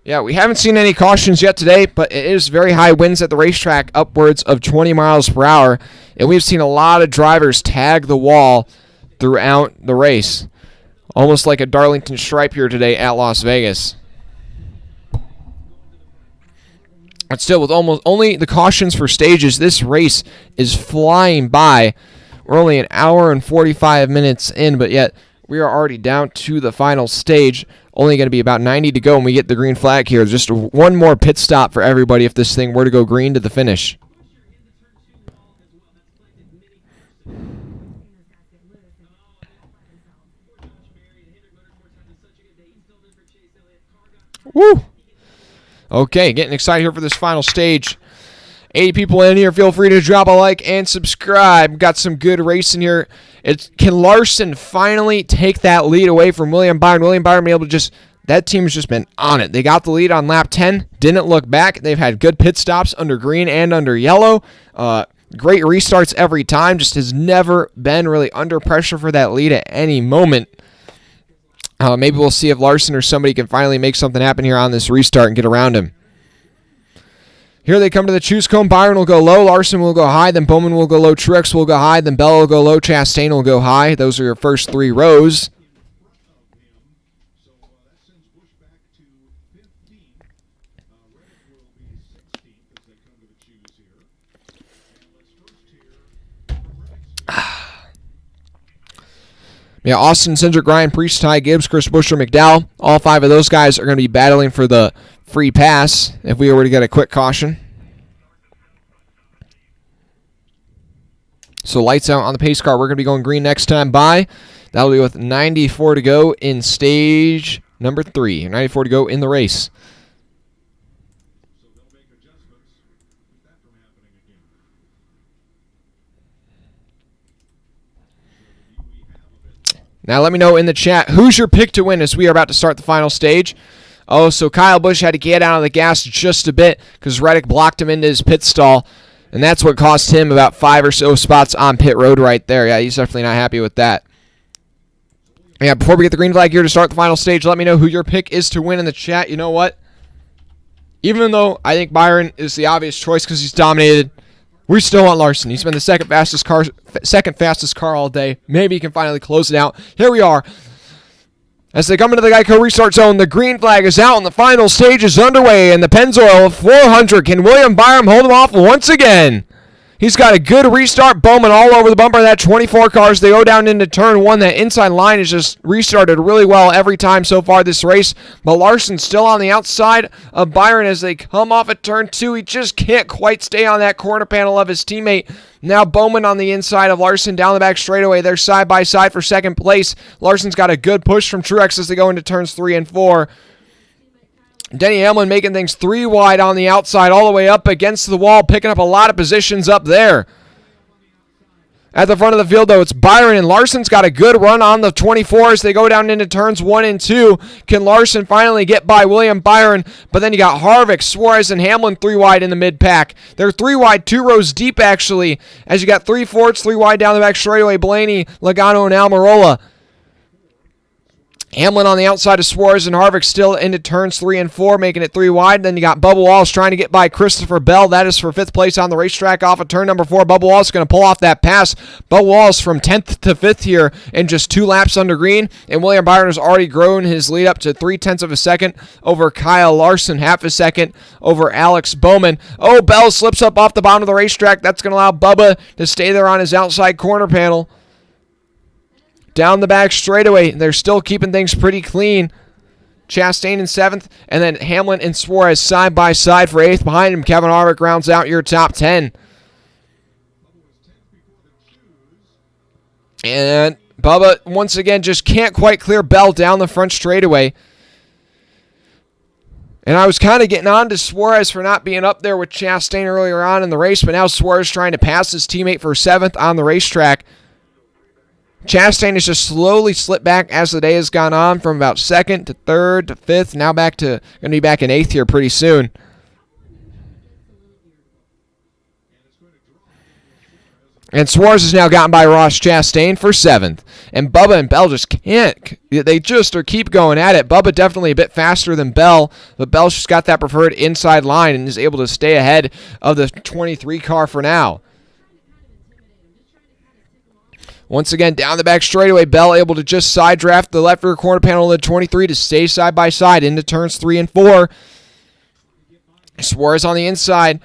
Yeah, we haven't seen any cautions yet today, but it is very high winds at the racetrack, upwards of 20 miles per hour. And we've seen a lot of drivers tag the wall throughout the race. Almost like a Darlington stripe here today at Las Vegas. But still, with almost only the cautions for stages, this race is flying by. We're only an hour and 45 minutes in, but yet we are already down to the final stage. Only going to be about 90 to go when we get the green flag here. Just one more pit stop for everybody if this thing were to go green to the finish. Woo! Okay, getting excited here for this final stage. 80 people in here. Feel free to drop a like and subscribe. Got some good racing here. Can Larson finally take that lead away from William Byron? William Byron be able to just... That team's just been on it. They got the lead on lap 10. Didn't look back. They've had good pit stops under green and under yellow. Great restarts every time. Just has never been really under pressure for that lead at any moment. Maybe we'll see if Larson or somebody can finally make something happen here on this restart and get around him. Here they come to the choose cone. Byron will go low. Larson will go high. Then Bowman will go low. Truex will go high. Then Bell will go low. Chastain will go high. Those are your first 3 rows. Yeah, Austin, Cindric, Ryan, Priest, Ty Gibbs, Chris Buescher, McDowell. All 5 of those guys are going to be battling for the free pass if we were to get a quick caution. So lights out on the pace car. We're going to be going green next time by. That'll be with 94 to go in stage number 3. 94 to go in the race. Now let me know in the chat, who's your pick to win as we are about to start the final stage? Oh, so Kyle Busch had to get out of the gas just a bit because Reddick blocked him into his pit stall, and that's what cost him about 5 or so spots on pit road right there. Yeah, he's definitely not happy with that. Yeah, before we get the green flag here to start the final stage, let me know who your pick is to win in the chat. You know what? Even though I think Byron is the obvious choice because he's dominated, we still want Larson. He's been the second fastest car all day. Maybe he can finally close it out. Here we are. As they come into the Geico restart zone, the green flag is out and the final stage is underway. And the Pennzoil 400, can William Byron hold him off once again? He's got a good restart. Bowman all over the bumper of that 24 cars. They go down into turn 1. That inside line is just restarted really well every time so far this race. But Larson's still on the outside of Byron as they come off at turn 2. He just can't quite stay on that corner panel of his teammate. Now Bowman on the inside of Larson down the back straightaway. They're side by side for second place. Larson's got a good push from Truex as they go into turns 3 and 4. Denny Hamlin making things 3 wide on the outside, all the way up against the wall, picking up a lot of positions up there. At the front of the field, though, it's Byron, and Larson's got a good run on the 24 as they go down into turns 1 and 2. Can Larson finally get by William Byron? But then you got Harvick, Suarez, and Hamlin 3 wide in the mid-pack. They're 3 wide, 2 rows deep, actually, as you got 3 Fords, 3 wide down the back straightaway, Blaney, Logano, and Almirola. Hamlin on the outside of Suarez and Harvick still into turns 3 and 4, making it 3 wide. Then you got Bubba Wallace trying to get by Christopher Bell. That is for 5th place on the racetrack off of turn number 4. Bubba Wallace going to pull off that pass. Bubba Wallace from 10th to 5th here in just 2 laps under green. And William Byron has already grown his lead up to 0.3 of a second over Kyle Larson, half a second over Alex Bowman. Oh, Bell slips up off the bottom of the racetrack. That's going to allow Bubba to stay there on his outside corner panel. Down the back straightaway, they're still keeping things pretty clean. Chastain in 7th, and then Hamlin and Suarez side by side for 8th. Behind him, Kevin Harvick rounds out your top 10. And Bubba, once again, just can't quite clear Bell down the front straightaway. And I was kind of getting on to Suarez for not being up there with Chastain earlier on in the race, but now Suarez trying to pass his teammate for 7th on the racetrack. Chastain has just slowly slipped back as the day has gone on from about 2nd to 3rd to 5th. Now back to going to be back in 8th here pretty soon. And Suarez has now gotten by Ross Chastain for 7th. And Bubba and Bell just can't. They just keep going at it. Bubba definitely a bit faster than Bell, but Bell's just got that preferred inside line and is able to stay ahead of the 23 car for now. Once again, down the back straightaway, Bell able to just side draft the left rear corner panel of the 23 to stay side by side into turns 3 and 4. Suarez on the inside,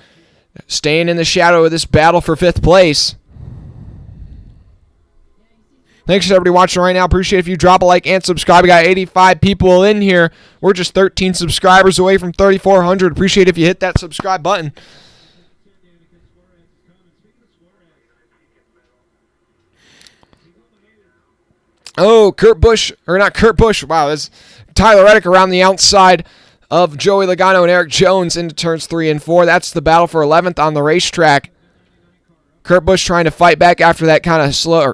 staying in the shadow of this battle for 5th place. Thanks to everybody watching right now. Appreciate if you drop a like and subscribe. We got 85 people in here. We're just 13 subscribers away from 3,400. Appreciate if you hit that subscribe button. Oh, Kurt Busch, or not Kurt Busch, wow, that's Tyler Reddick around the outside of Joey Logano and Eric Jones into turns 3 and 4. That's the battle for 11th on the racetrack. Kurt Busch trying to fight back after that kind of slow,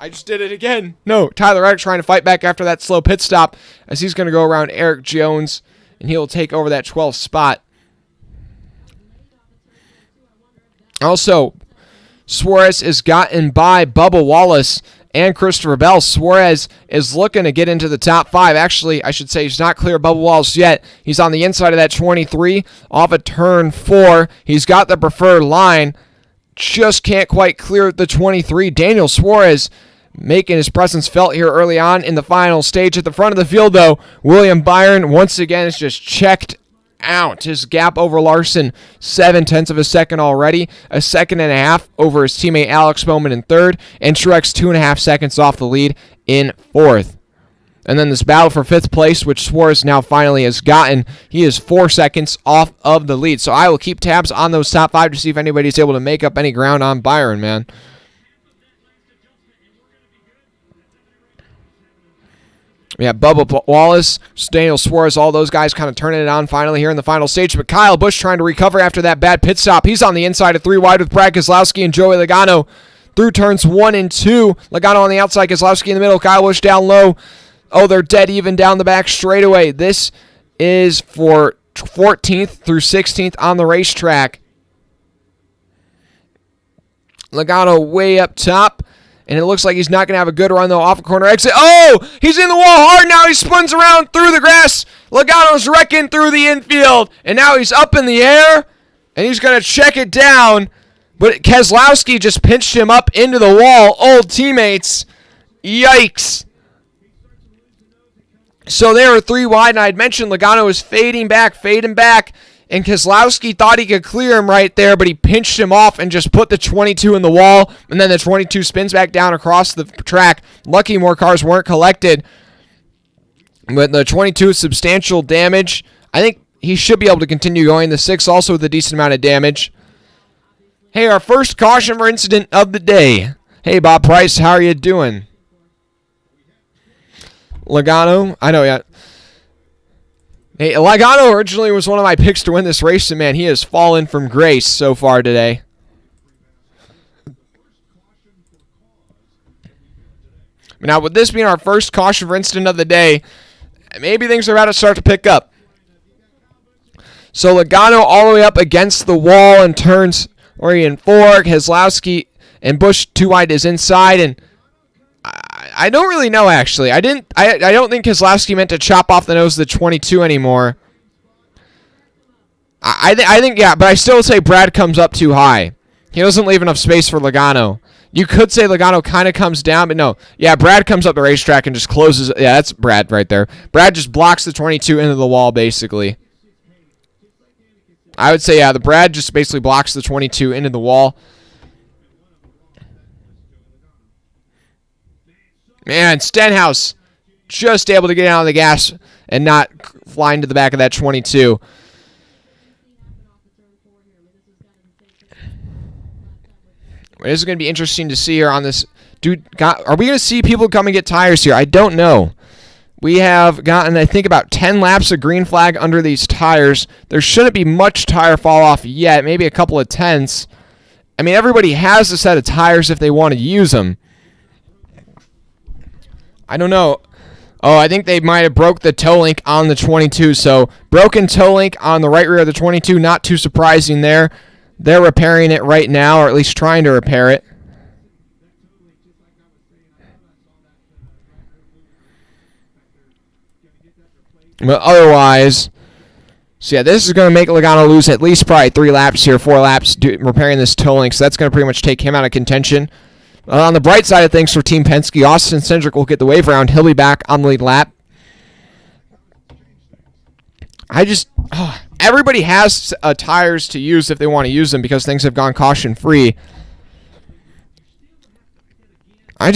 I just did it again. No, Tyler Reddick trying to fight back after that slow pit stop as he's going to go around Eric Jones, and he'll take over that 12th spot. Also, Suarez has gotten by Bubba Wallace and Christopher Bell. Suarez is looking to get into the top 5. Actually, I should say he's not clear of Bubba Wallace yet. He's on the inside of that 23 off of turn 4. He's got the preferred line. Just can't quite clear the 23. Daniel Suarez making his presence felt here early on in the final stage. At the front of the field, though, William Byron once again is just checked out. His gap over Larson, 0.7 of a second already. A second and a half over his teammate Alex Bowman in 3rd. And Truex 2.5 seconds off the lead in 4th. And then this battle for 5th place, which Suarez now finally has gotten, he is 4 seconds off of the lead. So I will keep tabs on those top 5 to see if anybody's able to make up any ground on Byron, man. Yeah, Bubba Wallace, Daniel Suarez, all those guys kind of turning it on finally here in the final stage. But Kyle Busch trying to recover after that bad pit stop. He's on the inside of 3 wide with Brad Keselowski and Joey Logano. through turns 1 and 2. Logano on the outside, Keselowski in the middle, Kyle Busch down low. Oh, they're dead even down the back straightaway. This is for 14th through 16th on the racetrack. Logano way up top. And it looks like he's not going to have a good run, though, off a corner exit. Oh, he's in the wall hard now. He spins around through the grass. Logano's wrecking through the infield. And now he's up in the air. And he's going to check it down. But Keselowski just pinched him up into the wall. Old teammates. Yikes. So they were 3 wide. And I'd mentioned Logano was fading back. And Keselowski thought he could clear him right there, but he pinched him off and just put the 22 in the wall, and then the 22 spins back down across the track. Lucky more cars weren't collected, but the 22 is substantial damage. I think he should be able to continue going. The 6 also with a decent amount of damage. Hey, our first caution for incident of the day. Hey, Bob Price, how are you doing? Logano, I know, yeah. Hey, Logano originally was one of my picks to win this race, and man, he has fallen from grace so far today. Now, with this being our first caution for incident of the day, maybe things are about to start to pick up. So Logano all the way up against the wall in turns 3 and 4. Keselowski and Busch 2 wide is inside, and I don't really know, actually. I don't think Keselowski meant to chop off the nose of the 22 anymore. I think, yeah, but I still say Brad comes up too high. He doesn't leave enough space for Logano. You could say Logano kind of comes down, but no. Yeah, Brad comes up the racetrack and just closes. Yeah, that's Brad right there. Brad just blocks the 22 into the wall, basically. I would say, yeah, the Brad just basically blocks the 22 into the wall. Man, Stenhouse just able to get out of the gas and not fly into the back of that 22. This is going to be interesting to see here on this. Dude, are we going to see people come and get tires here? I don't know. We have gotten, I think, about 10 laps of green flag under these tires. There shouldn't be much tire fall off yet, maybe a couple of tenths. I mean, everybody has a set of tires if they want to use them. I don't know. Oh, I think they might have broke the toe link on the 22. So, broken toe link on the right rear of the 22. Not too surprising there. They're repairing it right now, or at least trying to repair it. But otherwise, so yeah, this is going to make Logano lose at least probably 3 laps here, 4 laps repairing this toe link. So that's going to pretty much take him out of contention. On the bright side of things for Team Penske, Austin Cindric will get the wave round. He'll be back on the lead lap. Everybody has tires to use if they want to use them because things have gone caution-free. I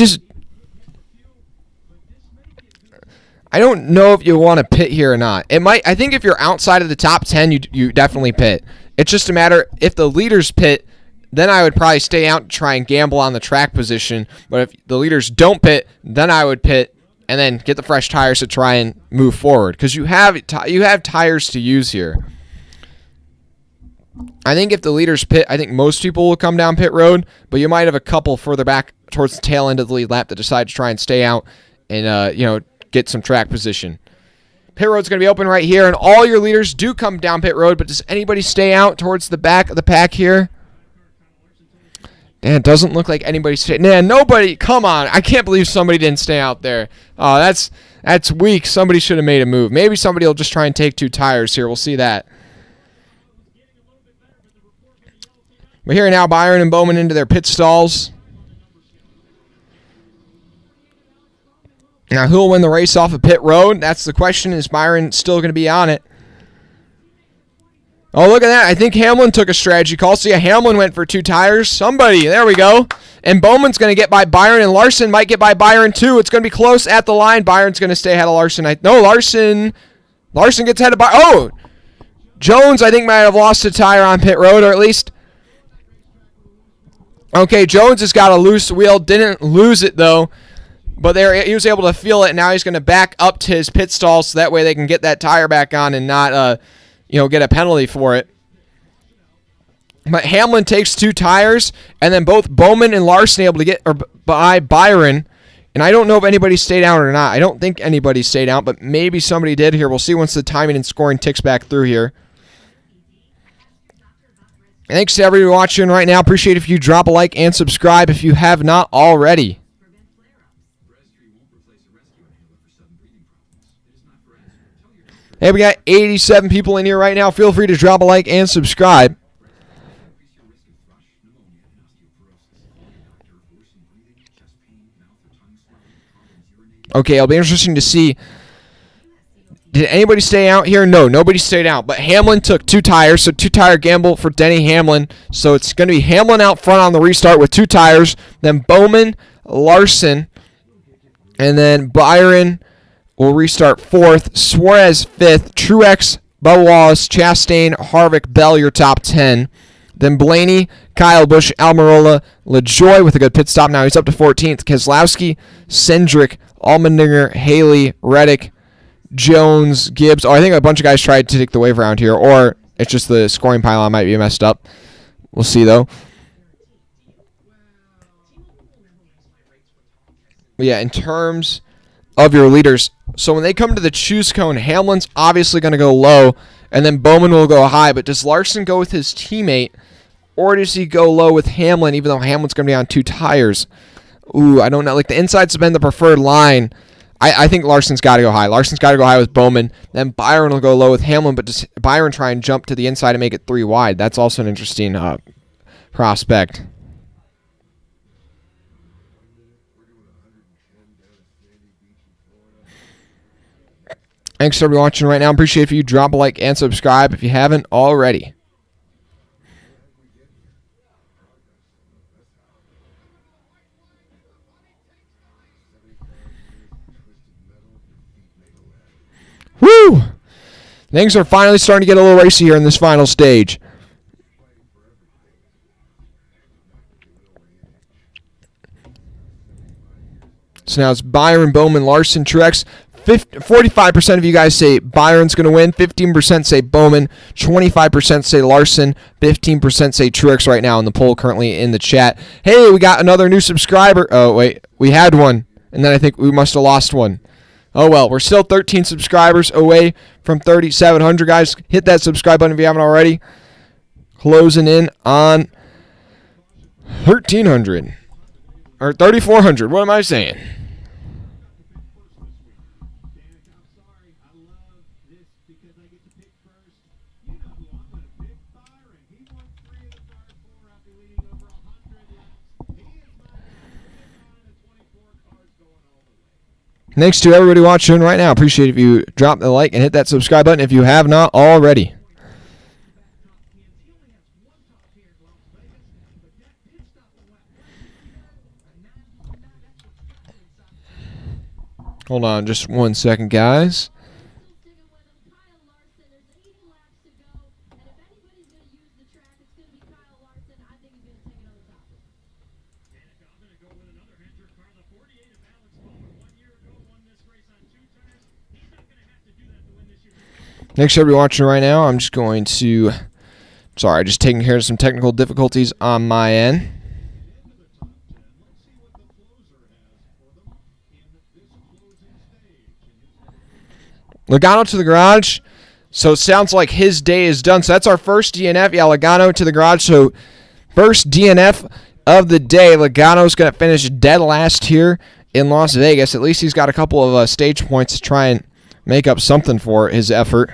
don't know if you want to pit here or not. I think if you're outside of the top 10, you definitely pit. It's just a matter if the leaders pit, then I would probably stay out and try and gamble on the track position. But if the leaders don't pit, then I would pit and then get the fresh tires to try and move forward because you have tires to use here. I think if the leaders pit, I think most people will come down pit road, but you might have a couple further back towards the tail end of the lead lap that decide to try and stay out and get some track position. Pit road's going to be open right here, and all your leaders do come down pit road, but does anybody stay out towards the back of the pack here? Man, it doesn't look like anybody stayed. Man, nobody. Come on. I can't believe somebody didn't stay out there. Oh, that's weak. Somebody should have made a move. Maybe somebody will just try and take 2 tires here. We'll see that. We're here now, Byron and Bowman into their pit stalls. Now, who will win the race off of pit road? That's the question. Is Byron still going to be on it? Oh, look at that. I think Hamlin took a strategy call. So, yeah, Hamlin went for 2 tires. Somebody. There we go. And Bowman's going to get by Byron, and Larson might get by Byron, too. It's going to be close at the line. Byron's going to stay ahead of Larson. Larson gets ahead of Byron. Oh! Jones, I think, might have lost a tire on pit road, or at least... Okay, Jones has got a loose wheel. Didn't lose it, though. But he was able to feel it, and now he's going to back up to his pit stall so that way they can get that tire back on and not... get a penalty for it. But Hamlin takes 2 tires, and then both Bowman and Larson able to get by Byron. And I don't know if anybody stayed out or not. I don't think anybody stayed out, but maybe somebody did here. We'll see once the timing and scoring ticks back through here. Thanks to everybody watching right now. Appreciate if you drop a like and subscribe if you have not already. Hey, we got 87 people in here right now. Feel free to drop a like and subscribe. Okay, it'll be interesting to see. Did anybody stay out here? No, nobody stayed out. But Hamlin took 2 tires, so 2-tire gamble for Denny Hamlin. So it's going to be Hamlin out front on the restart with 2 tires. Then Bowman, Larson, and then Byron will restart 4th. Suarez 5th. Truex, Bubba Wallace, Chastain, Harvick, Bell, your top 10. Then Blaney, Kyle Busch, Almirola, LaJoy with a good pit stop. Now he's up to 14th. Keselowski, Cindric, Allmendinger, Haley, Reddick, Jones, Gibbs. Oh, I think a bunch of guys tried to take the wave around here, or it's just the scoring pylon might be messed up. We'll see, though. But yeah, in terms of your leaders, so when they come to the choose cone, Hamlin's obviously going to go low, and then Bowman will go high. But does Larson go with his teammate, or does he go low with Hamlin, even though Hamlin's going to be on 2 tires? Ooh, I don't know. Like, the insides have been the preferred line. I think Larson's got to go high. Larson's got to go high with Bowman. Then Byron will go low with Hamlin, but does Byron try and jump to the inside and make it 3 wide? That's also an interesting prospect. Thanks for watching right now. Appreciate if you drop a like and subscribe if you haven't already. Woo! Things are finally starting to get a little racy here in this final stage. So now it's Byron, Bowman, Larson, Truex. 45% of you guys say Byron's going to win. 15% say Bowman. 25% say Larson. 15% say Truex right now in the poll currently in the chat. Hey, we got another new subscriber. Oh, wait. We had one, and then I think we must have lost one. Oh, well, we're still 13 subscribers away from 3,700, guys. Hit that subscribe button if you haven't already. Closing in on 1,300. Or 3,400. What am I saying? Thanks to everybody watching right now. Appreciate if you drop the like and hit that subscribe button if you have not already. Hold on just 1 second, guys. Thanks for everybody watching right now. I'm just going to, just taking care of some technical difficulties on my end. Logano to the garage. So it sounds like his day is done. So that's our first DNF. Yeah, Logano to the garage. So first DNF of the day. Logano's going to finish dead last here in Las Vegas. At least he's got a couple of stage points to try and make up something for his effort.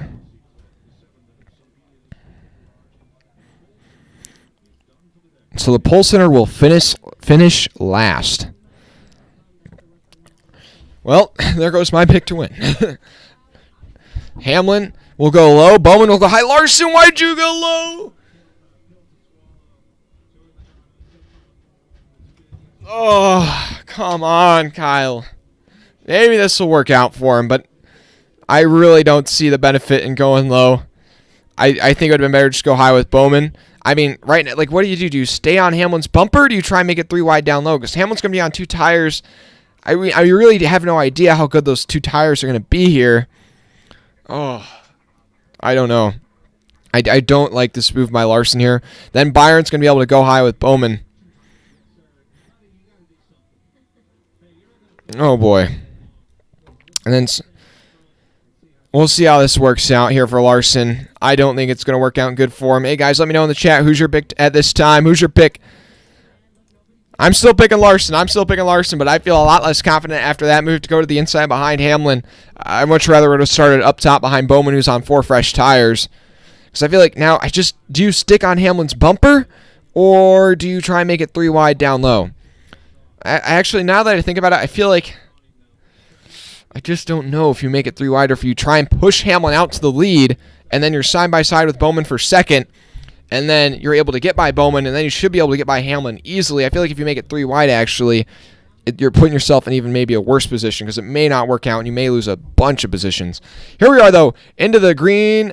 So the pole center will finish last. Well, there goes my pick to win. Hamlin will go low. Bowman will go high. Larson, why'd you go low? Oh, come on, Kyle. Maybe this will work out for him, but I really don't see the benefit in going low. I think it would have been better just go high with Bowman. I mean, right now, like, what do you do? Do you stay on Hamlin's bumper, or do you try and make it 3 wide down low? Because Hamlin's going to be on 2 tires. I really have no idea how good those 2 tires are going to be here. Oh, I don't know. I don't like this move by Larson here. Then Byron's going to be able to go high with Bowman. Oh, boy. And then we'll see how this works out here for Larson. I don't think it's going to work out good for him. Hey, guys, let me know in the chat who's your pick at this time. Who's your pick? I'm still picking Larson. But I feel a lot less confident after that move to go to the inside behind Hamlin. I much rather would have started up top behind Bowman, who's on 4 fresh tires. Because I feel like now do you stick on Hamlin's bumper, or do you try and make it 3 wide down low? I actually, now that I think about it, I feel like I just don't know if you make it 3 wide or if you try and push Hamlin out to the lead, and then you're side by side with Bowman for second, and then you're able to get by Bowman, and then you should be able to get by Hamlin easily. I feel like if you make it 3 wide, actually, you're putting yourself in even maybe a worse position because it may not work out, and you may lose a bunch of positions. Here we are, though, into the green.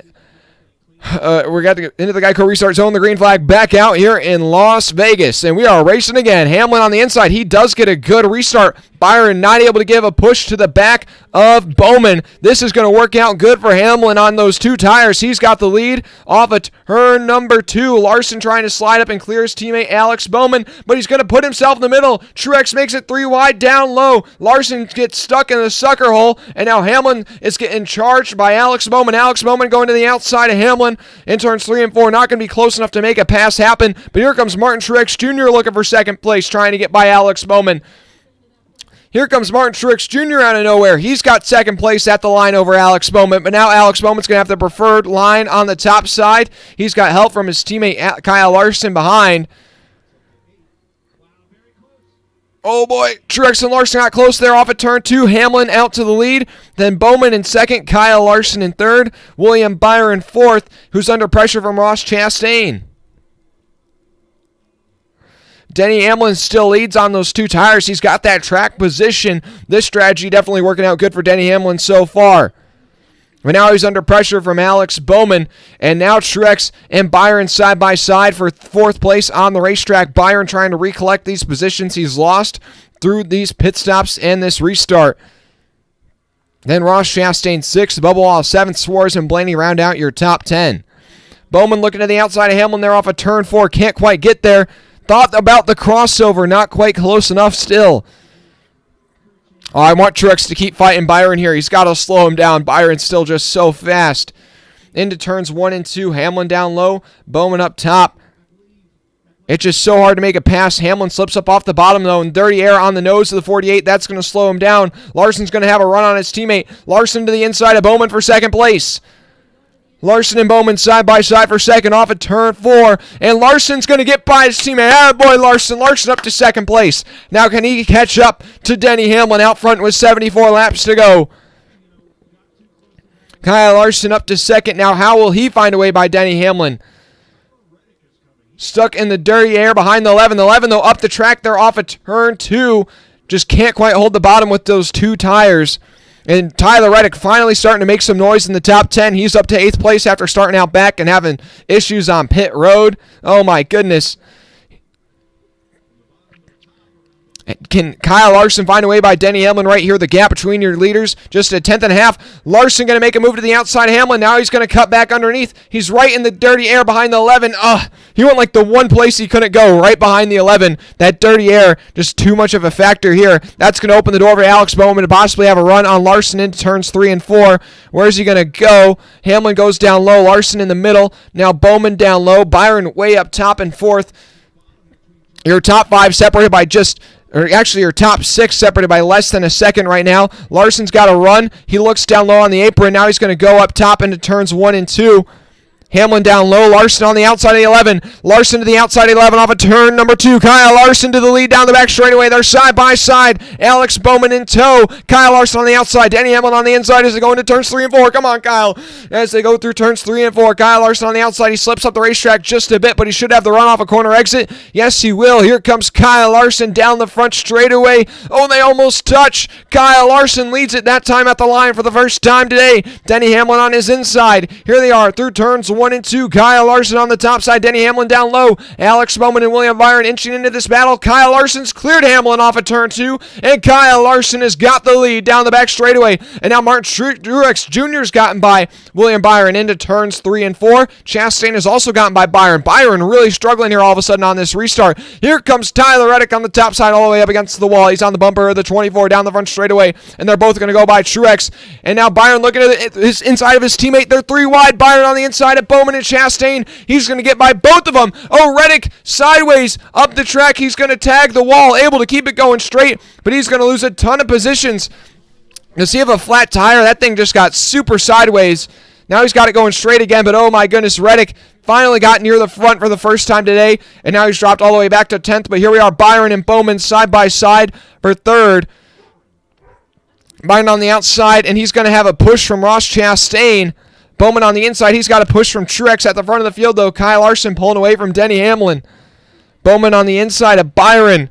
We got into the Geico restart zone. The green flag back out here in Las Vegas, and we are racing again. Hamlin on the inside. He does get a good restart. Byron not able to give a push to the back of Bowman. This is going to work out good for Hamlin on those 2 tires. He's got the lead off of turn number 2. Larson trying to slide up and clear his teammate Alex Bowman, but he's going to put himself in the middle. Truex makes it 3 wide down low. Larson gets stuck in the sucker hole, and now Hamlin is getting charged by Alex Bowman. Alex Bowman going to the outside of Hamlin in turns 3 and 4. Not going to be close enough to make a pass happen, but here comes Martin Truex Jr. looking for second place, trying to get by Alex Bowman. Here comes Martin Truex Jr. out of nowhere. He's got second place at the line over Alex Bowman, but now Alex Bowman's going to have the preferred line on the top side. He's got help from his teammate Kyle Larson behind. Oh boy, Truex and Larson got close there off at turn 2. Hamlin out to the lead. Then Bowman in second, Kyle Larson in third, William Byron fourth, who's under pressure from Ross Chastain. Denny Hamlin still leads on those 2 tires. He's got that track position. This strategy definitely working out good for Denny Hamlin so far. But now he's under pressure from Alex Bowman. And now Truex and Byron side by side for 4th place on the racetrack. Byron trying to recollect these positions he's lost through these pit stops and this restart. Then Ross Chastain 6th, Bubba Wallace 7th, Suarez and Blaney round out your top 10. Bowman looking to the outside of Hamlin there off of turn 4. Can't quite get there. Thought about the crossover, not quite close enough still. Oh, I want Truex to keep fighting Byron here. He's got to slow him down. Byron's still just so fast. Into turns 1 and 2. Hamlin down low. Bowman up top. It's just so hard to make a pass. Hamlin slips up off the bottom, though, and dirty air on the nose of the 48. That's going to slow him down. Larson's going to have a run on his teammate. Larson to the inside of Bowman for second place. Larson and Bowman side by side for second off at turn 4. And Larson's going to get by his teammate. Attaboy, Larson. Larson up to second place. Now can he catch up to Denny Hamlin out front with 74 laps to go? Kyle Larson up to second. Now how will he find a way by Denny Hamlin? Stuck in the dirty air behind the 11. The 11, though, up the track. They're off at turn 2. Just can't quite hold the bottom with those 2 tires. And Tyler Reddick finally starting to make some noise in the top 10. He's up to 8th place after starting out back and having issues on pit road. Oh, my goodness. Can Kyle Larson find a way by Denny Hamlin right here? The gap between your leaders, just a 10th and a half. Larson going to make a move to the outside of Hamlin. Now he's going to cut back underneath. He's right in the dirty air behind the 11. He went like the one place he couldn't go, right behind the 11. That dirty air, just too much of a factor here. That's going to open the door for Alex Bowman to possibly have a run on Larson into turns 3 and 4. Where's he going to go? Hamlin goes down low. Larson in the middle. Now Bowman down low. Byron way up top in 4th. Your top 5 separated by your top 6 separated by less than a second right now. Larson's got a run. He looks down low on the apron. Now he's going to go up top into turns 1 and 2. Hamlin down low. Larson on the outside of the 11. Larson to the outside of 11 off of turn number 2. Kyle Larson to the lead down the back straightaway. They're side by side. Alex Bowman in tow. Kyle Larson on the outside. Denny Hamlin on the inside as they go into turns 3 and 4. Come on, Kyle. As they go through turns 3 and 4. Kyle Larson on the outside. He slips up the racetrack just a bit, but he should have the run off a corner exit. Yes, he will. Here comes Kyle Larson down the front straightaway. Oh, they almost touch. Kyle Larson leads it that time at the line for the first time today. Denny Hamlin on his inside. Here they are through turns 1 and 2. Kyle Larson on the top side. Denny Hamlin down low. Alex Bowman and William Byron inching into this battle. Kyle Larson's cleared Hamlin off of turn 2, and Kyle Larson has got the lead down the back straightaway. And now Martin Truex Jr.'s gotten by William Byron into turns 3 and 4. Chastain has also gotten by Byron. Byron really struggling here all of a sudden on this restart. Here comes Tyler Reddick on the top side all the way up against the wall. He's on the bumper of the 24 down the front straightaway, and they're both going to go by Truex. And now Byron looking at his inside of his teammate. They're 3 wide. Byron on the inside of Bowman and Chastain. He's going to get by both of them. Oh, Reddick sideways up the track. He's going to tag the wall, able to keep it going straight, but he's going to lose a ton of positions. Does he have a flat tire? That thing just got super sideways. Now he's got it going straight again, but oh my goodness, Reddick finally got near the front for the first time today, and now he's dropped all the way back to 10th, but here we are, Byron and Bowman side by side for 3rd. Byron on the outside, and he's going to have a push from Ross Chastain. Bowman on the inside, he's got a push from Truex at the front of the field, though. Kyle Larson pulling away from Denny Hamlin. Bowman on the inside of Byron.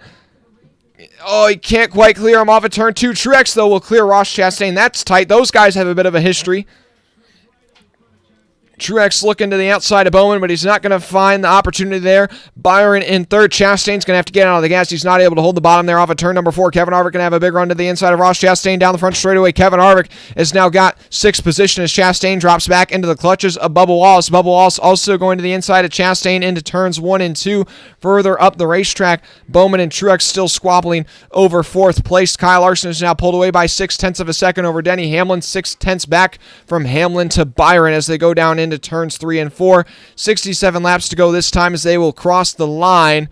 Oh, he can't quite clear him off of turn 2. Truex, though, will clear Ross Chastain. That's tight. Those guys have a bit of a history. Truex looking to the outside of Bowman, but he's not going to find the opportunity there. Byron in 3rd. Chastain's going to have to get out of the gas. He's not able to hold the bottom there off of turn number 4. Kevin Harvick going to have a big run to the inside of Ross Chastain down the front straightaway. Kevin Harvick has now got 6th position as Chastain drops back into the clutches of Bubba Wallace. Bubba Wallace also going to the inside of Chastain into turns 1 and 2. Further up the racetrack, Bowman and Truex still squabbling over 4th place. Kyle Larson is now pulled away by 0.6 of a second over Denny Hamlin. 0.6 back from Hamlin to Byron as they go down into turns 3 and 4. 67 laps to go this time as they will cross the line.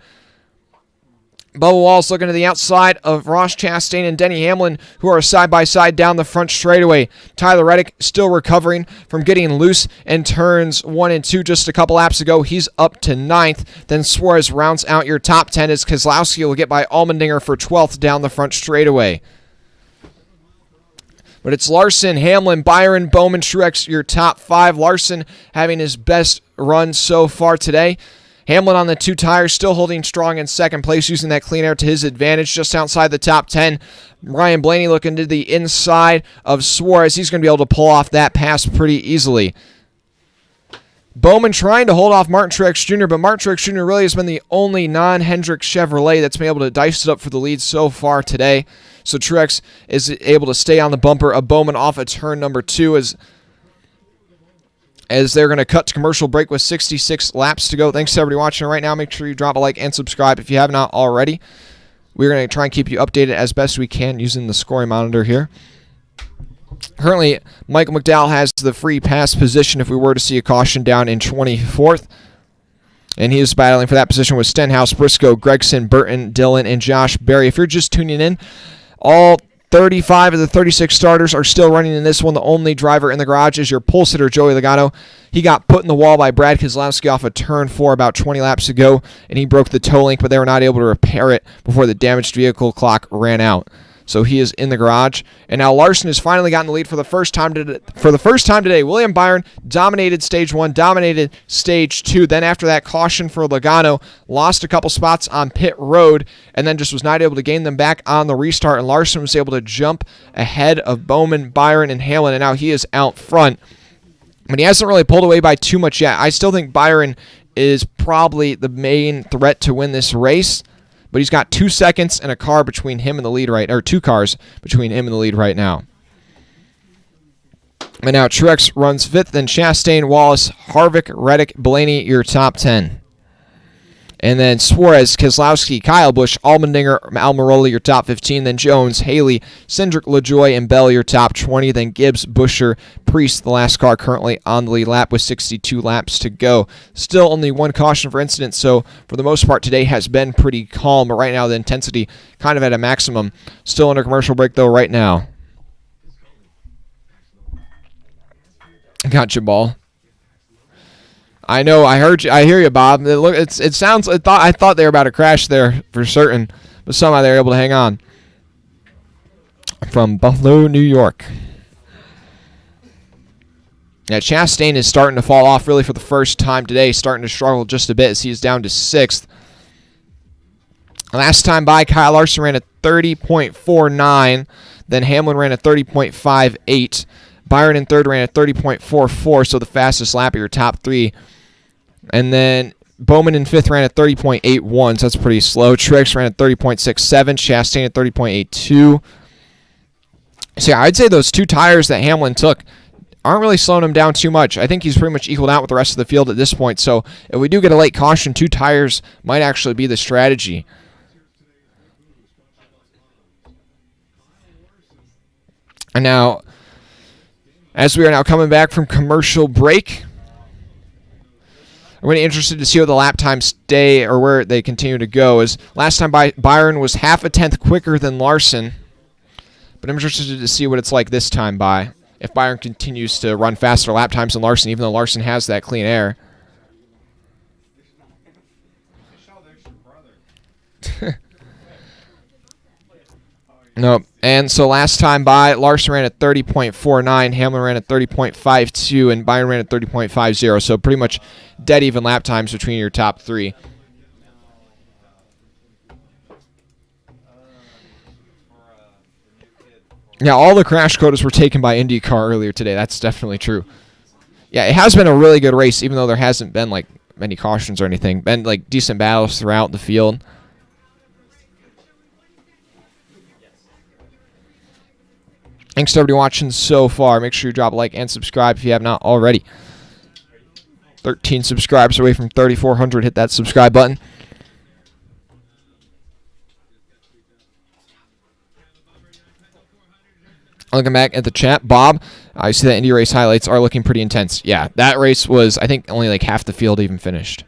Bubba Wallace looking to the outside of Ross Chastain and Denny Hamlin, who are side by side down the front straightaway. Tyler Reddick still recovering from getting loose in turns 1 and 2 just a couple laps ago. He's up to 9th. Then Suarez rounds out your top 10 as Keselowski will get by Allmendinger for 12th down the front straightaway. But it's Larson, Hamlin, Byron, Bowman, Truex, your top 5. Larson having his best run so far today. Hamlin on the 2 tires, still holding strong in 2nd place, using that clean air to his advantage, just outside the top 10. Ryan Blaney looking to the inside of Suarez. He's going to be able to pull off that pass pretty easily. Bowman trying to hold off Martin Truex Jr., but Martin Truex Jr. really has been the only non-Hendrick Chevrolet that's been able to dice it up for the lead so far today. So Truex is able to stay on the bumper of Bowman off of turn number 2 as they're going to cut to commercial break with 66 laps to go. Thanks to everybody watching right now. Make sure you drop a like and subscribe if you have not already. We're going to try and keep you updated as best we can using the scoring monitor here. Currently, Michael McDowell has the free pass position if we were to see a caution down in 24th. And he is battling for that position with Stenhouse, Briscoe, Gregson, Burton, Dillon, and Josh Berry. If you're just tuning in, all 35 of the 36 starters are still running in this one. The only driver in the garage is your pole sitter, Joey Logano. He got put in the wall by Brad Keselowski off of turn 4 about 20 laps ago, and he broke the toe link, but they were not able to repair it before the damaged vehicle clock ran out. So he is in the garage. And now Larson has finally gotten the lead for the first time today. William Byron dominated stage 1, dominated stage 2. Then after that caution for Logano, lost a couple spots on pit road, and then just was not able to gain them back on the restart. And Larson was able to jump ahead of Bowman, Byron, and Hamlin, and now he is out front. But he hasn't really pulled away by too much yet. I still think Byron is probably the main threat to win this race. But he's got 2 seconds and a car between him and the lead or 2 cars between him and the lead right now. And now Truex runs 5th, then Chastain, Wallace, Harvick, Reddick, Blaney, your top 10. And then Suarez, Keselowski, Kyle Busch, Allmendinger, Almirola, your top 15. Then Jones, Haley, Cindric, LaJoie, and Bell, your top 20. Then Gibbs, Buescher, Priest, the last car currently on the lead lap with 62 laps to go. Still only 1 caution for incident, so for the most part today has been pretty calm. But right now the intensity kind of at a maximum. Still under commercial break though right now. Gotcha, ball. I know. I heard you. I hear you, Bob. It sounds. I thought they were about to crash there for certain, but somehow they were able to hang on. From Buffalo, New York. Yeah, Chastain is starting to fall off really for the first time today. Starting to struggle just a bit as he is down to 6th. Last time by, Kyle Larson ran a 30.49. Then Hamlin ran a 30.58. Byron in third ran at 30.44, so the fastest lap of your top three. And then Bowman in fifth ran at 30.81, so that's pretty slow. Truex ran at 30.67, Chastain at 30.82. So yeah, I'd say those two tires that Hamlin took aren't really slowing him down too much. I think he's pretty much equaled out with the rest of the field at this point. So if we do get a late caution, two tires might actually be the strategy. And now, as we are now coming back from commercial break, I'm really interested to see where the lap times stay or where they continue to go. As last time Byron was half a tenth quicker than Larson, but I'm interested to see what it's like this time by. If Byron continues to run faster lap times than Larson, even though Larson has that clean air. No, and so last time by, Larson ran at 30.49, Hamlin ran at 30.52, and Byron ran at 30.50. So pretty much dead even lap times between your top three. Yeah, all the crash quotas were taken by IndyCar earlier today. That's definitely true. Yeah, it has been a really good race, even though there hasn't been like many cautions or anything. Been like decent battles throughout the field. Thanks to everybody watching so far. Make sure you drop a like and subscribe if you have not already. 13 subscribers away from 3,400. Hit that subscribe button. Looking back at the chat, Bob, I see that Indy race highlights are looking pretty intense. Yeah, that race was, I think, only like half the field even finished.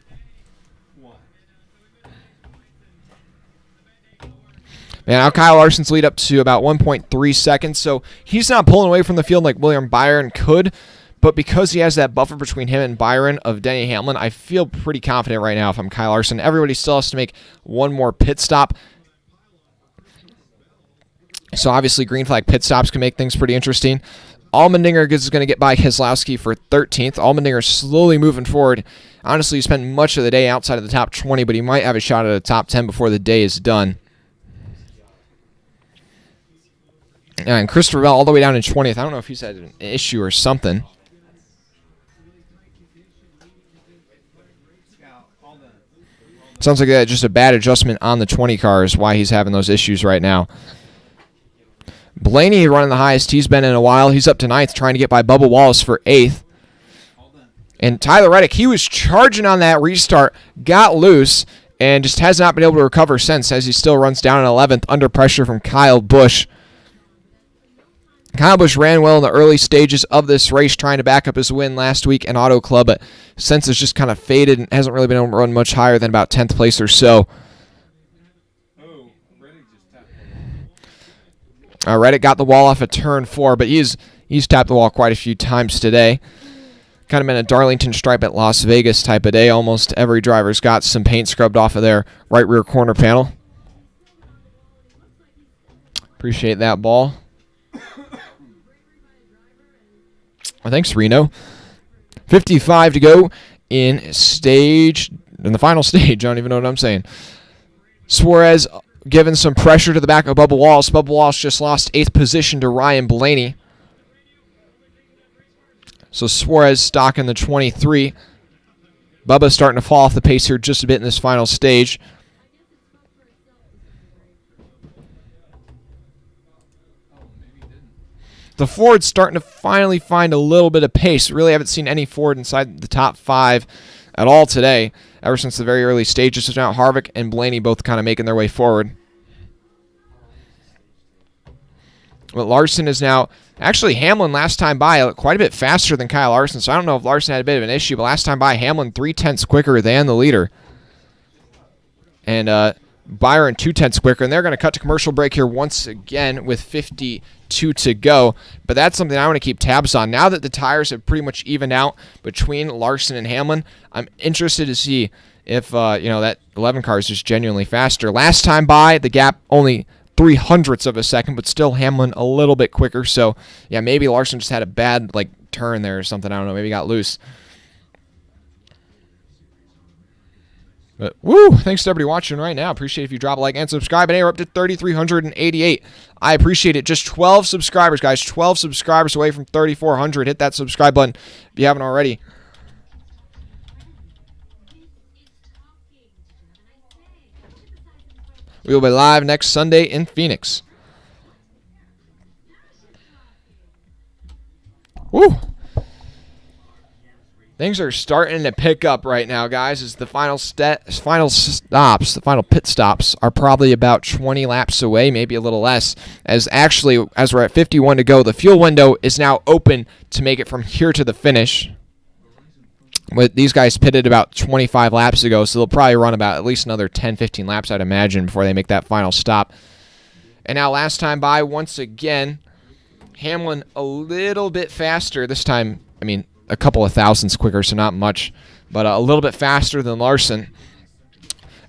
Now Kyle Larson's lead up to about 1.3 seconds, so he's not pulling away from the field like William Byron could, but because he has that buffer between him and Byron of Denny Hamlin, I feel pretty confident right now if I'm Kyle Larson. Everybody still has to make one more pit stop. So obviously green flag pit stops can make things pretty interesting. Allmendinger is going to get by Keselowski for 13th. Allmendinger slowly moving forward. Honestly, he spent much of the day outside of the top 20, but he might have a shot at a top 10 before the day is done. And Christopher Bell all the way down in 20th. I don't know if he's had an issue or something. Sounds like just a bad adjustment on the 20 car is why he's having those issues right now. Blaney running the highest he's been in a while. He's up to 9th, trying to get by Bubba Wallace for 8th. And Tyler Reddick, he was charging on that restart, got loose, and just has not been able to recover since, as he still runs down in 11th under pressure from Kyle Busch. Kyle Busch ran well in the early stages of this race, trying to back up his win last week in Auto Club, but since it's just kind of faded and hasn't really been able to run much higher than about 10th place or so. Reddick got the wall off at turn 4, but he's tapped the wall quite a few times today. Kind of been a Darlington stripe at Las Vegas type of day. Almost every driver's got some paint scrubbed off of their right rear corner panel. Appreciate that ball. Thanks, Reno. 55 to go in the final stage. I don't even know what I'm saying. Suarez giving some pressure to the back of Bubba Wallace. Bubba Wallace just lost 8th position to Ryan Blaney. So Suarez stock in the 23. Bubba's starting to fall off the pace here just a bit in this final stage. The Ford's starting to finally find a little bit of pace. Really haven't seen any Ford inside the top 5 at all today, ever since the very early stages. So now Harvick and Blaney both kind of making their way forward. But Larson is now, actually Hamlin last time by quite a bit faster than Kyle Larson, so I don't know if Larson had a bit of an issue, but last time by Hamlin 3/10 quicker than the leader. And Byron 2/10 quicker, and they're going to cut to commercial break here once again with 52 to go. But that's something I want to keep tabs on. Now that the tires have pretty much evened out between Larson and Hamlin, I'm interested to see if that 11 car is just genuinely faster. Last time by, the gap only 0.03 of a second, but still Hamlin a little bit quicker. So yeah, maybe Larson just had a bad turn there or something. I don't know. Maybe he got loose. But, woo, thanks to everybody watching right now. Appreciate if you drop a like and subscribe. And hey, we're up to 3,388. I appreciate it. Just 12 subscribers, guys. 12 subscribers away from 3,400. Hit that subscribe button if you haven't already. We will be live next Sunday in Phoenix. Woo! Things are starting to pick up right now, guys, as the final pit stops are probably about 20 laps away, maybe a little less. As we're at 51 to go, the fuel window is now open to make it from here to the finish. But these guys pitted about 25 laps ago, so they'll probably run about at least another 10, 15 laps, I'd imagine, before they make that final stop. And now last time by, once again, Hamlin a little bit faster. This time, I mean, a couple of thousandths quicker, so not much, but a little bit faster than Larson.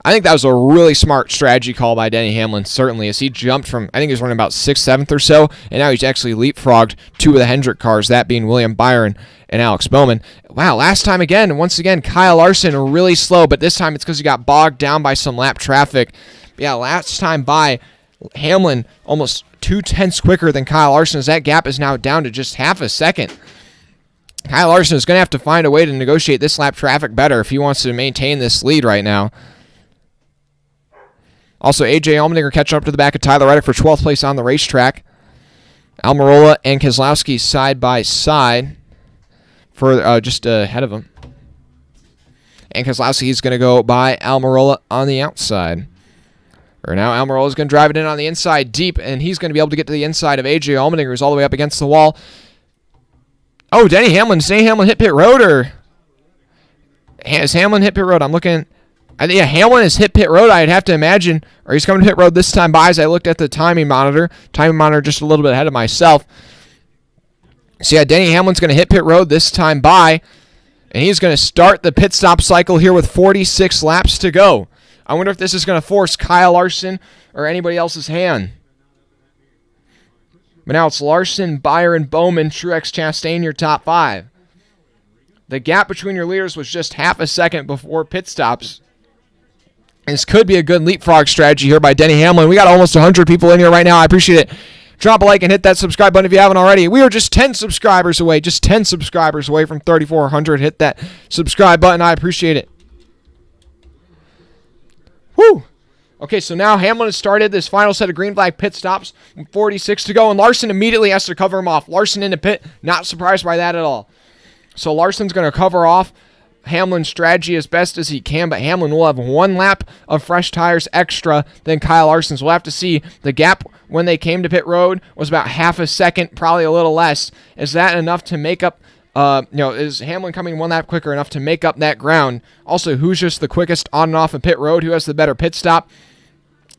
I think that was a really smart strategy call by Denny Hamlin, certainly, as he jumped from, I think he was running about 6th, 7th or so, and now he's actually leapfrogged two of the Hendrick cars, that being William Byron and Alex Bowman. Wow, last time again, once again, Kyle Larson really slow, but this time it's because he got bogged down by some lap traffic. But yeah, last time by, Hamlin almost 2/10 quicker than Kyle Larson, as that gap is now down to just half a second. Kyle Larson is going to have to find a way to negotiate this lap traffic better if he wants to maintain this lead right now. Also, A.J. Allmendinger catching up to the back of Tyler Reddick for 12th place on the racetrack. Almirola and Keselowski side by side for just ahead of him. And Keselowski is going to go by Almirola on the outside. Or now Almirola is going to drive it in on the inside deep, and he's going to be able to get to the inside of A.J. Allmendinger, who's all the way up against the wall. Oh, Denny Hamlin. Does Denny Hamlin hit pit road, or has Hamlin hit pit road? I'm looking. Yeah, Hamlin has hit pit road, I'd have to imagine. Or he's coming to pit road this time by, as I looked at the timing monitor. Timing monitor just a little bit ahead of myself. So yeah, Denny Hamlin's going to hit pit road this time by, and he's going to start the pit stop cycle here with 46 laps to go. I wonder if this is going to force Kyle Larson or anybody else's hand. But now it's Larson, Byron, Bowman, Truex, Chastain, your top 5. The gap between your leaders was just half a second before pit stops. This could be a good leapfrog strategy here by Denny Hamlin. We got almost 100 people in here right now. I appreciate it. Drop a like and hit that subscribe button if you haven't already. We are just 10 subscribers away. Just 10 subscribers away from 3,400. Hit that subscribe button. I appreciate it. Woo! Okay, so now Hamlin has started this final set of green flag pit stops. 46 to go, and Larson immediately has to cover him off. Larson in the pit, not surprised by that at all. So Larson's going to cover off Hamlin's strategy as best as he can, but Hamlin will have one lap of fresh tires extra than Kyle Larson's. We'll have to see. The gap when they came to pit road was about half a second, probably a little less. Is that enough to make up, is Hamlin coming one lap quicker enough to make up that ground? Also, who's just the quickest on and off of pit road? Who has the better pit stop?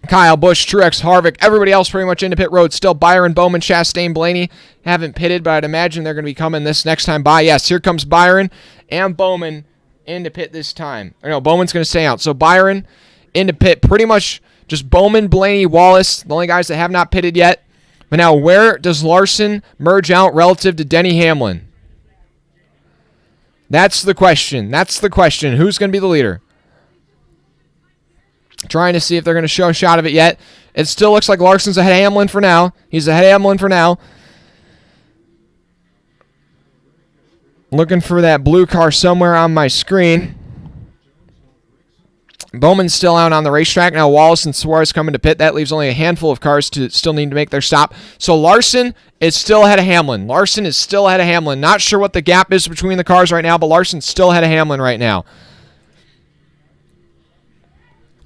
Kyle Busch, Truex, Harvick, everybody else pretty much into pit road. Still Byron, Bowman, Chastain, Blaney haven't pitted, but I'd imagine they're going to be coming this next time by. Yes, here comes Byron and Bowman into pit this time. Or no, Bowman's going to stay out. So Byron into pit, pretty much just Bowman, Blaney, Wallace, the only guys that have not pitted yet. But now, where does Larson merge out relative to Denny Hamlin? That's the question. That's the question. Who's going to be the leader? Trying to see if they're going to show a shot of it yet. It still looks like Larson's ahead of Hamlin for now. He's ahead of Hamlin for now. Looking for that blue car somewhere on my screen. Bowman's still out on the racetrack. Now Wallace and Suarez coming to pit. That leaves only a handful of cars to still need to make their stop. So Larson is still ahead of Hamlin. Larson is still ahead of Hamlin. Not sure what the gap is between the cars right now, but Larson's still ahead of Hamlin right now.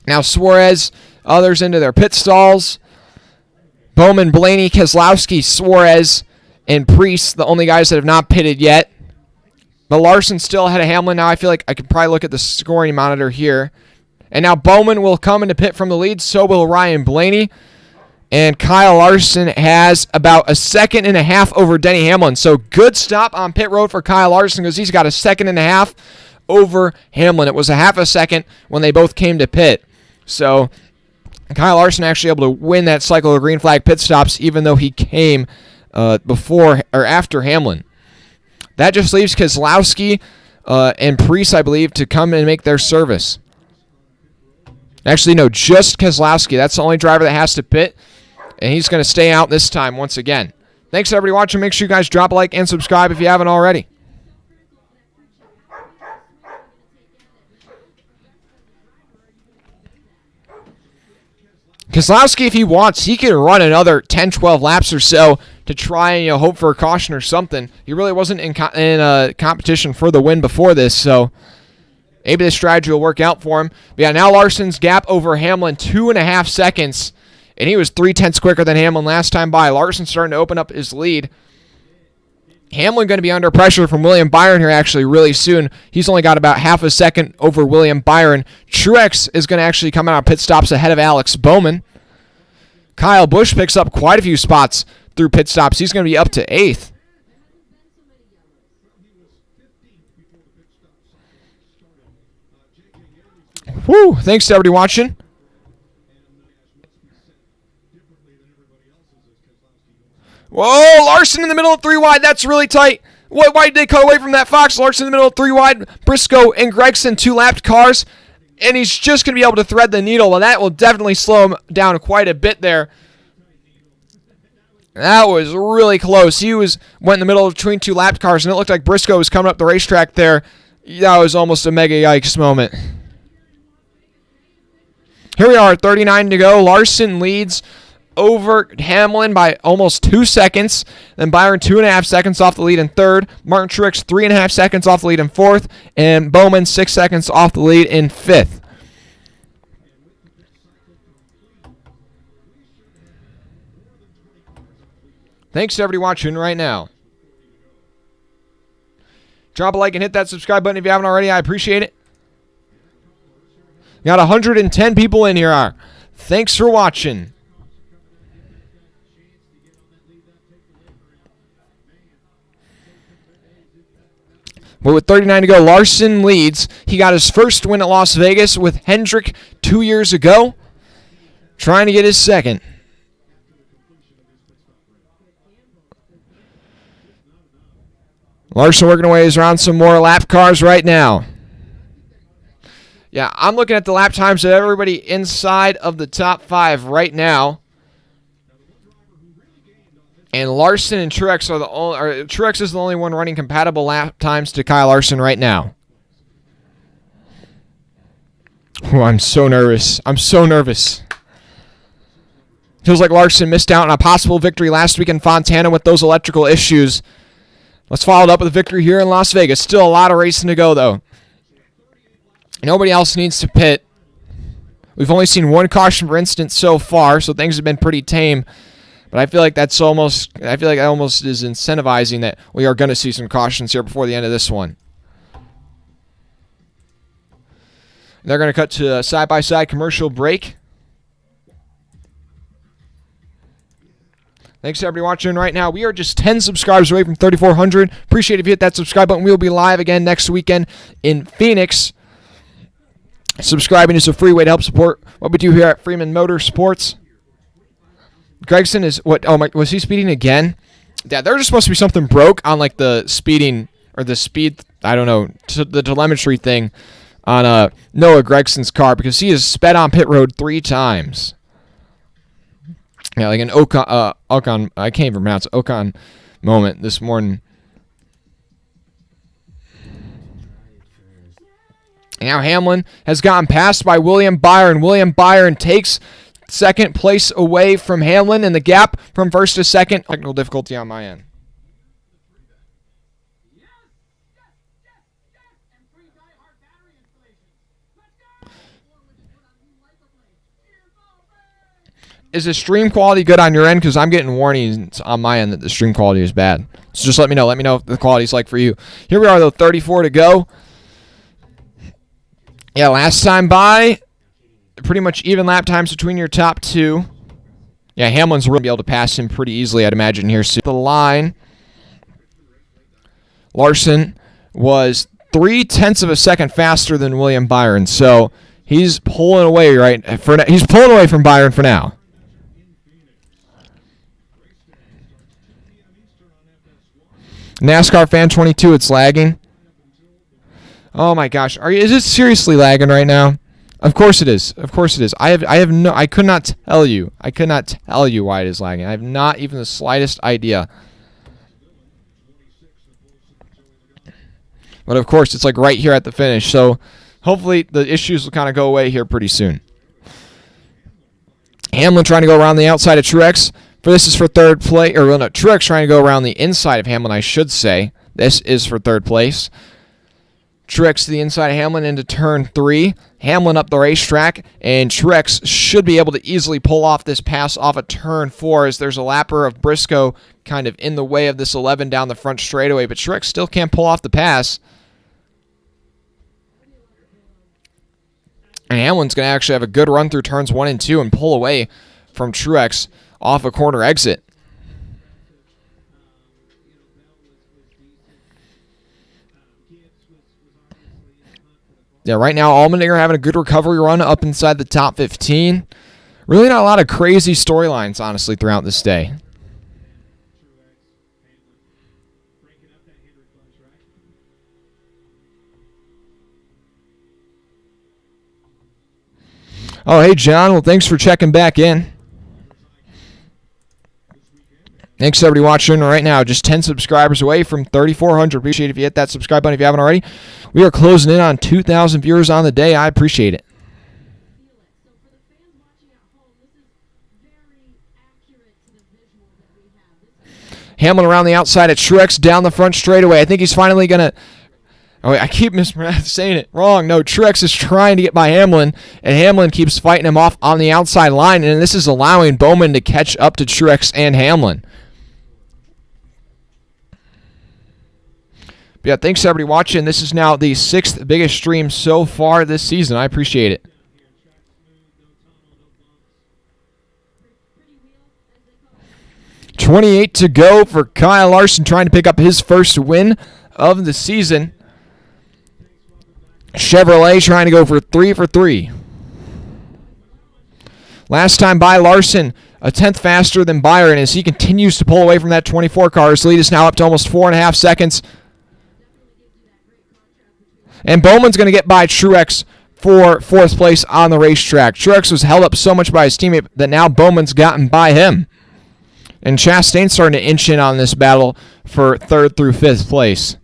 Now Suarez, others into their pit stalls. Bowman, Blaney, Keselowski, Suarez, and Priest, the only guys that have not pitted yet. But Larson's still ahead of Hamlin. Now I feel like I could probably look at the scoring monitor here. And now Bowman will come into pit from the lead. So will Ryan Blaney. And Kyle Larson has about a second and a half over Denny Hamlin. So good stop on pit road for Kyle Larson because he's got a second and a half over Hamlin. It was a half a second when they both came to pit. So Kyle Larson actually able to win that cycle of green flag pit stops even though he came before or after Hamlin. That just leaves Keselowski and Priest, I believe, to come and make their service. Actually, no, just Keselowski. That's the only driver that has to pit, and he's going to stay out this time once again. Thanks, everybody, watching. Make sure you guys drop a like and subscribe if you haven't already. Keselowski, if he wants, he could run another 10, 12 laps or so to try and hope for a caution or something. He really wasn't in competition for the win before this, so maybe this strategy will work out for him. But yeah, now Larson's gap over Hamlin, 2.5 seconds, and he was 0.3 quicker than Hamlin last time by. Larson starting to open up his lead. Hamlin going to be under pressure from William Byron here actually really soon. He's only got about half a second over William Byron. Truex is going to actually come out of pit stops ahead of Alex Bowman. Kyle Busch picks up quite a few spots through pit stops. He's going to be up to 8th. Woo! Thanks to everybody watching. Whoa, Larson in the middle of 3 wide. That's really tight. Why did they cut away from that Fox? Larson in the middle of 3 wide. Briscoe and Gregson, 2 lapped cars. And he's just going to be able to thread the needle. And that will definitely slow him down quite a bit there. That was really close. He went in the middle between 2 lapped cars, and it looked like Briscoe was coming up the racetrack there. That was almost a mega yikes moment. Here we are, 39 to go. Larson leads over Hamlin by almost 2 seconds. Then Byron 2.5 seconds off the lead in 3rd. Martin Truex 3.5 seconds off the lead in 4th. And Bowman 6 seconds off the lead in 5th. Thanks to everybody watching right now. Drop a like and hit that subscribe button if you haven't already. I appreciate it. Got 110 people in here. Thanks for watching. But with 39 to go, Larson leads. He got his first win at Las Vegas with Hendrick 2 years ago. Trying to get his second. Larson working away around some more lap cars right now. Yeah, I'm looking at the lap times of everybody inside of the top 5 right now. And Larson and Truex are the only. Truex is the only one running compatible lap times to Kyle Larson right now. Oh, I'm so nervous. I'm so nervous. Feels like Larson missed out on a possible victory last week in Fontana with those electrical issues. Let's follow it up with a victory here in Las Vegas. Still a lot of racing to go, though. Nobody else needs to pit. We've only seen 1 caution for instance so far, so things have been pretty tame. But I feel like that almost is incentivizing that we are going to see some cautions here before the end of this one. They're going to cut to a side-by-side commercial break. Thanks to everybody watching right now. We are just 10 subscribers away from 3,400. Appreciate it if you hit that subscribe button. We will be live again next weekend in Phoenix. Subscribing is a free way to help support what we do here at Freeman Motorsports. Gregson is what? Oh my! Was he speeding again? Yeah, there's just supposed to be something broke on like the speeding or the speed. I don't know the telemetry thing on Noah Gregson's car because he has sped on pit road 3 times. Yeah, like an Ocon. I can't even pronounce it, Ocon moment this morning. Now Hamlin has gotten passed by William Byron. William Byron takes second place away from Hamlin in the gap from first to second. Technical difficulty on my end. Is the stream quality good on your end? Because I'm getting warnings on my end that the stream quality is bad. So just let me know. Let me know if the quality's like for you. Here we are, though, 34 to go. Yeah, last time by, pretty much even lap times between your top 2. Yeah, Hamlin's going to be able to pass him pretty easily, I'd imagine, here soon. The line, Larson was 0.3 of a second faster than William Byron, so he's pulling away he's pulling away from Byron for now. NASCAR fan 22, it's lagging. Oh my gosh, is it seriously lagging right now? Of course it is. Of course it is. I could not tell you. I could not tell you why it is lagging. I have not even the slightest idea. But of course, it's like right here at the finish. So hopefully the issues will kind of go away here pretty soon. Hamlin trying to go around the outside of Truex. This is for third place. Or no, Truex trying to go around the inside of Hamlin, I should say. This is for third place. Truex to the inside of Hamlin into turn 3. Hamlin up the racetrack, and Truex should be able to easily pull off this pass off of turn 4 as there's a lapper of Briscoe kind of in the way of this 11 down the front straightaway, but Truex still can't pull off the pass. And Hamlin's going to actually have a good run through turns 1 and 2 and pull away from Truex off a corner exit. Yeah, right now, Allmendinger having a good recovery run up inside the top 15. Really not a lot of crazy storylines, honestly, throughout this day. Oh, hey, John. Well, thanks for checking back in. Thanks, everybody watching right now. Just 10 subscribers away from 3,400. Appreciate it if you hit that subscribe button if you haven't already. We are closing in on 2,000 viewers on the day. I appreciate it. Hamlin around the outside at Truex down the front straightaway. I think he's finally going to... Oh, wait, I keep saying it wrong. No, Truex is trying to get by Hamlin, and Hamlin keeps fighting him off on the outside line, and this is allowing Bowman to catch up to Truex and Hamlin. But yeah, thanks everybody watching. This is now the 6th biggest stream so far this season. I appreciate it. .28 to go for Kyle Larson trying to pick up his first win of the season. Chevrolet trying to go for 3 for 3. Last time by Larson, a 10th faster than Byron as he continues to pull away from that 24 car. His lead is now up to almost 4.5 seconds. And Bowman's going to get by Truex for 4th place on the racetrack. Truex was held up so much by his teammate that now Bowman's gotten by him. And Chastain's starting to inch in on this battle for 3rd through 5th place.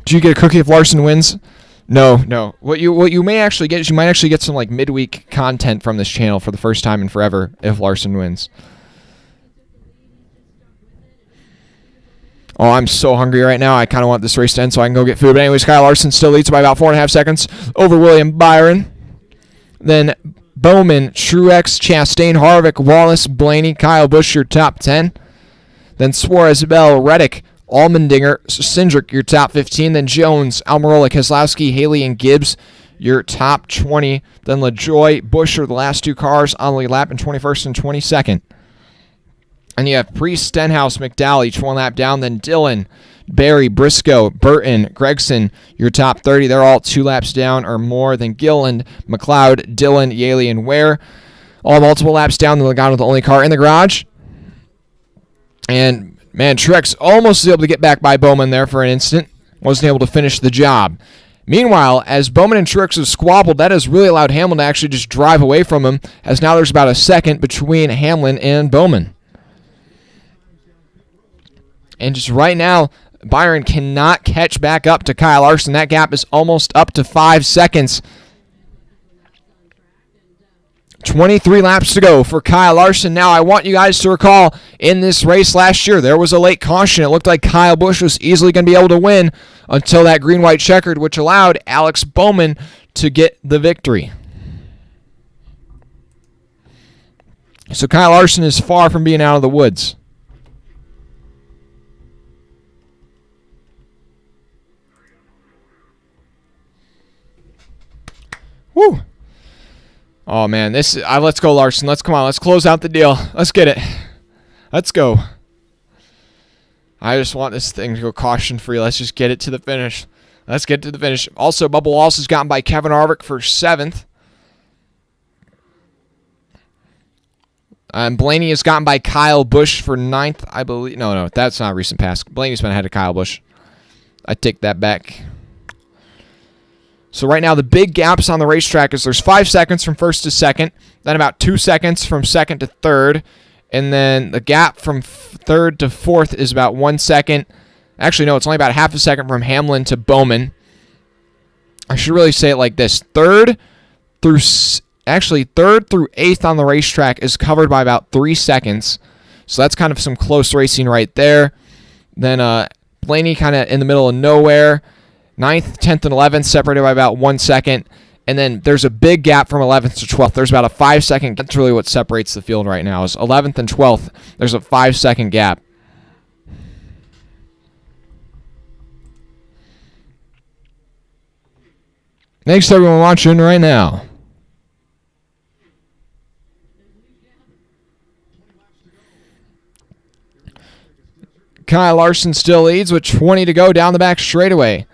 Do you get a cookie if Larson wins? No. What you may actually get is you might actually get some like midweek content from this channel for the first time in forever if Larson wins. Oh, I'm so hungry right now. I kind of want this race to end so I can go get food. But anyways, Kyle Larson still leads by about 4.5 seconds over William Byron. Then Bowman, Truex, Chastain, Harvick, Wallace, Blaney, Kyle Busch, your top 10. Then Suarez, Bell, Reddick, Allmendinger, Cindric, your top 15. Then Jones, Almirola, Keselowski, Haley, and Gibbs, your top 20. Then LaJoie, Busch are the last 2 cars on the lead lap in 21st and 22nd. And you have Priest, Stenhouse, McDowell, each 1 lap down. Then Dillon, Barry, Briscoe, Burton, Gregson, your top 30. They're all 2 laps down or more. Then Gilliland, McLeod, Dillon, Yaley, and Ware. All multiple laps down. The Logano, the only car in the garage. And, man, Truex almost was able to get back by Bowman there for an instant. Wasn't able to finish the job. Meanwhile, as Bowman and Truex have squabbled, that has really allowed Hamlin to actually just drive away from him, as now there's about a second between Hamlin and Bowman. And just right now, Byron cannot catch back up to Kyle Larson. That gap is almost up to 5 seconds. 23 laps to go for Kyle Larson. Now, I want you guys to recall, in this race last year, there was a late caution. It looked like Kyle Busch was easily going to be able to win until that green-white checkered, which allowed Alex Bowman to get the victory. So Kyle Larson is far from being out of the woods. Woo! Oh man, let's go Larson. Let's close out the deal. Let's get it. Let's go. I just want this thing to go caution free. Let's just get it to the finish. Let's get to the finish. Also, Bubba Wallace has gotten by Kevin Harvick for 7th. Blaney is gotten by Kyle Busch for 9th, I believe. No, that's not a recent pass. Blaney's been ahead of Kyle Busch. I take that back. So right now the big gaps on the racetrack is there's 5 seconds from first to second, then about 2 seconds from second to third, and then the gap from third to fourth is about 1 second. Actually, no, it's only about half a second from Hamlin to Bowman. I should really say it like this. Third through 8th on the racetrack is covered by about 3 seconds. So that's kind of some close racing right there. Then Blaney kind of in the middle of nowhere. 9th, 10th, and 11th separated by about 1 second. And then there's a big gap from 11th to 12th. There's about a 5 second. That's really what separates the field right now is 11th and 12th. There's a 5 second gap. Thanks to everyone watching right now. Kyle Larson still leads with 20 to go down the back straightaway.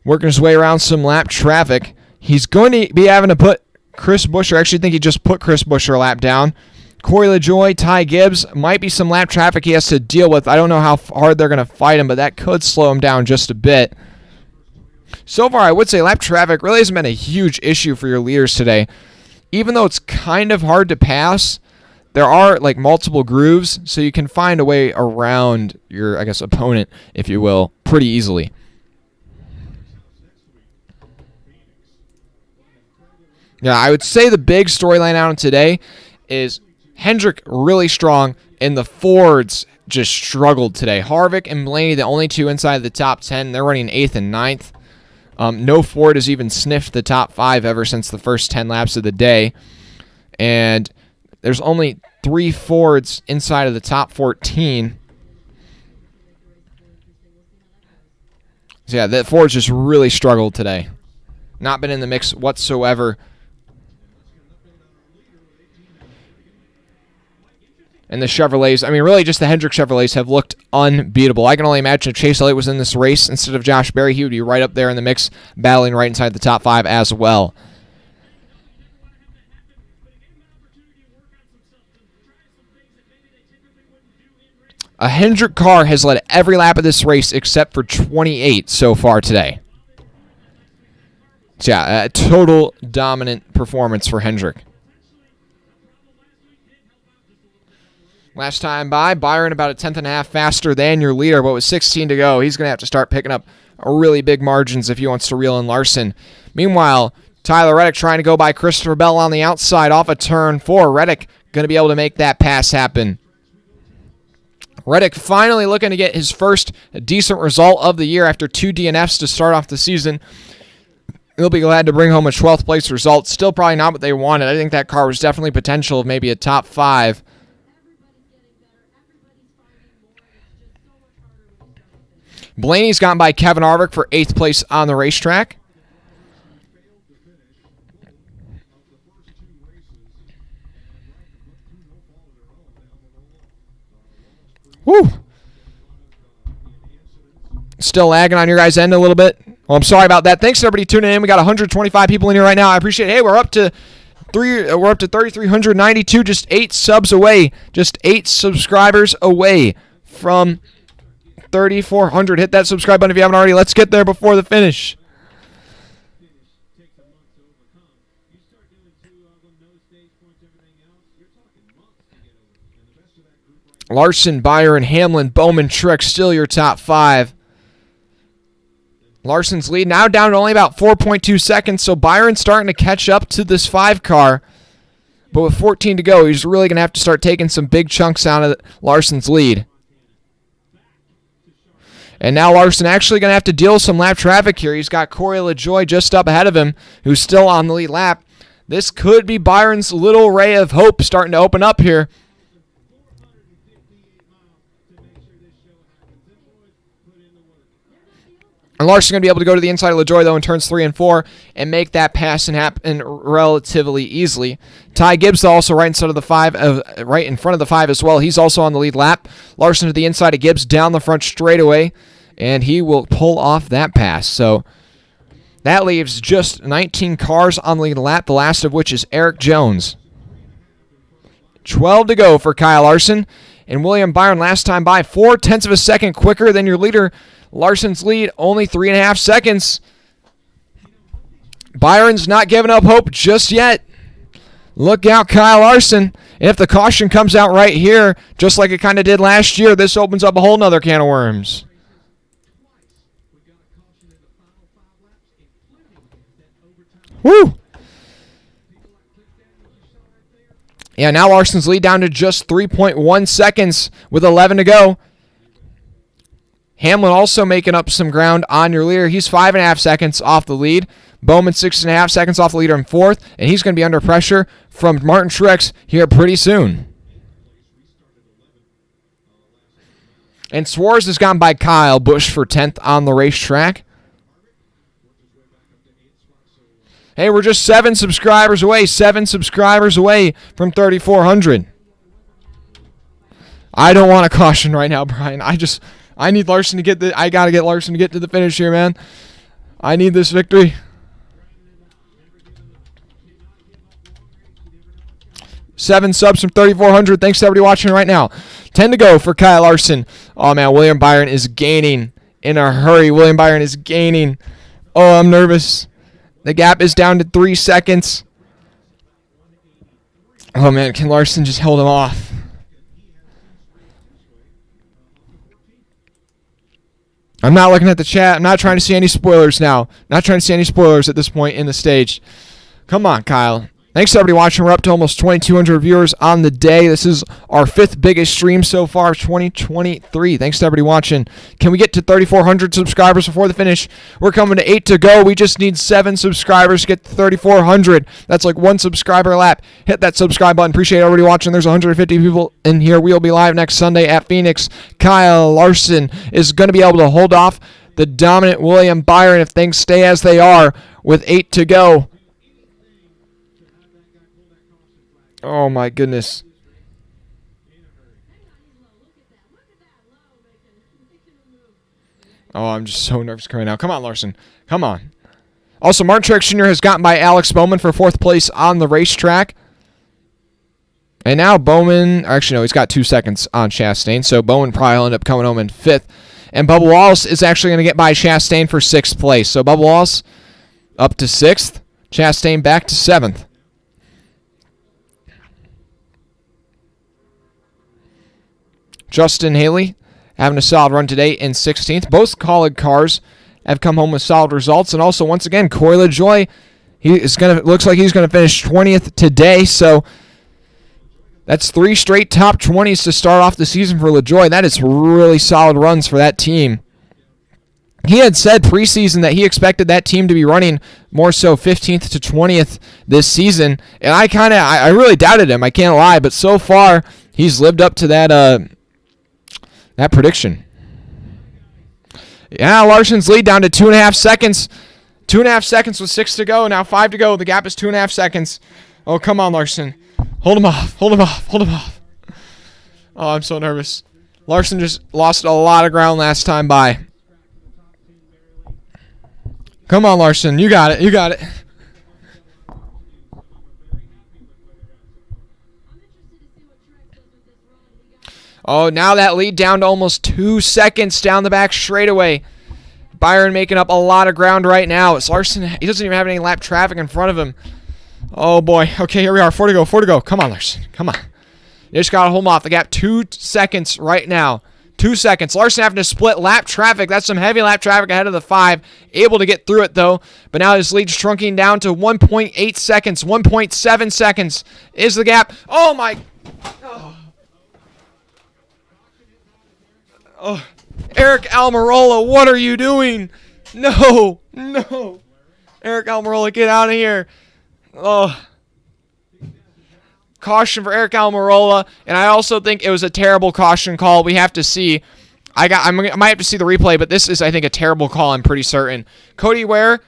Working his way around some lap traffic. He's going to be having to put Chris Buescher. I actually think he just put Chris Buescher a lap down. Corey LaJoie, Ty Gibbs, might be some lap traffic he has to deal with. I don't know how hard they're going to fight him, but that could slow him down just a bit. So far, I would say lap traffic really hasn't been a huge issue for your leaders today. Even though it's kind of hard to pass, there are like multiple grooves, so you can find a way around your, I guess, opponent, if you will, pretty easily. Yeah, I would say the big storyline out of today is Hendrick really strong, and the Fords just struggled today. Harvick and Blaney, the only two inside the top 10. They're running 8th and 9th. No Ford has even sniffed the top 5 ever since the first 10 laps of the day. And there's only 3 Fords inside of the top 14. So yeah, the Fords just really struggled today. Not been in the mix whatsoever. And the Chevrolets, I mean, really just the Hendrick Chevrolets have looked unbeatable. I can only imagine if Chase Elliott was in this race instead of Josh Berry, he would be right up there in the mix, battling right inside the top 5 as well. A Hendrick car has led every lap of this race except for 28 so far today. So yeah, a total dominant performance for Hendrick. Last time by, Byron about a 10th and a half faster than your leader, but with 16 to go, he's going to have to start picking up really big margins if he wants to reel in Larson. Meanwhile, Tyler Reddick trying to go by Christopher Bell on the outside off of turn 4. Reddick going to be able to make that pass happen. Reddick finally looking to get his first decent result of the year after 2 DNFs to start off the season. He'll be glad to bring home a 12th place result. Still probably not what they wanted. I think that car was definitely potential of maybe a top 5. Blaney's gotten by Kevin Harvick for 8th place on the racetrack. Woo! Still lagging on your guys' end a little bit. Well, I'm sorry about that. Thanks everybody tuning in. We got 125 people in here right now. I appreciate it. Hey, we're up to 3,392, just 8 subs away. Just 8 subscribers away from 3,400. Hit that subscribe button if you haven't already. Let's get there before the finish. Larson, Byron, Hamlin, Bowman, Truex, still your top 5. Larson's lead now down to only about 4.2 seconds, so Byron's starting to catch up to this 5 car. But with 14 to go, he's really going to have to start taking some big chunks out of Larson's lead. And now Larson actually going to have to deal with some lap traffic here. He's got Corey LaJoie just up ahead of him, who's still on the lead lap. This could be Byron's little ray of hope starting to open up here. And Larson's going to be able to go to the inside of LaJoie, though, in turns 3 and 4 and make that pass and happen relatively easily. Ty Gibbs, though, also right inside of the 5, right in front of the 5 as well. He's also on the lead lap. Larson to the inside of Gibbs, down the front straightaway, and he will pull off that pass. So that leaves just 19 cars on the lead lap, the last of which is Eric Jones. 12 to go for Kyle Larson. And William Byron last time by 0.4 of a second quicker than your leader. Larson's lead only 3.5 seconds. Byron's not giving up hope just yet. Look out, Kyle Larson. And if the caution comes out right here, just like it kind of did last year, this opens up a whole nother can of worms. Woo! Yeah, now Larson's lead down to just 3.1 seconds with 11 to go. Hamlin also making up some ground on your leader. He's 5.5 seconds off the lead. Bowman 6.5 seconds off the leader in fourth, and he's going to be under pressure from Martin Truex here pretty soon. And Suarez has gone by Kyle Busch for 10th on the racetrack. Hey, we're just 7 subscribers away. 7 subscribers away from 3,400. I don't want a caution right now, Brian. I need Larson to get I got to get Larson to get to the finish here, man. I need this victory. 7 subs from 3,400. Thanks to everybody watching right now. 10 to go for Kyle Larson. Oh, man, William Byron is gaining in a hurry. William Byron is gaining. Oh, I'm nervous. The gap is down to 3 seconds. Oh, man, can Larson just hold him off? I'm not looking at the chat. I'm not trying to see any spoilers now. Not trying to see any spoilers at this point in the stage. Come on, Kyle. Thanks to everybody watching. We're up to almost 2,200 viewers on the day. This is our 5th biggest stream so far of 2023. Thanks to everybody watching. Can we get to 3,400 subscribers before the finish? We're coming to 8 to go. We just need 7 subscribers to get to 3,400. That's like 1 subscriber lap. Hit that subscribe button. Appreciate everybody watching. There's 150 people in here. We'll be live next Sunday at Phoenix. Kyle Larson is going to be able to hold off the dominant William Byron if things stay as they are with 8 to go. Oh, my goodness. Oh, I'm just so nervous right now. Come on, Larson. Come on. Also, Martin Truex Jr. has gotten by Alex Bowman for 4th place on the racetrack. And now Bowman, actually, no, he's got 2 seconds on Chastain, so Bowman probably will end up coming home in 5th. And Bubba Wallace is actually going to get by Chastain for 6th place. So Bubba Wallace up to 6th. Chastain back to 7th. Justin Haley having a solid run today in 16th. Both College cars have come home with solid results. And also, once again, Corey LaJoie, looks like he's going to finish 20th today. So that's 3 straight top 20s to start off the season for LaJoie. That is really solid runs for that team. He had said preseason that he expected that team to be running more so 15th to 20th this season. And I really doubted him. I can't lie. But so far, he's lived up to that prediction. Yeah, Larson's lead down to 2.5 seconds. 2.5 seconds with 6 to go. Now 5 to go. The gap is 2.5 seconds. Oh, come on, Larson. Hold him off. Hold him off. Hold him off. Oh, I'm so nervous. Larson just lost a lot of ground last time by. Come on, Larson. You got it. You got it. Oh, now that lead down to almost 2 seconds down the back straightaway. Byron making up a lot of ground right now. It's Larson. He doesn't even have any lap traffic in front of him. Oh, boy. Okay, here we are. 4 to go. 4 to go. Come on, Larson. Come on. You just got to hold him off. The gap 2 seconds right now. 2 seconds. Larson having to split lap traffic. That's some heavy lap traffic ahead of the 5. Able to get through it, though. But now his lead's shrunking down to 1.8 seconds. 1.7 seconds is the gap. Oh, my. Oh, Eric Almirola, what are you doing? No, no. Eric Almirola, get out of here. Oh. Caution for Eric Almirola, and I also think it was a terrible caution call. We have to see. I might have to see the replay, but this is, I think, a terrible call. I'm pretty certain. Cody Ware,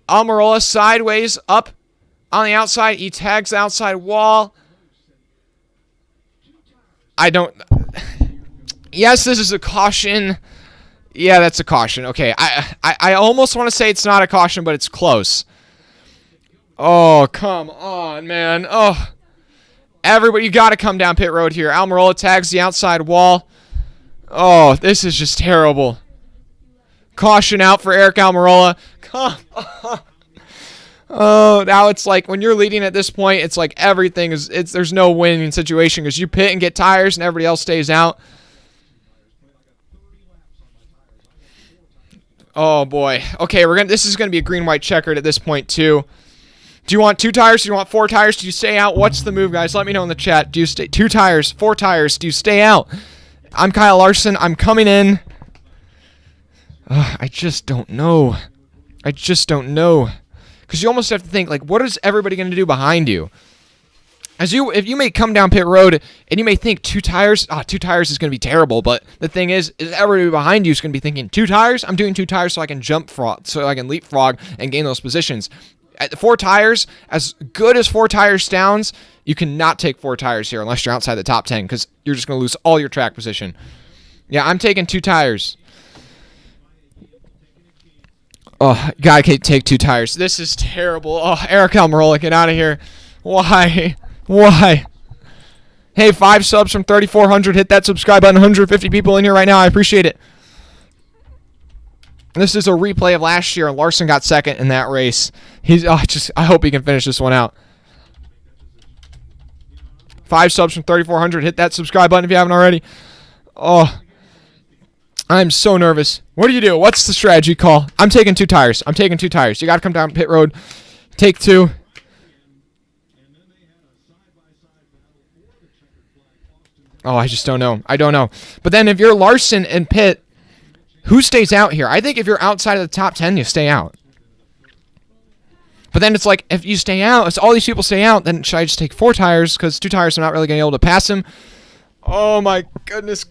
Almirola sideways up on the outside. He tags the outside wall. Yes, this is a caution. Yeah, that's a caution. Okay, I almost want to say it's not a caution, but it's close. Oh, come on, man. Oh. Everybody, you got to come down pit road here. Almirola tags the outside wall. Oh, this is just terrible. Caution out for Eric Almirola. Oh, now it's like when you're leading at this point, it's like everything is, there's no winning situation because you pit and get tires and everybody else stays out. Oh boy. Okay, this is gonna be a green-white checkered at this point too. Do you want 2 tires? Do you want 4 tires? Do you stay out? What's the move, guys? Let me know in the chat. Do you stay 2 tires, 4 tires? Do you stay out? I'm Kyle Larson. I'm coming in. I just don't know. Because you almost have to think, like, what is everybody going to do behind you? If you may come down pit road and you may think 2 tires, 2 tires is going to be terrible. But the thing is everybody behind you is going to be thinking 2 tires. I'm doing 2 tires so I can so I can leapfrog and gain those positions. At the 4 tires, as good as 4 tires sounds, you cannot take 4 tires here unless you're outside the top 10 because you're just going to lose all your track position. Yeah, I'm taking 2 tires. Oh, gotta take 2 tires. This is terrible. Oh, Eric Almirola, get out of here. Why? Hey, 5 subs from 3,400. Hit that subscribe button. 150 people in here right now. I appreciate it. This is a replay of last year, and Larson got second in that race. I hope he can finish this one out. 5 subs from 3,400. Hit that subscribe button if you haven't already. Oh, I'm so nervous. What do you do? What's the strategy call? I'm taking 2 tires. You got to come down pit road. Take 2. Oh, I just don't know. But then if you're Larson and pit, who stays out here? I think if you're outside of the top 10, you stay out. But then it's like, if you stay out, if all these people stay out, then should I just take 4 tires? Because 2 tires, I'm not really going to be able to pass him. Oh, my goodness.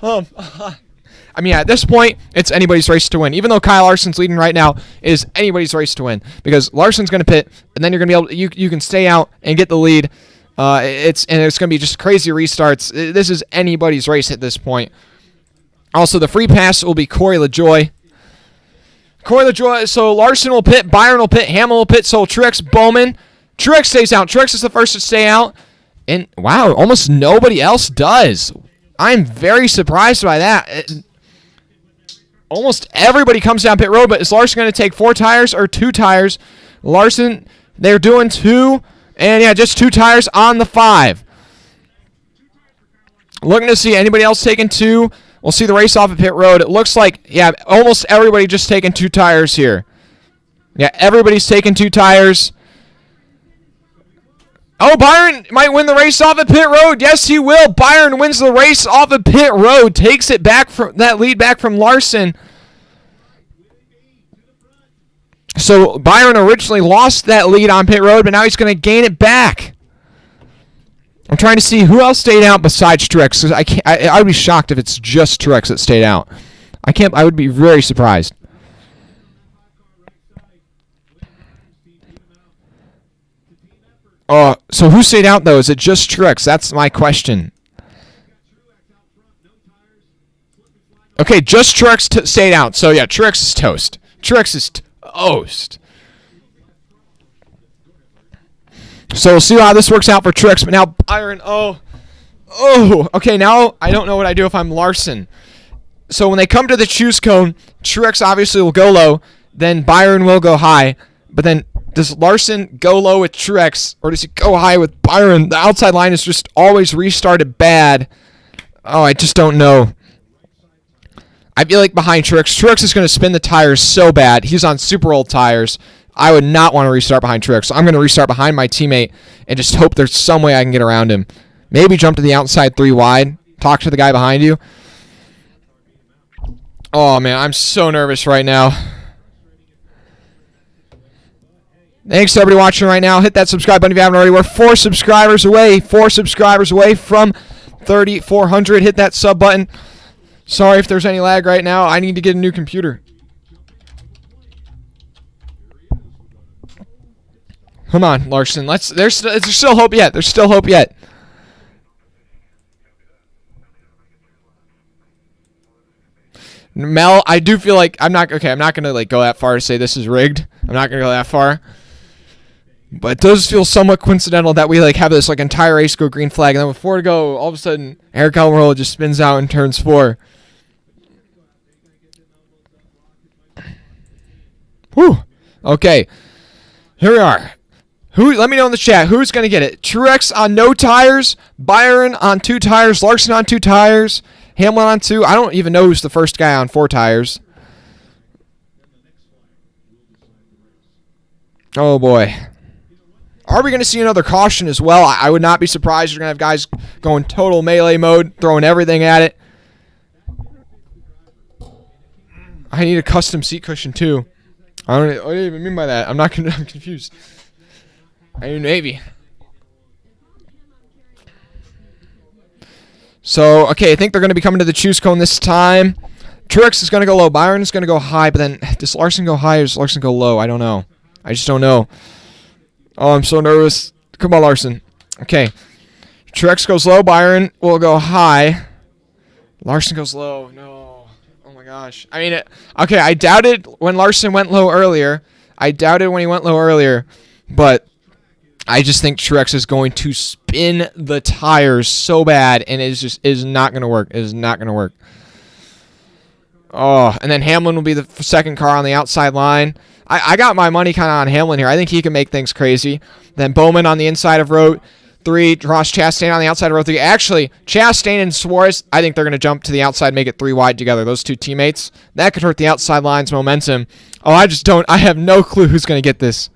I mean, at this point, it's anybody's race to win. Even though Kyle Larson's leading right now, it is anybody's race to win. Because Larson's going to pit, and then you're going to be able you can stay out and get the lead. It's going to be just crazy restarts. This is anybody's race at this point. Also, the free pass will be Corey LaJoy. So Larson will pit, Byron will pit, Hamill will pit, so Truex, Bowman. Truex stays out. Truex is the first to stay out. And, wow, almost nobody else does. I'm very surprised by that. Almost everybody comes down pit road, but is Larson going to take 4 tires or 2 tires? Larson, they're doing 2, and yeah, just 2 tires on the 5. Looking to see anybody else taking 2. We'll see the race off at pit road. It looks like, yeah, almost everybody just taking 2 tires here. Yeah, everybody's taking 2 tires. Oh, Byron might win the race off at pit road. Yes, he will. Byron wins the race off at pit road. Takes it back from that lead back from Larson. So Byron originally lost that lead on pit road, but now he's going to gain it back. I'm trying to see who else stayed out besides Truex. I would be shocked if it's just Truex that stayed out. I would be very surprised. So who stayed out, though? Is it just Truex? That's my question. Okay, just Truex stayed out. So, yeah, Truex is toast. Truex is toast. So we'll see how this works out for Truex. But now Byron, okay, now I don't know what I do if I'm Larson. So when they come to the choose cone, Truex obviously will go low. Then Byron will go high. But then does Larson go low with Truex, or does he go high with Byron? The outside line is just always restarted bad. Oh, I just don't know. I feel like behind Truex. Truex is going to spin the tires so bad. He's on super old tires. I would not want to restart behind Truex. So I'm going to restart behind my teammate and just hope there's some way I can get around him. Maybe jump to the outside 3 wide. Talk to the guy behind you. Oh, man, I'm so nervous right now. Thanks to everybody watching right now. Hit that subscribe button if you haven't already. We're 4 subscribers away. 4 subscribers away from 3,400. Hit that sub button. Sorry if there's any lag right now. I need to get a new computer. Come on, Larson. There's still hope yet. There's still hope yet. Mel, I do feel like I'm not going to like go that far to say this is rigged. I'm not going to go that far. But it does feel somewhat coincidental that we have this entire race go green flag, and then with 4 to go, all of a sudden Eric Almirola just spins out and turns 4. Whew. Okay. Here we are. Let me know in the chat who's going to get it. Truex on no tires, Byron on 2 tires, Larson on 2 tires, Hamlin on 2. I don't even know who's the first guy on 4 tires. Oh boy. Are we going to see another caution as well? I would not be surprised. You're going to have guys going total melee mode, throwing everything at it. I need a custom seat cushion too. What do you even mean by that? I'm confused. I need Navy. So, okay, I think they're going to be coming to the choose cone this time. Truex is going to go low. Byron is going to go high, but then does Larson go high or does Larson go low? I don't know. I just don't know. Oh, I'm so nervous. Come on, Larson. Okay. Truex goes low. Byron will go high. Larson goes low. No. Oh, my gosh. I mean, okay, I doubted when Larson went low earlier. But I just think Truex is going to spin the tires so bad, and it is not going to work. It is not going to work. Oh, and then Hamlin will be the second car on the outside line. I got my money kind of on Hamlin here. I think he can make things crazy. Then Bowman on the inside of row 3. Ross Chastain on the outside of row 3. Actually, Chastain and Suarez, I think they're going to jump to the outside, make it 3 wide together. Those 2 teammates. That could hurt the outside line's momentum. Oh, I have no clue who's going to get this.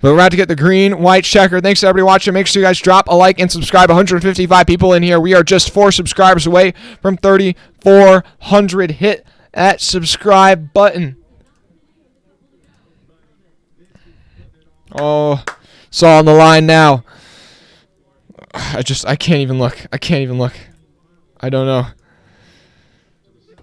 But we're about to get the green-white checker. Thanks to everybody watching. Make sure you guys drop a like and subscribe. 155 people in here. We are just 4 subscribers away from 3,400. Hit that subscribe button. Oh, it's all on the line now. I can't even look. I don't know.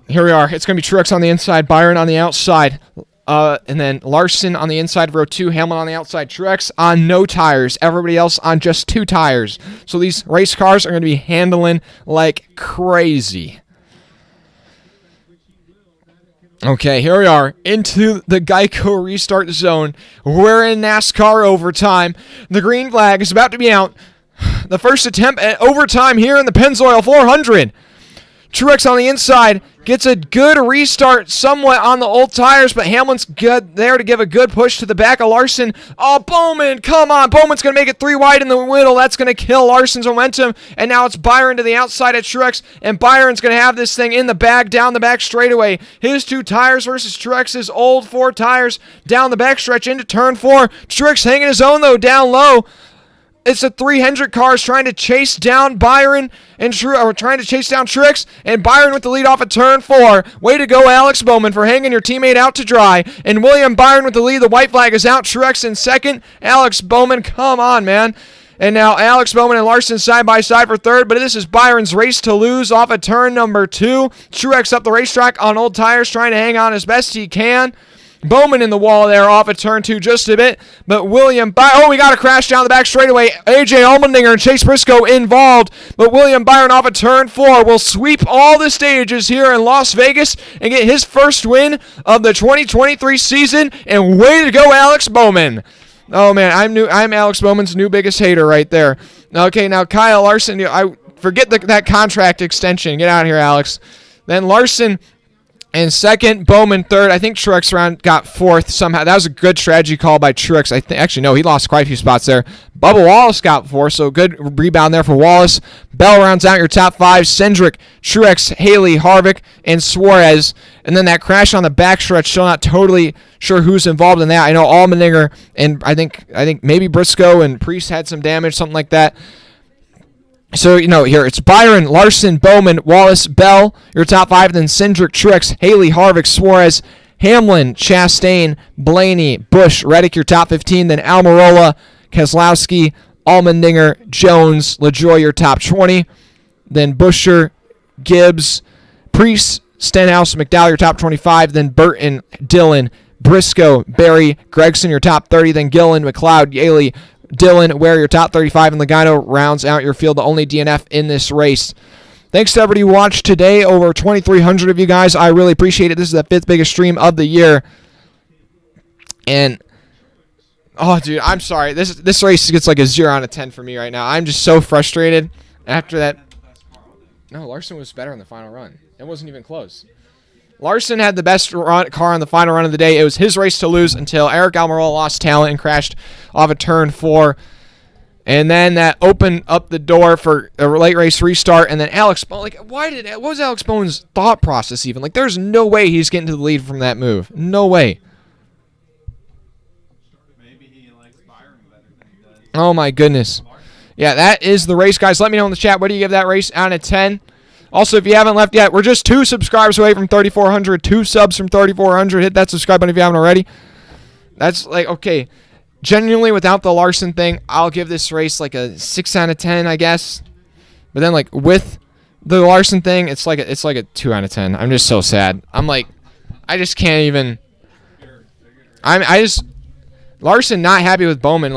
Here we are. It's going to be Truex on the inside, Byron on the outside. And then Larson on the inside of row 2, Hamlin on the outside, Truex on no tires, everybody else on just 2 tires. So these race cars are going to be handling like crazy. Okay, here we are into the Geico restart zone. We're in NASCAR overtime. The green flag is about to be out. The first attempt at overtime here in the Pennzoil 400. Truex on the inside gets a good restart somewhat on the old tires, but Hamlin's good there to give a good push to the back of Larson. Oh, Bowman, come on. Bowman's going to make it 3 wide in the middle. That's going to kill Larson's momentum, and now it's Byron to the outside at Truex, and Byron's going to have this thing in the bag down the back straightaway. His 2 tires versus Truex's old 4 tires down the back stretch into turn 4. Truex hanging his own, though, down low. It's the 3 Hendrick cars trying to chase down Byron and trying to chase down Truex, and Byron with the lead off at turn 4. Way to go, Alex Bowman, for hanging your teammate out to dry. And William Byron with the lead. The white flag is out. Truex in second. Alex Bowman, come on, man. And now Alex Bowman and Larson side by side for third, but this is Byron's race to lose off at turn number 2. Truex up the racetrack on old tires, trying to hang on as best he can. Bowman in the wall there off at turn 2 just a bit, but we got a crash down the back straightaway. A.J. Allmendinger and Chase Briscoe involved, but William Byron off at turn 4 will sweep all the stages here in Las Vegas and get his first win of the 2023 season, and way to go, Alex Bowman. Oh, man, I'm Alex Bowman's new biggest hater right there. Okay, now Kyle Larson, I forget that contract extension. Get out of here, Alex. Then Larson in second, Bowman third. I think Truex got 4th somehow. That was a good strategy call by Truex. Actually, no, he lost quite a few spots there. Bubba Wallace got 4th, so good rebound there for Wallace. Bell rounds out your top 5. Cindric, Truex, Haley, Harvick, and Suarez. And then that crash on the backstretch, still not totally sure who's involved in that. I know Allmendinger and I think maybe Briscoe and Priest had some damage, something like that. So, here it's Byron, Larson, Bowman, Wallace, Bell, your top 5, then Cindric, Truex, Haley, Harvick, Suarez, Hamlin, Chastain, Blaney, Busch, Reddick, your top 15, then Almirola, Keselowski, Allmendinger, Jones, LaJoie, your top 20, then Buescher, Gibbs, Priest, Stenhouse, McDowell, your top 25, then Burton, Dillon, Briscoe, Berry, Gregson, your top 30, then Gillen, McLeod, Yaley, Dillon, Ware, your top 35, and Logano rounds out your field, the only DNF in this race. Thanks to everybody who watched today, over 2,300 of you guys. I really appreciate it. This is the 5th biggest stream of the year. And Oh, dude, I'm sorry. This race gets like a 0 out of 10 for me right now. I'm just so frustrated after that. No, Larson was better on the final run. It wasn't even close. Larson had the best car on the final run of the day. It was his race to lose until Eric Almirola lost talent and crashed off of turn 4. And then that opened up the door for a late race restart. And then Alex Bowman, like, what was Alex Bowman's thought process even? Like, there's no way he's getting to the lead from that move. No way. Maybe he likes Byron better than he does. Oh, my goodness. Yeah, that is the race, guys. Let me know in the chat. What do you give that race out of 10? Also, if you haven't left yet, we're just 2 subscribers away from 3,400. 2 subs from 3,400. Hit that subscribe button if you haven't already. That's like, okay. Genuinely, without the Larson thing, I'll give this race like a 6 out of 10, I guess. But then, like, with the Larson thing, it's like a 2 out of 10. I'm just so sad. I'm like, I just can't even. Larson not happy with Bowman,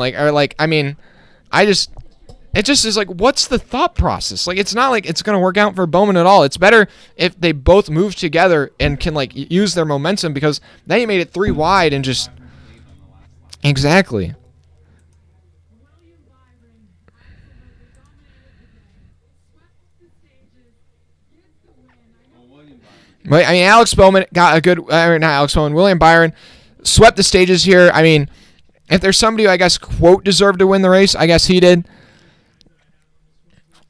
it just is like, what's the thought process? Like, it's not like it's going to work out for Bowman at all. It's better if they both move together and can, like, use their momentum, because then he made it 3 wide and just... Exactly. But, I mean, Alex Bowman got a good... not Alex Bowman, William Byron swept the stages here. I mean, if there's somebody who, I guess, quote, deserved to win the race, I guess he did.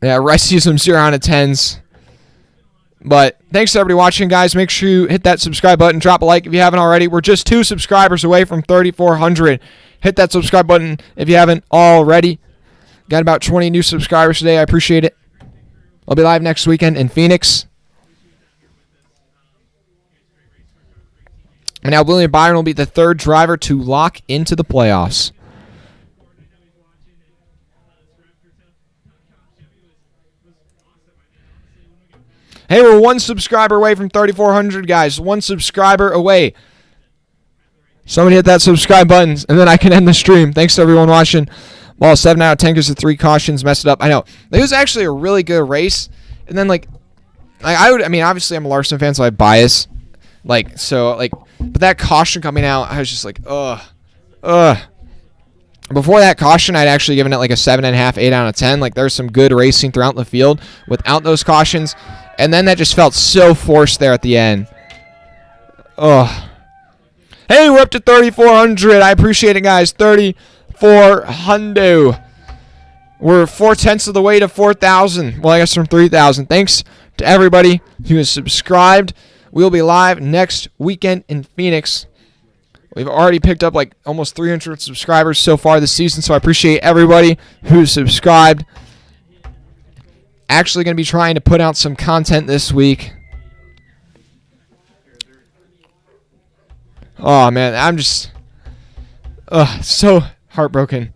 Yeah, I see some 0 out of 10s. But thanks to everybody watching, guys. Make sure you hit that subscribe button. Drop a like if you haven't already. We're just 2 subscribers away from 3,400. Hit that subscribe button if you haven't already. Got about 20 new subscribers today. I appreciate it. I'll be live next weekend in Phoenix. And now William Byron will be the 3rd driver to lock into the playoffs. Hey, we're 1 subscriber away from 3,400, guys. 1 subscriber away. Somebody hit that subscribe button, and then I can end the stream. Thanks to everyone watching. Well, 7 out of 10 because the 3 cautions messed it up. I know. It was actually a really good race. And then, obviously I'm a Larson fan, so I have bias. But that caution coming out, I was just like, ugh. Before that caution, I'd actually given it like a 7.5, 8 out of 10. Like, there's some good racing throughout the field without those cautions. And then that just felt so forced there at the end. Ugh. Hey, we're up to 3,400. I appreciate it, guys. 3,400. We're 4/10 of the way to 4,000. Well, I guess from 3,000. Thanks to everybody who has subscribed. We'll be live next weekend in Phoenix. We've already picked up like almost 300 subscribers so far this season, so I appreciate everybody who's subscribed. Actually going to be trying to put out some content this week. Oh, man, I'm just so heartbroken.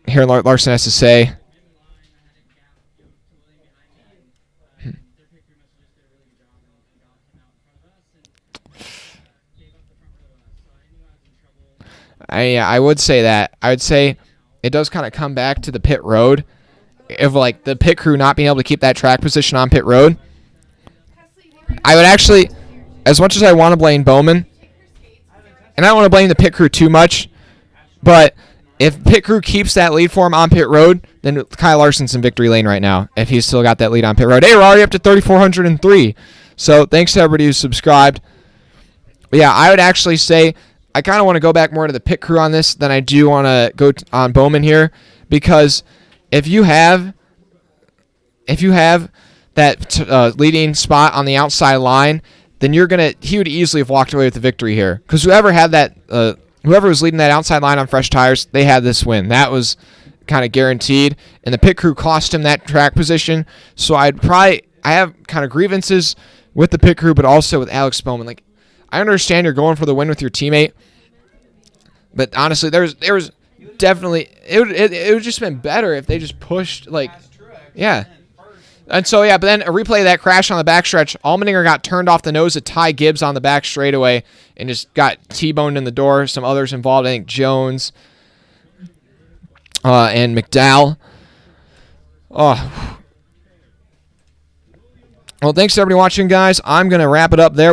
Here Larson has to say. I would say that. I would say it does kind of come back to the pit road. If, like, the pit crew not being able to keep that track position on pit road. I would actually, as much as I want to blame Bowman, and I don't want to blame the pit crew too much, but if pit crew keeps that lead for him on pit road, then Kyle Larson's in victory lane right now, if he's still got that lead on pit road. Hey, we're already up to 3,403. So thanks to everybody who subscribed. But yeah, I would actually say I kind of want to go back more to the pit crew on this than I do want to go on Bowman here, because if you have that leading spot on the outside line, then he would easily have walked away with the victory here, because whoever was leading that outside line on fresh tires, they had this win. That was kind of guaranteed, and the pit crew cost him that track position. So I have kind of grievances with the pit crew, but also with Alex Bowman. Like, I understand you're going for the win with your teammate, but honestly, there was definitely it would just been better if they just pushed, like, yeah. And so, yeah, but then a replay of that crash on the backstretch, Allmendinger got turned off the nose of Ty Gibbs on the back straightaway and just got T-boned in the door. Some others involved, I think Jones and McDowell. Oh, Well, thanks to everybody watching, guys. I'm going to wrap it up there.